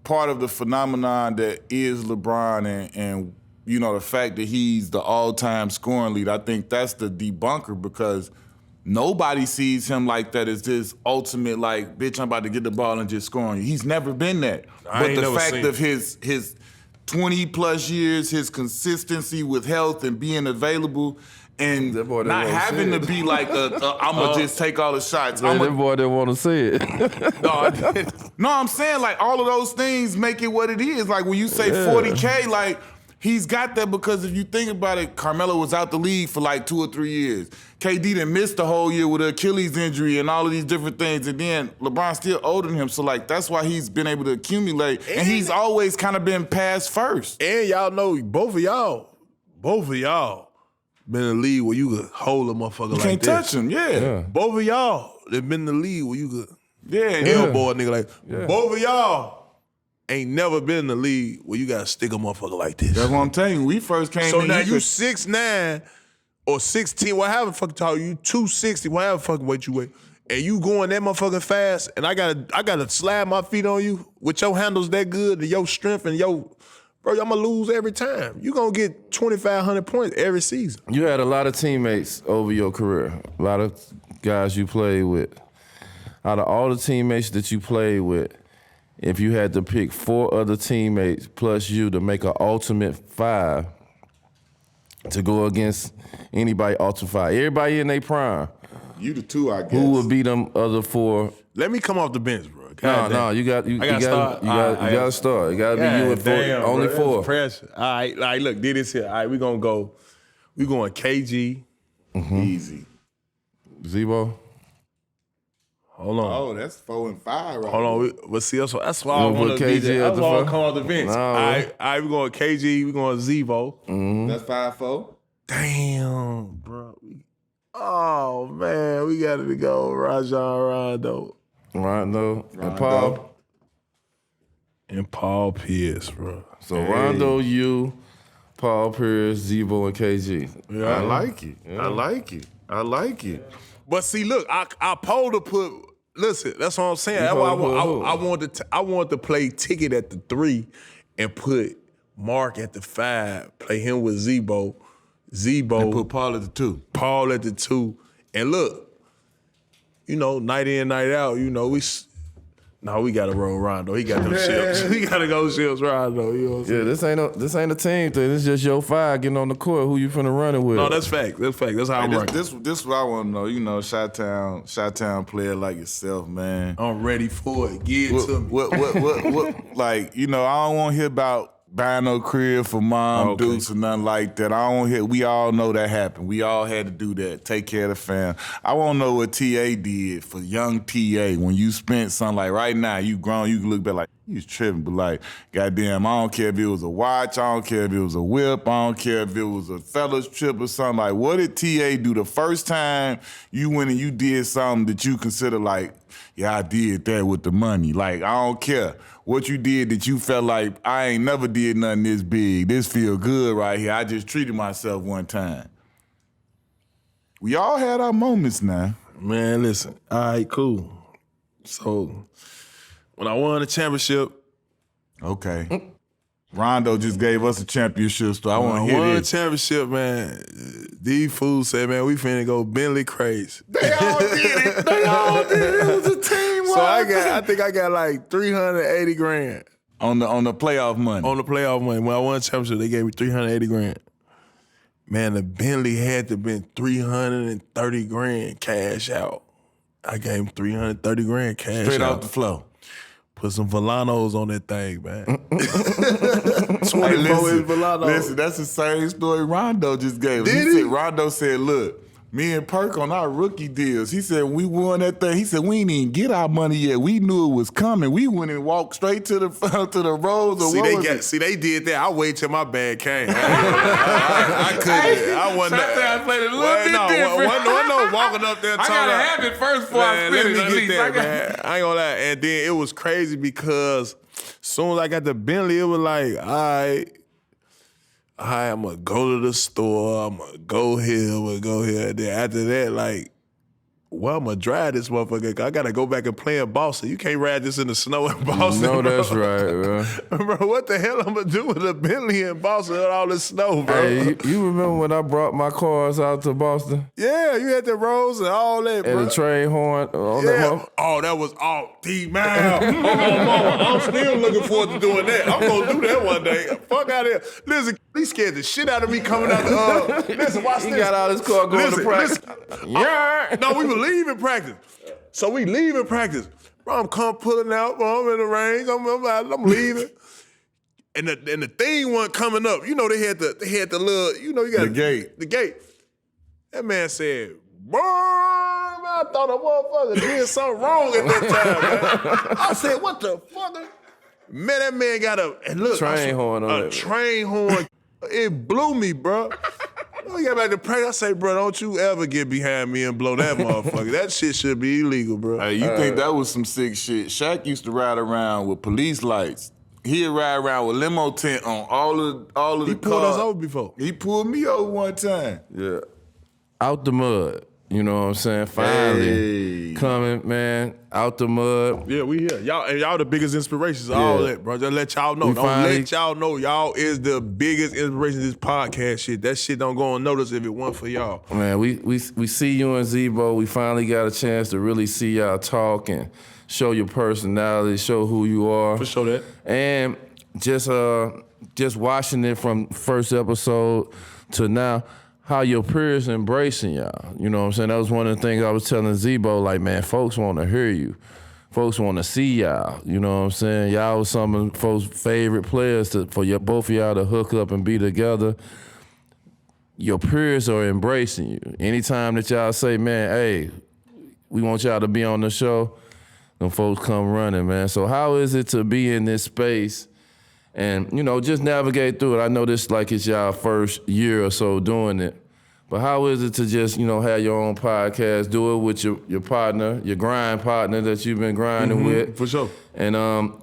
part of the phenomenon that is LeBron and you know the fact that he's the all-time scoring leader. I think that's the debunker because nobody sees him like that as this ultimate like, bitch, I'm about to get the ball and just score on you. He's never been that. But ain't the never fact seen of his 20 plus years, his consistency with health and being available. And That boy didn't not wanna having say to it. be like, I'm going to just take all the shots. Man, I'ma- that boy didn't want to say it. No, I'm saying like all of those things make it what it is. Like when you say 40K, like he's got that because if you think about it, Carmelo was out the league for like 2 or 3 years. KD didn't miss the whole year with an Achilles injury and all of these different things. And then LeBron's still older than him. So like that's why he's been able to accumulate. And he's always kind of been passed first. And y'all know, both of y'all been in the league where you could hold a motherfucker You like can't this. touch him, yeah. Both of y'all that been in the league where you could Yeah. elbow a nigga like, both of y'all ain't never been in the league where you gotta stick a motherfucker like this. That's what I'm telling you. We first came So in. now you could- 6'9" or 16, whatever fucking tall you, 260, whatever fucking weight you weigh, and you going that motherfucking fast, and I gotta slide my feet on you with your handles that good and your strength and your, bro, I'm gonna lose every time. You gonna get 2,500 points every season. You had a lot of teammates over your career, a lot of guys you played with. Out of all the teammates that you played with, if you had to pick 4 other teammates plus you to make an ultimate 5 to go against anybody ultimate 5, everybody in their prime, You the two, I guess. who would be them other 4? Let me come off the bench, bro. No, you got I gotta start. gotta start. It gotta be you and 4, only 4. Pressure. All right, look, did this here. All right, we going KG. Easy. Zebo. Hold on. Oh, that's 4 and 5 right Hold on, but see, that's why I You want wanna to put be KG there. at That's the why I front? come off the bench. No. All right, we going KG, we going Zevo. That's 5-4. Damn, bro. Oh, man, we got to go Rajon Rondo. Rondo and Paul. And Paul Pierce, bro. So Rondo, you, Paul Pierce, Zebo, and KG. Yeah. I like it. I like it. I like it. But see, look, I pulled to put. Listen, that's what I'm saying. That's why I wanted to play ticket at the 3 and put Mark at the 5. Play him with Zebo. And put Paul at the 2. Paul at the 2. And look, you know, night in, night out, you know, we got to roll Rondo. He got them ships. We got to go ships Rondo. You know what I'm saying? Yeah, this ain't a team thing. This just your 5 getting on the court. Who you finna run it with? No, that's fact. That's fact. That's how I'm running. This is what I want to know. You know, Chi-Town player like yourself, man. I'm ready for it. Give it to me. What, like, you know, I don't want to hear about buying no crib for mom, Okay. Dukes, or nothing like that. I don't want to hear, we all know that happened. We all had to do that, take care of the fam. I want to know what TA did for young TA when you spent something like right now, you grown, you can look back like, He was tripping, but like, goddamn, I don't care if it was a watch, I don't care if it was a whip, I don't care if it was a fella's trip or something. Like, what did TA do the first time you went and you did something that you consider like, yeah, I did that with the money. Like, I don't care what you did that you felt like, I ain't never did nothing this big. This feel good right here. I just treated myself one time. We all had our moments now. Man, listen. All right, cool. So, when I won the championship. Okay. Rondo just gave us a championship, so I want to hear won the this. championship, man. These fools said, man, we finna go Bentley crazy. They all did it. They all did it. It was a team. So I think I got like $380,000 on the playoff money. on the playoff money. When I won the championship, they gave me $380,000. Man, the Bentley had to been $330,000 cash out. I gave him $330,000 cash Straight out. off the floor. Put some Volanos on that thing, man. 24 Hey, is Volanos. listen, that's the same story Rondo just gave. Did he? Said, Rondo said, look, me and Perk on our rookie deals. He said, we won that thing. He said, we ain't even get our money yet. We knew it was coming. We went and walked straight to the roads. Or They did that. I waited till my bag came. I couldn't. I wasn't. I played it a little bit different. No, walking up there. I gotta have it first before I finish. Let me get that, man. I ain't gonna lie. And then it was crazy because as soon as I got the Bentley, it was like, all right, I'm gonna go to the store. I'm gonna go here. I'm gonna go here. And then after that, like, well, I'm gonna drive this motherfucker. I gotta go back and play in Boston. You can't ride this in the snow in Boston. No, bro. that's right, bro. Bro, what the hell I'm gonna do with a Bentley in Boston with all this snow, bro? Hey, you remember when I brought my cars out to Boston? Yeah, you had the roads and all that, bro. And the train horn on that Yeah. one? Oh, that was all D-Man. I'm still looking forward to doing that. I'm gonna do that one day. Fuck out of here. Listen, he scared the shit out of me coming out the listen, watch He this. got all his car going to practice. Yeah. No, we were leaving practice. So we leaving practice. Bro, I'm come pulling out, bro. I'm in the range. I'm leaving. And the thing wasn't coming up. You know, they had the little, you know, you got The gate. The gate. That man said, boy, I thought a motherfucker did something wrong at that time, man. I said, what the fuck? Man, that man got a Train horn on a it. train horn. It blew me, bro. When we got back to practice, I say, bro, don't you ever get behind me and blow that motherfucker. That shit should be illegal, bro. Hey, you think that was some sick shit? Shaq used to ride around with police lights. He'd ride around with limo tent on all of the cars. He pulled us over before. He pulled me over one time. Yeah. Out the mud. You know what I'm saying? Finally coming, man, out the mud. Yeah, we here. Y'all the biggest inspirations of all that, bro. Just let y'all know. Let y'all know y'all is the biggest inspiration of this podcast shit. That shit don't go unnoticed if it wasn't for y'all. Man, we see you and Zebo. We finally got a chance to really see y'all talk and show your personality, show who you are. For sure that. And just watching it from first episode to now, how your peers embracing y'all. You know what I'm saying? That was one of the things I was telling Zebo, like, man, folks want to hear you. Folks want to see y'all. You know what I'm saying? Y'all was some of folks' favorite players for both of y'all to hook up and be together. Your peers are embracing you. Anytime that y'all say, man, hey, we want y'all to be on the show, them folks come running, man. So how is it to be in this space and, you know, just navigate through it? I know this like it's y'all first year or so doing it, but how is it to just, you know, have your own podcast, do it with your partner, your grind partner that you've been grinding with? For sure. And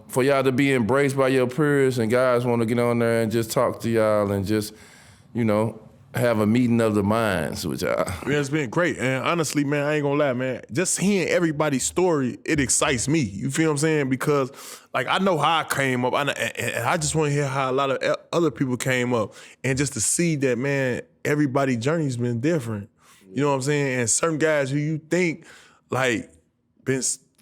for y'all to be embraced by your peers and guys want to get on there and just talk to y'all and just, you know, have a meeting of the minds with y'all. Yeah, it's been great. And honestly, man, I ain't gonna lie, man. Just hearing everybody's story, it excites me. You feel what I'm saying? Because, like, I know how I came up, and I just want to hear how a lot of other people came up. And just to see that, man, everybody's journey's been different. You know what I'm saying? And certain guys who you think, like,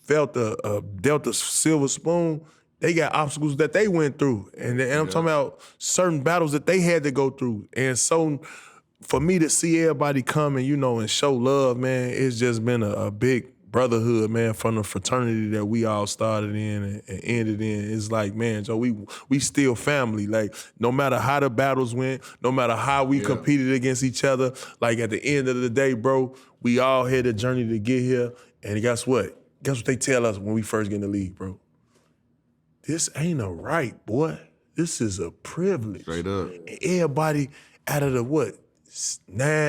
dealt a silver spoon, they got obstacles that they went through. And I'm talking about certain battles that they had to go through. And so for me to see everybody come and, you know, and show love, man, it's just been a big brotherhood, man, from the fraternity that we all started in and ended in. It's like, man, Joe, we still family. Like, no matter how the battles went, no matter how we competed against each other, like, at the end of the day, bro, we all had a journey to get here. And guess what? Guess what they tell us when we first get in the league, bro? this ain't a right, boy. This is a privilege. Straight up. And everybody out of the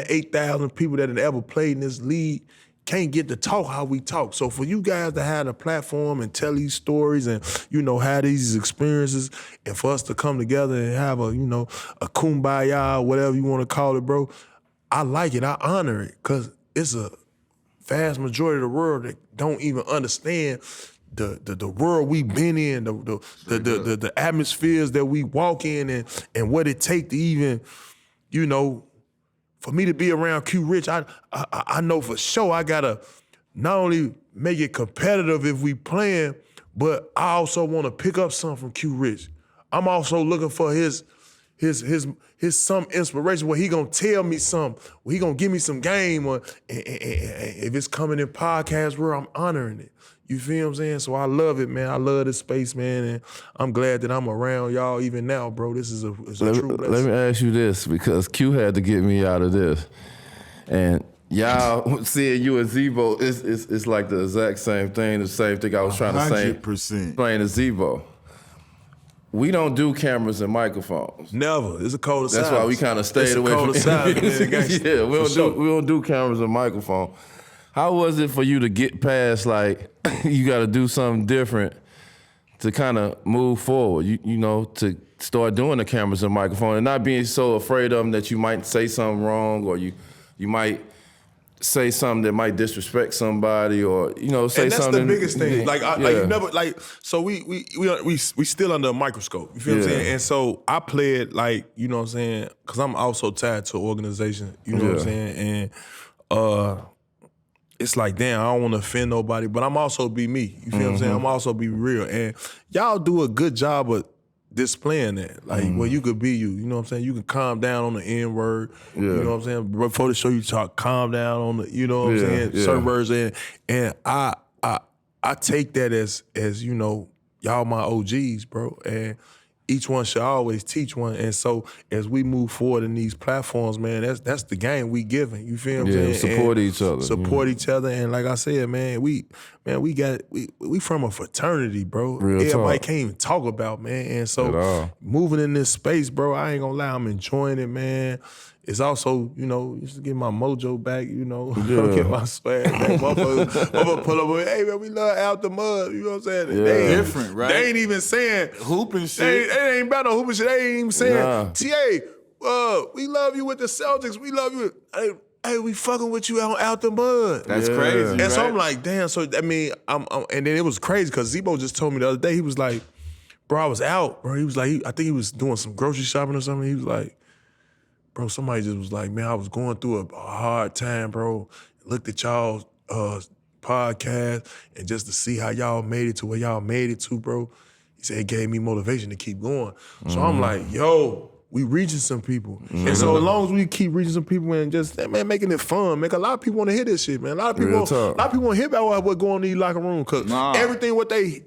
8,000 people that have ever played in this league can't get to talk how we talk. So for you guys to have a platform and tell these stories and, have these experiences, and for us to come together and have a kumbaya, whatever you want to call it, bro, I like it. I honor it, because it's a vast majority of the world that don't even understand the world we've been in, the atmospheres that we walk in, and what it take to even, for me to be around Q Rich. I know for sure I gotta not only make it competitive if we playing, but I also want to pick up something from Q Rich. I'm also looking for his some inspiration where he gonna tell me something, where he gonna give me some game, or and if it's coming in podcast where I'm honoring it. You feel what I'm saying? So I love it, man. I love this space, man, and I'm glad that I'm around y'all even now, bro. This is a true blessing. Let me ask you this, because Q had to get me out of this. And y'all seeing you and Zebo, it's like the exact same thing, the same thing I was trying to say. 100%. Playing to Zebo. We don't do cameras and microphones. Never. It's a code of silence. That's why we kind of stayed away from it. Yeah, we don't do cameras and microphones. How was it for you to get past, like, you got to do something different to kind of move forward, to start doing the cameras and microphone and not being so afraid of them that you might say something wrong, or you might say something that might disrespect somebody, or, say something. And that's the biggest thing. Yeah. So we still under a microscope. You feel what I'm saying? And so I play it like, you know what I'm saying? Because I'm also tied to an organization, you know what I'm saying? And it's like, damn, I don't want to offend nobody, but I'm also be me. You feel what I'm saying? I'm also be real. And y'all do a good job of displaying that. Like, where you could be you. You know what I'm saying? You can calm down on the N-word. Yeah. You know what I'm saying? Before the show, you talk, calm down on the, you know what I'm saying? Yeah. Certain words. And I take that as y'all my OGs, bro. And each one should always teach one. And so as we move forward in these platforms, man, that's the game we giving. You feel what I'm saying? Support each other. Support each other. And like I said, man, we from a fraternity, bro. Everybody can't even talk about, man. And so moving in this space, bro, I ain't gonna lie, I'm enjoying it, man. It's also, used to get my mojo back, get my swag back. Motherfucker pull up with, hey, man, we love Out the Mud, you know what I'm saying? Yeah. They different, right? They ain't even saying hooping shit. They ain't about no hooping shit. They ain't even saying, TA, we love you with the Celtics. We love you. Hey, we fucking with you Out the Mud. That's crazy, And so I'm like, damn. So, I mean, and then it was crazy because Zebo just told me the other day, he was like, bro, I was out, bro. He was like, I think he was doing some grocery shopping or something. He was like, bro, somebody just was like, man, I was going through a hard time, bro. Looked at y'all's podcast, and just to see how y'all made it to where y'all made it to, bro, he said it gave me motivation to keep going. So I'm like, yo, we reaching some people. And so as long as we keep reaching some people and just, man, making it fun, make a lot of people want to hear this shit, man. A lot of people want to hear about what's going on in these locker rooms, because everything what they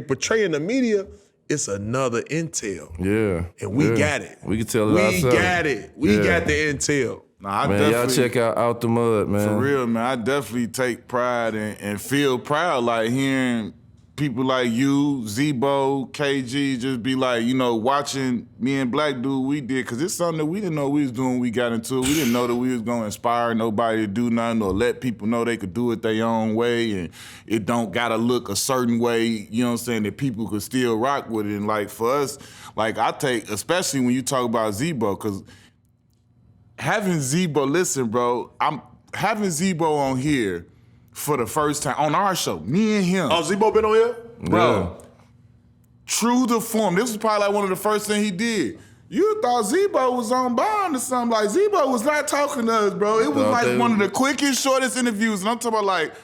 portray in the media, it's another intel. Yeah. And we got it. We can tell it ourselves. We got it. We got the intel. Man, y'all check out the Mud, man. For real, man. I definitely take pride and feel proud, like hearing people like you, Zebo, KG, just be like, watching me and Black Dude we did, because it's something that we didn't know we was doing when we got into it. We didn't know that we was going to inspire nobody to do nothing or let people know they could do it their own way, and it don't got to look a certain way, you know what I'm saying, that people could still rock with it. And like for us, like I take, especially when you talk about Zebo, because having Zebo, listen, bro, I'm having Zebo on here for the first time on our show, me and him. Oh, Zebo been on here? Bro, true to form. This was probably like one of the first things he did. You thought Zebo was on bond or something. Like, Zebo was not talking to us, bro. It was like one of the quickest, shortest interviews. And I'm talking about, like,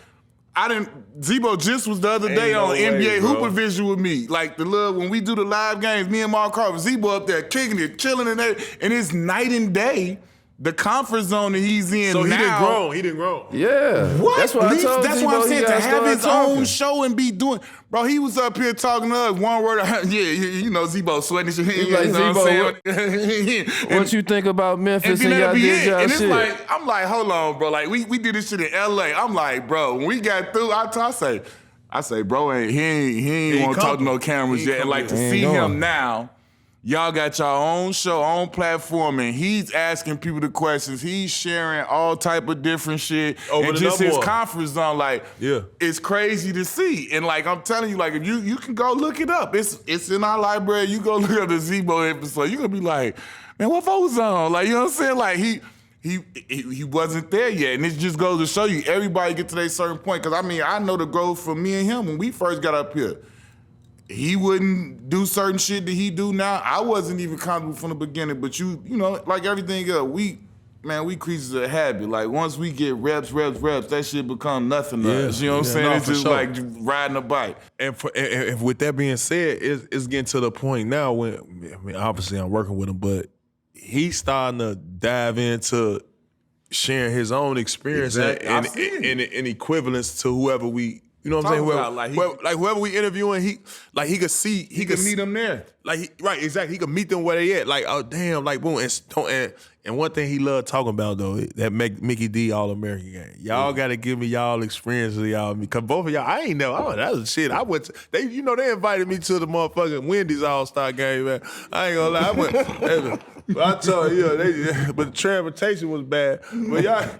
Zebo just was the other day on NBA Hooper Vision with me. Like, when we do the live games, me and Mark Carver, Zebo up there kicking it, chilling and everything. And it's night and day. The comfort zone that he's in so now. He didn't grow. Yeah. What? That's what I told That's what I'm saying, to have his own show and be doing. Bro, he was up here talking to us, one word. Zebo sweating shit. He's like, Zebo, what you think about Memphis and y'all did y'all shit? Like, I'm like, hold on, bro. Like, we did this shit in LA. I'm like, bro, when we got through, I say, I say, bro, he ain't want to talk to no cameras yet. And like to see him now, y'all got your own show, own platform, and he's asking people the questions. He's sharing all type of different shit. And just his comfort zone, like, it's crazy to see. And like, I'm telling you, like, if you can go look it up. It's in our library. You go look up the Zebo episode. You're going to be like, man, what was on? Like, you know what I'm saying? Like, he wasn't there yet. And it just goes to show you, everybody get to that certain point. Because, I mean, I know the growth from me and him when we first got up here. He wouldn't do certain shit that he do now. I wasn't even comfortable from the beginning, but you know, like everything else, we creatures of habit. Like once we get reps, that shit become nothing to us. You know what I'm saying? It's just like riding a bike. And with that being said, it's getting to the point now when, I mean, obviously I'm working with him, but he's starting to dive into sharing his own experience and equivalence to whoever we. You know what I'm saying? Whoever we interviewing, he could see, he could meet them there. Right, exactly. He could meet them where they at. Like, oh damn, like boom. And one thing he loved talking about though, that Mickey D All-American game. Y'all gotta give me y'all experiences, y'all, because both of y'all, I ain't know. Oh, that was shit. I went. They invited me to the motherfucking Wendy's All-Star game, man. I ain't gonna lie. I went. I told you, but the transportation was bad. But y'all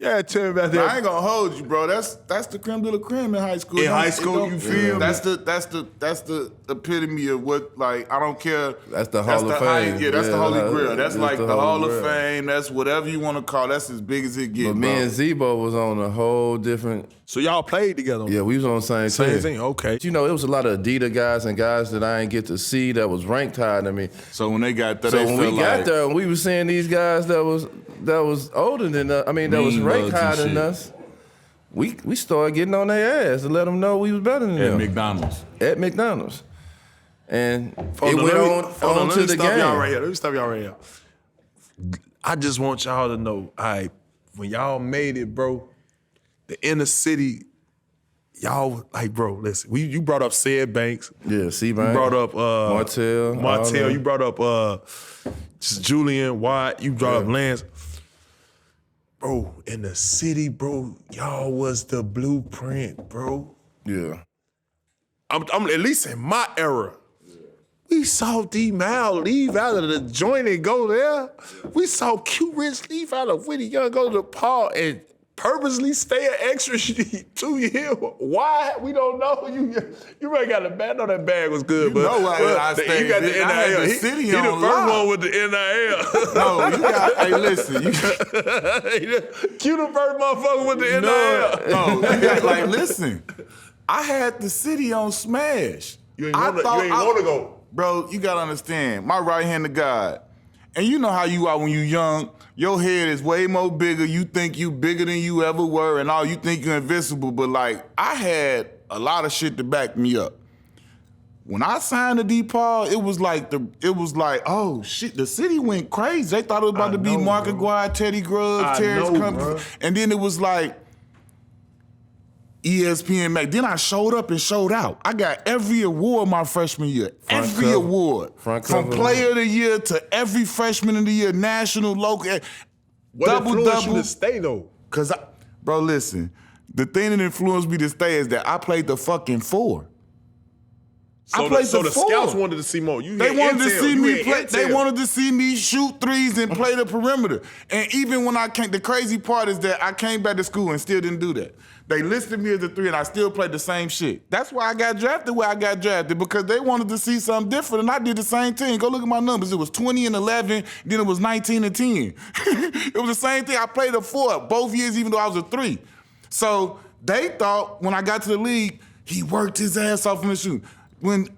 had tell me about that. I ain't gonna hold you, bro. That's the creme de la creme in high school. In high school, you feel me? That's the epitome of what, like, I don't care. That's the Hall of Fame. Yeah, that's the Holy Grail. That's like the Hall of Fame. That's whatever you want to call it. That's as big as it gets, But me and Zebo was on a whole different... So y'all played together? Yeah, we was on the same team. Okay. You know, it was a lot of Adidas guys and guys that I didn't get to see that was ranked higher than me. So when they got there, when we got there, and we was seeing these guys that was older than us, I mean, that was ranked higher than us, we started getting on their ass to let them know we was better than them. At McDonald's. And it went on to the game. Let me stop y'all right here. I just want y'all to know, when y'all made it, bro, the inner city, y'all, like, bro, listen, you brought up Sid Banks. Yeah, C-Banks. You brought up Martell. You brought up Julian Watt. You brought up Lance. Bro, in the city, bro, y'all was the blueprint, bro. Yeah. I'm at least in my era. We saw D-Mal leave out of the joint and go there. We saw Q-Rich leave out of Whitty Young, go to the Paul and purposely stay an extra 2 years. Why? We don't know. You really got a bag. I know that bag was good, but I stayed. You got the NIL. The city he the first lock. one with the NIL. No, you got. Hey, listen. Q the first motherfucker with the NIL. No, you got, like, listen. I had the city on smash. You ain't want to go. Bro, you gotta understand, my right hand to God. And you know how you are when you young. Your head is way more bigger. You think you bigger than you ever were, and all you think you're invincible. But like, I had a lot of shit to back me up. When I signed to DePaul, it was like, oh shit, the city went crazy. They thought it was about to be Mark Aguirre, Teddy Grubbs, Terrence Company. And then it was like ESPN Mac. Then I showed up and showed out. I got every award my freshman year. Every award. From Player of the Year to every Freshman of the Year, national, local. What influenced you to stay though? Cause bro, listen, the thing that influenced me to stay is that I played the fucking 4. So the scouts wanted to see more. They wanted to see me play. They wanted to see me shoot threes and play the perimeter. And even when I came, the crazy part is that I came back to school and still didn't do that. They listed me as a 3 and I still played the same shit. That's why I got drafted where I got drafted, because they wanted to see something different, and I did the same thing. Go look at my numbers. It was 20 and 11, then it was 19 and 10. It was the same thing. I played a 4 both years, even though I was a 3. So they thought when I got to the league, he worked his ass off in the shoot. When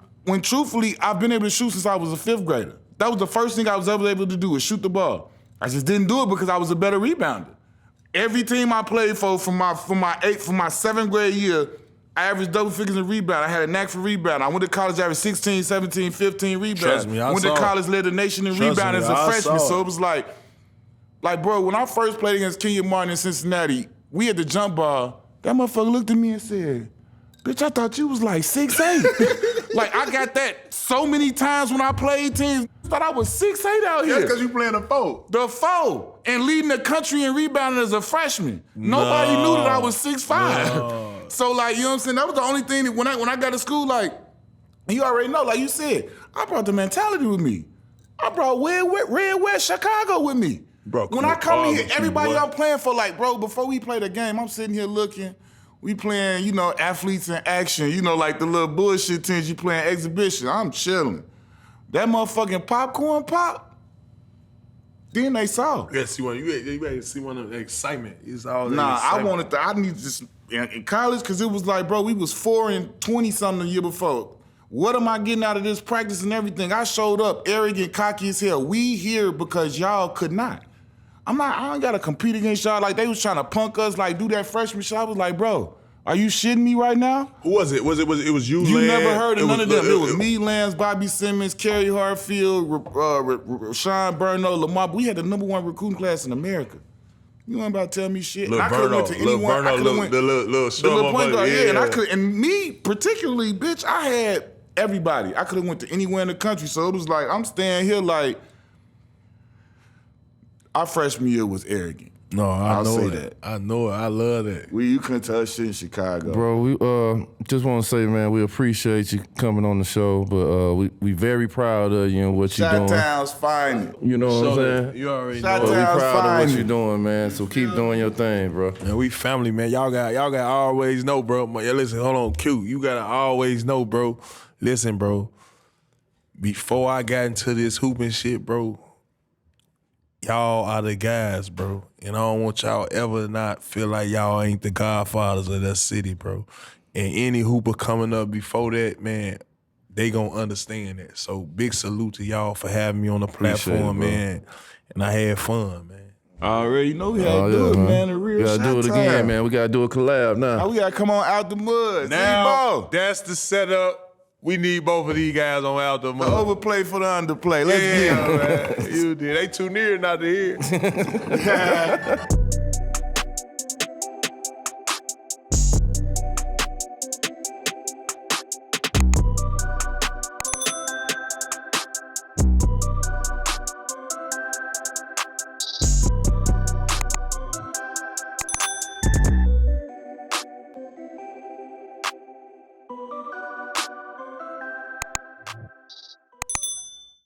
truthfully, I've been able to shoot since I was a 5th grader. That was the first thing I was ever able to do, was shoot the ball. I just didn't do it because I was a better rebounder. Every team I played for from my 7th grade year, I averaged double figures in rebound. I had a knack for rebound. I went to college, averaged 16, 17, 15 rebounds. Trust me, I went to college, led the nation in rebound as a freshman. So it was like, bro, when I first played against Kenyon Martin in Cincinnati, we had the jump ball. That motherfucker looked at me and said, bitch, I thought you was like 6'8". Like, I got that so many times when I played teams. thought I was 6'8" out here. That's because you playing the 4. The 4. And leading the country in rebounding as a freshman. Nobody knew that I was 6'5". No. So, like, you know what I'm saying? That was the only thing that when I got to school, like, you already know, like you said, I brought the mentality with me. I brought Red West Chicago with me. Bro, when I come in here, everybody I'm playing for, like, bro, before we play the game, I'm sitting here looking. We playing, you know, athletes in action. You know, like the little bullshit teams you playing exhibition. I'm chilling. That motherfucking popcorn pop, then they saw. You gotta see one. You gotta see one of the excitement. It's all Nah, excitement. I need to just, in college, because it was like, bro, we was 4-20-something the year before. What am I getting out of this practice and everything? I showed up arrogant, cocky as hell. We here because y'all could not. I ain't gotta compete against y'all. Like, they was trying to punk us, like, do that freshman shit. I was like, bro, are you shitting me right now? Who was it? It was you, You Lance? never heard of none of them. It was me, Lance, Bobby Simmons, Kerry Hartfield, Sean Burno, Lamar. We had the #1 recruiting class in America. You ain't about to tell me shit. Lil I could have went to anyone. Lil Burno, the little point guard, yeah. And I could, and me particularly, bitch, I had everybody. I could have went to anywhere in the country. So it was like, I'm staying here like, our freshman year was arrogant. No, I'll say that. I know it. I love that. You couldn't tell us shit in Chicago. Bro, we just want to say, man, we appreciate you coming on the show, but we very proud of you and what you're doing. Shot-Town's fine. You know what I'm saying? You already Shot know. But we Town's proud of fine. what you're doing, man. So keep doing your thing, bro. Man, we family, man. Y'all got always know, bro. Yeah, listen, hold on, Q. You gotta always know, bro. Listen, bro. Before I got into this hooping shit, bro, y'all are the guys, bro. And I don't want y'all ever not feel like y'all ain't the godfathers of that city, bro. And any hooper coming up before that, man, they gonna understand that. So big salute to y'all for having me on the platform, man. And I had fun, man. I already know we had to do it, man. The real We gotta do it Shot again, Town. man. We gotta do a collab now. Now we gotta come on Out the Mud. Now, Z-Bo. that's the setup. We need both of these guys on Out the The Mud. overplay for the underplay. Let's get it. Man. You did. They too near not to hear.